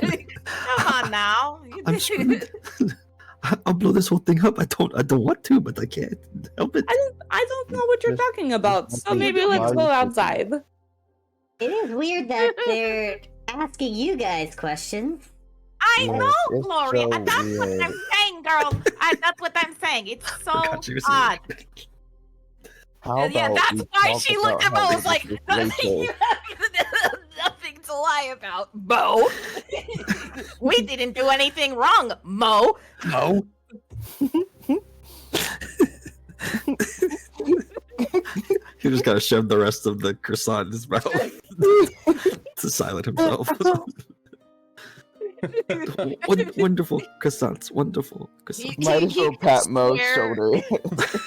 like, come on now. I'm screwed. I'll blow this whole thing up. I don't want to, but I can't help it. I don't know what you're Just- talking about. just So think maybe about let's it. go outside. It is weird that they're asking you guys questions. I Yeah, know, it's Gloria. so That's what weird. I'm saying, girl. That's what I'm saying. It's so Forgot you were saying odd. How Yeah, about that's we why talk she looked at about Mo how and was like, this is Rachel? you have nothing to lie about, Mo. We didn't do anything wrong, Mo. no. He just gotta shove the rest of the croissant in his mouth to silence himself. Wonderful croissants, wonderful croissants. Might as well could pat Mo's swear- shoulder.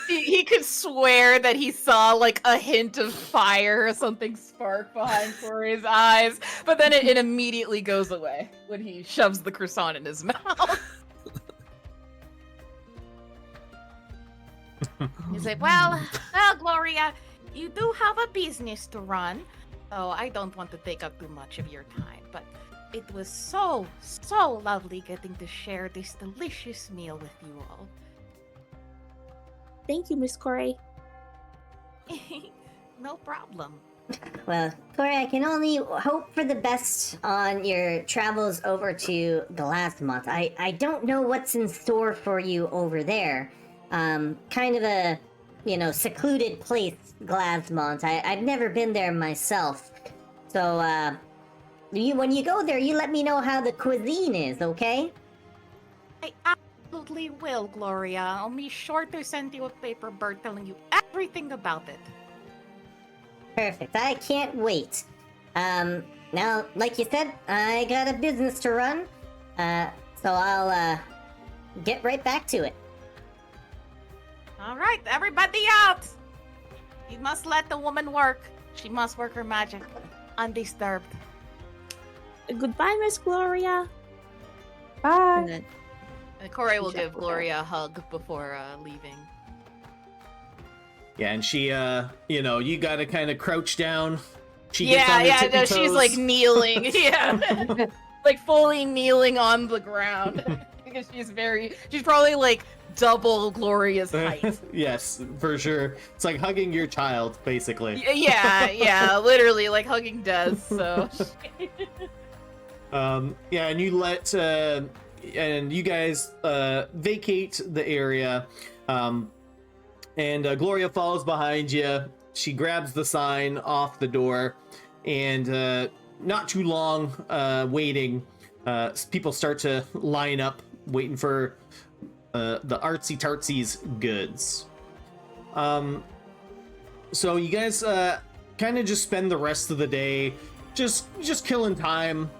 He could swear that he saw like a hint of fire or something spark behind Corey's eyes, but then it immediately goes away when he shoves the croissant in his mouth. He's like, well, Gloria, you do have a business to run, so I don't want to take up too much of your time, but it was so lovely getting to share this delicious meal with you all. Thank you, Miss Corey. No problem. Well, Corey, I can only hope for the best on your travels over to Glassmont. I don't know what's in store for you over there. Kind of a, secluded place, Glassmont. I've never been there myself. So, when you go there, you let me know how the cuisine is, okay? I absolutely will, Gloria. I'll be sure to send you a paper bird telling you everything about it. Perfect. I can't wait. Now, like you said, I got a business to run. So I'll, get right back to it. All right, everybody out! You must let the woman work. She must work her magic undisturbed. Goodbye, Miss Gloria. Bye. And then And Corey will She give shuffled Gloria a hug before leaving. Yeah, and she, you gotta kind of crouch down. She gets on her Yeah, tippy no, she's like toes. kneeling. Yeah. Like fully kneeling on the ground. Because she's probably like double Gloria's height. Yes, for sure. It's like hugging your child, basically. Yeah, literally like hugging Des, so. Yeah, and you let, and you guys vacate the area, and Gloria follows behind you. She grabs the sign off the door, and not too long waiting, people start to line up, waiting for the artsy tartsy's goods. So you guys kind of just spend the rest of the day just killing time,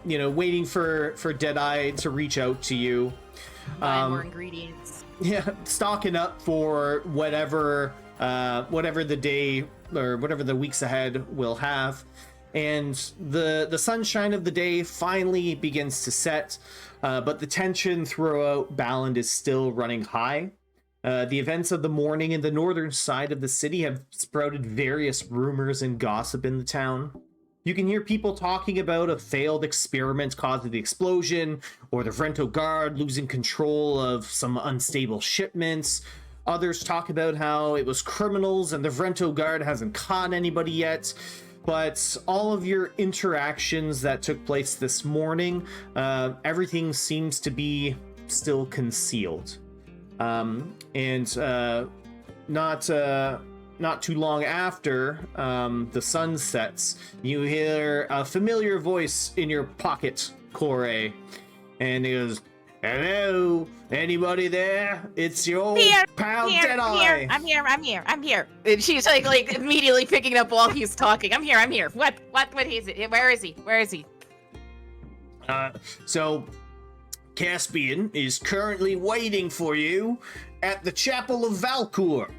waiting for Deadeye to reach out to you. Buy more ingredients. Yeah, stocking up for whatever the day or whatever the weeks ahead will have. And the sunshine of the day finally begins to set, but the tension throughout Baland is still running high. The events of the morning in the northern side of the city have sprouted various rumors and gossip in the town. You can hear people talking about a failed experiment causing the explosion, or the Vrento Guard losing control of some unstable shipments. Others talk about how it was criminals and the Vrento Guard hasn't caught anybody yet. But all of your interactions that took place this morning, everything seems to be still concealed. Not too long after the sun sets, you hear a familiar voice in your pocket, Corey, and he goes, "Hello, anybody there? It's your old pal Deadeye." I'm here. And she's like immediately picking up while he's talking. I'm here. What is it? Where is he? So Caspian is currently waiting for you at the Chapel of Valcour.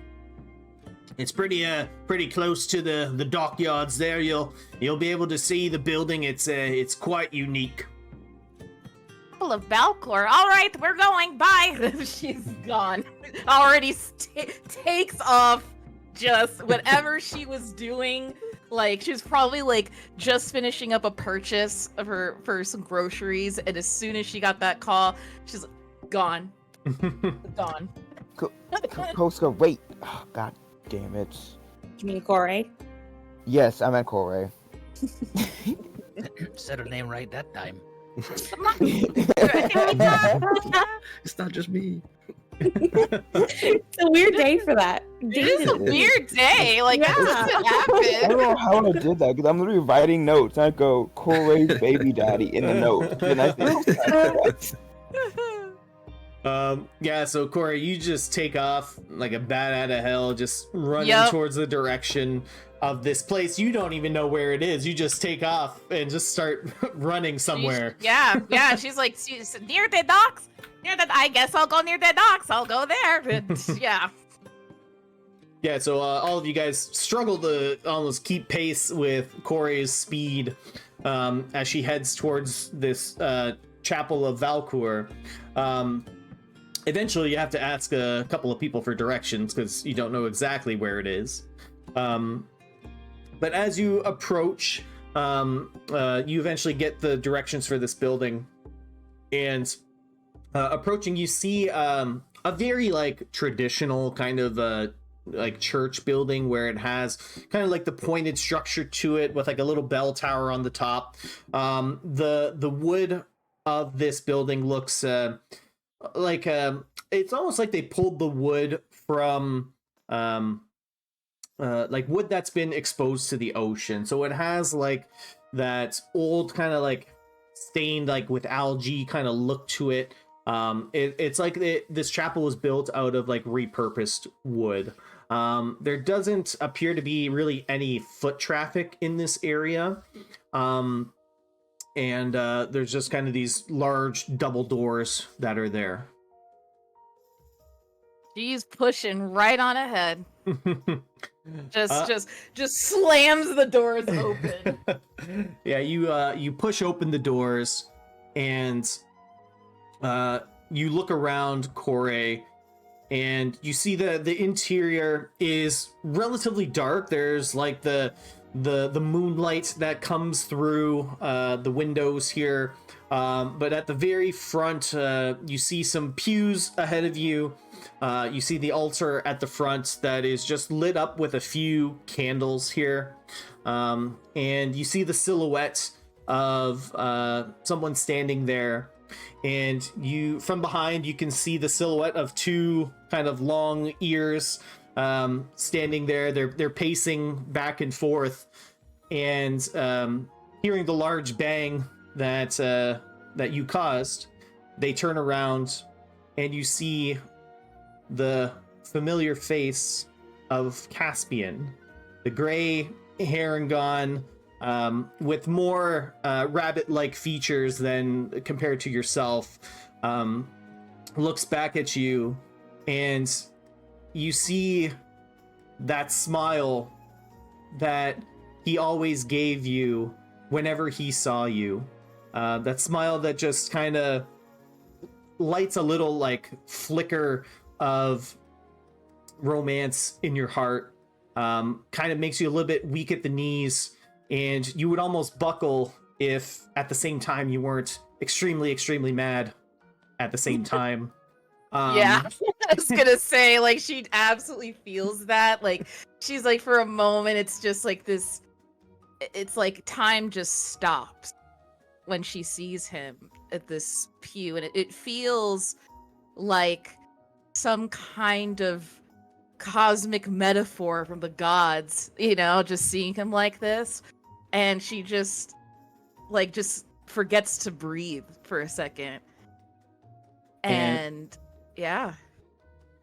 It's pretty close to the dockyards there. You'll be able to see the building. It's quite unique. Chapel of Valcour. All right, we're going. Bye. She's gone. Already takes off. Just whatever she was doing. Like she was probably like just finishing up a purchase of for some groceries, and as soon as she got that call, she's gone. Gone. Koska, wait. Oh, God damn it. you mean Corey? Yes, I meant Corey. Said her name right that time. It's not just me. It's a weird day for that. It is a weird day. Like, Yeah. that doesn't I happen. don't know how I did that because I'm literally writing notes. And I go, Corey's baby daddy in the note. And I think, Yeah, so Corey, you just take off like a bat out of hell, just running Yep. towards the direction of this place. You don't even know where it is. You just take off and just start running somewhere. Yeah. She's like, she's near the docks. I guess I'll go near the docks. I'll go there. But, yeah. Yeah, so all of you guys struggle to almost keep pace with Corey's speed as she heads towards this Chapel of Valcour. Eventually, you have to ask a couple of people for directions because you don't know exactly where it is. But as you approach, you eventually get the directions for this building. And approaching, you see a very like traditional kind of like church building where it has kind of like the pointed structure to it with like a little bell tower on the top. The wood of this building looks like it's almost like they pulled the wood from like wood that's been exposed to the ocean. So it has like that old kind of like stained like with algae kind of look to it. It's like this chapel was built out of like repurposed wood. There doesn't appear to be really any foot traffic in this area. And there's just kind of these large double doors that are there. She's pushing right on ahead. Just slams the doors open. Yeah, you push open the doors, and you look around Corey, and you see the interior is relatively dark. There's like the moonlight that comes through the windows here, but at the very front, you see some pews ahead of you. You see the altar at the front that is just lit up with a few candles here, and you see the silhouette of someone standing there. And from behind, you can see the silhouette of two kind of long ears standing there. They're pacing back and forth, and hearing the large bang that you caused, they turn around, and you see the familiar face of Caspian, the gray hair and gone, with more rabbit-like features than compared to yourself, looks back at you, and you see that smile that he always gave you whenever he saw you. That smile that just kind of lights a little like flicker of romance in your heart, kind of makes you a little bit weak at the knees, and you would almost buckle if at the same time you weren't extremely, extremely mad at the same time. Yeah, I was gonna say, like, she absolutely feels that. Like, she's like, for a moment, it's just like this, it's like time just stops when she sees him at this pew, and it feels like some kind of cosmic metaphor from the gods, you know, just seeing him like this. And she just forgets to breathe for a second. And yeah.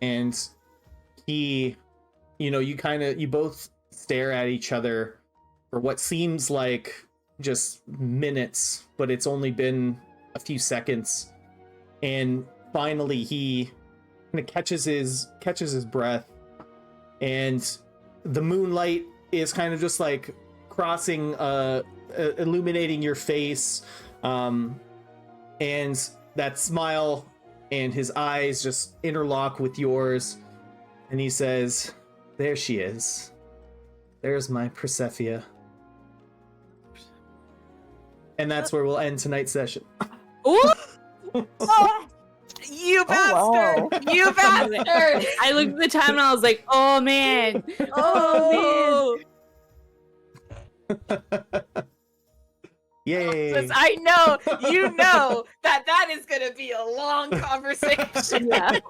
And he, you both stare at each other for what seems like just minutes, but it's only been a few seconds. And finally he kind of catches his breath, and the moonlight is kind of just like crossing, illuminating your face, and that smile and his eyes just interlock with yours, and he says, "There she is. There's my Persephia." And that's where we'll end tonight's session. Ooh! Oh, you bastard! wow. You bastard! I looked at the time and I was like, oh man. Oh Yay! Because I know, you know, that is gonna be a long conversation. man.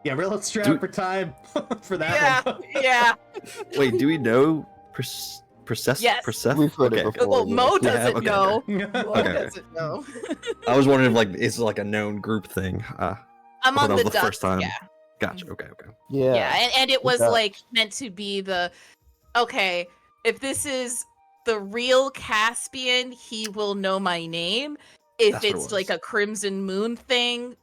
Yeah, real strapped for time for that one. Yeah. Wait, do we know Yes. Persephone? We've heard it Okay. before. Well, Mo Yeah, doesn't okay, know. Yeah. Mo Okay. doesn't know. I was wondering if like it's like a known group thing. I'm I thought on that the was the first duck, time. Yeah. Gotcha. Okay. Yeah. Yeah, and it was Duck. like meant to be the, okay, if this is the real Caspian, he will know my name. If That's what it it's was. like a Crimson Moon thing,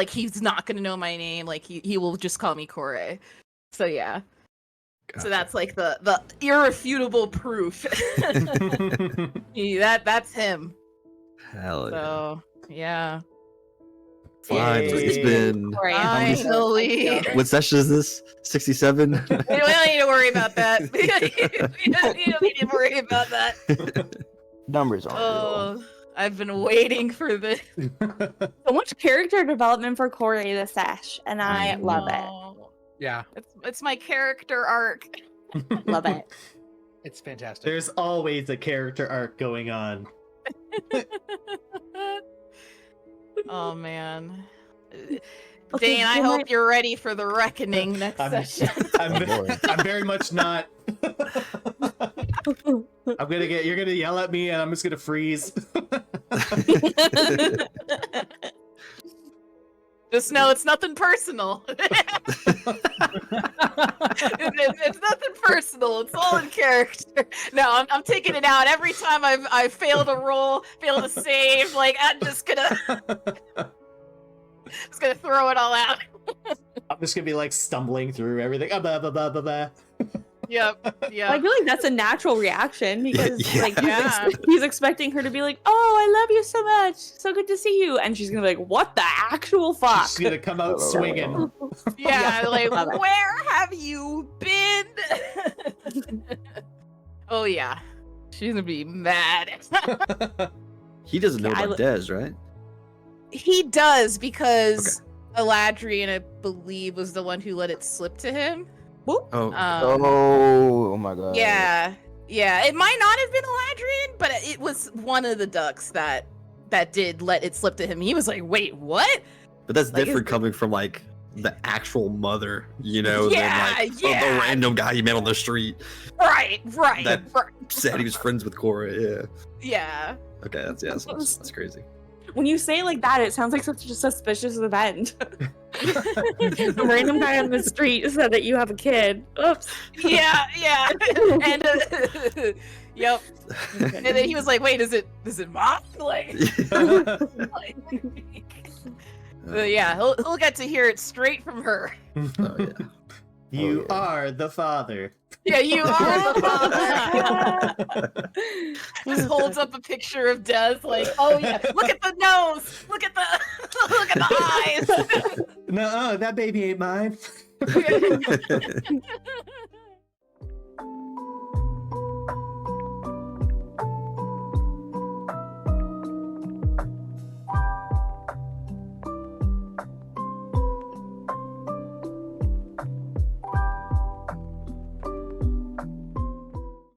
he's not gonna know my name. Like he will just call me Kore. So yeah. Gotcha. So that's like the irrefutable proof. That's him. Hell yeah. So yeah. Fine. So it's been. Finally. What session is this? 67? We don't need to worry about that. We don't need to worry about that. Numbers aren't real. Oh, I've been waiting for this. So much character development for Corey the Sash, and I love it. Oh, Yeah, it's my character arc. Love it. it's fantastic. There's always a character arc going on. Oh man. Okay, Dane, I so hope you're ready for the reckoning next session. I'm very much not. You're gonna yell at me and I'm just gonna freeze. Just know it's nothing personal. it's nothing personal. It's all in character. No, I'm taking it out every time I've failed a roll, failed a save. Like I'm just gonna throw it all out. I'm just gonna be like stumbling through everything. Bah, bah, bah, bah, bah. Yep. I feel like that's a natural reaction because like Yeah. he's expecting her to be like, "Oh, I love you so much, so good to see you," and she's gonna be like, "What the actual fuck?" She's gonna come out swinging. Yeah, like Love it. where have you been? Oh yeah, she's gonna be mad. He doesn't know Yeah, about Dez, right? He does because Eladrian, I believe, was the one who let it slip to him. Oh, Oh my god. Yeah, yeah. It might not have been Eladrian, but it was one of the ducks that did let it slip to him. He was like, "Wait, what?" but that's like, different coming from like the actual mother, you know, Yeah, than like yeah. the random guy you met on the street Right, right, That- right. said he was friends with Cora. Yeah. Yeah. Okay, that's crazy. When you say it like that, it sounds like such a suspicious event. A random guy on the street said that you have a kid. Oops. Yeah, yeah. And yep. And then he was like, "Wait, is it mom?" Like, yeah, he'll get to hear it straight from her. Oh yeah. You Oh, yeah. are the father. Yeah, you are the father. Just holds up a picture of Des, like, "Oh yeah, look at the nose, look at the look at the eyes." No, that baby ain't mine.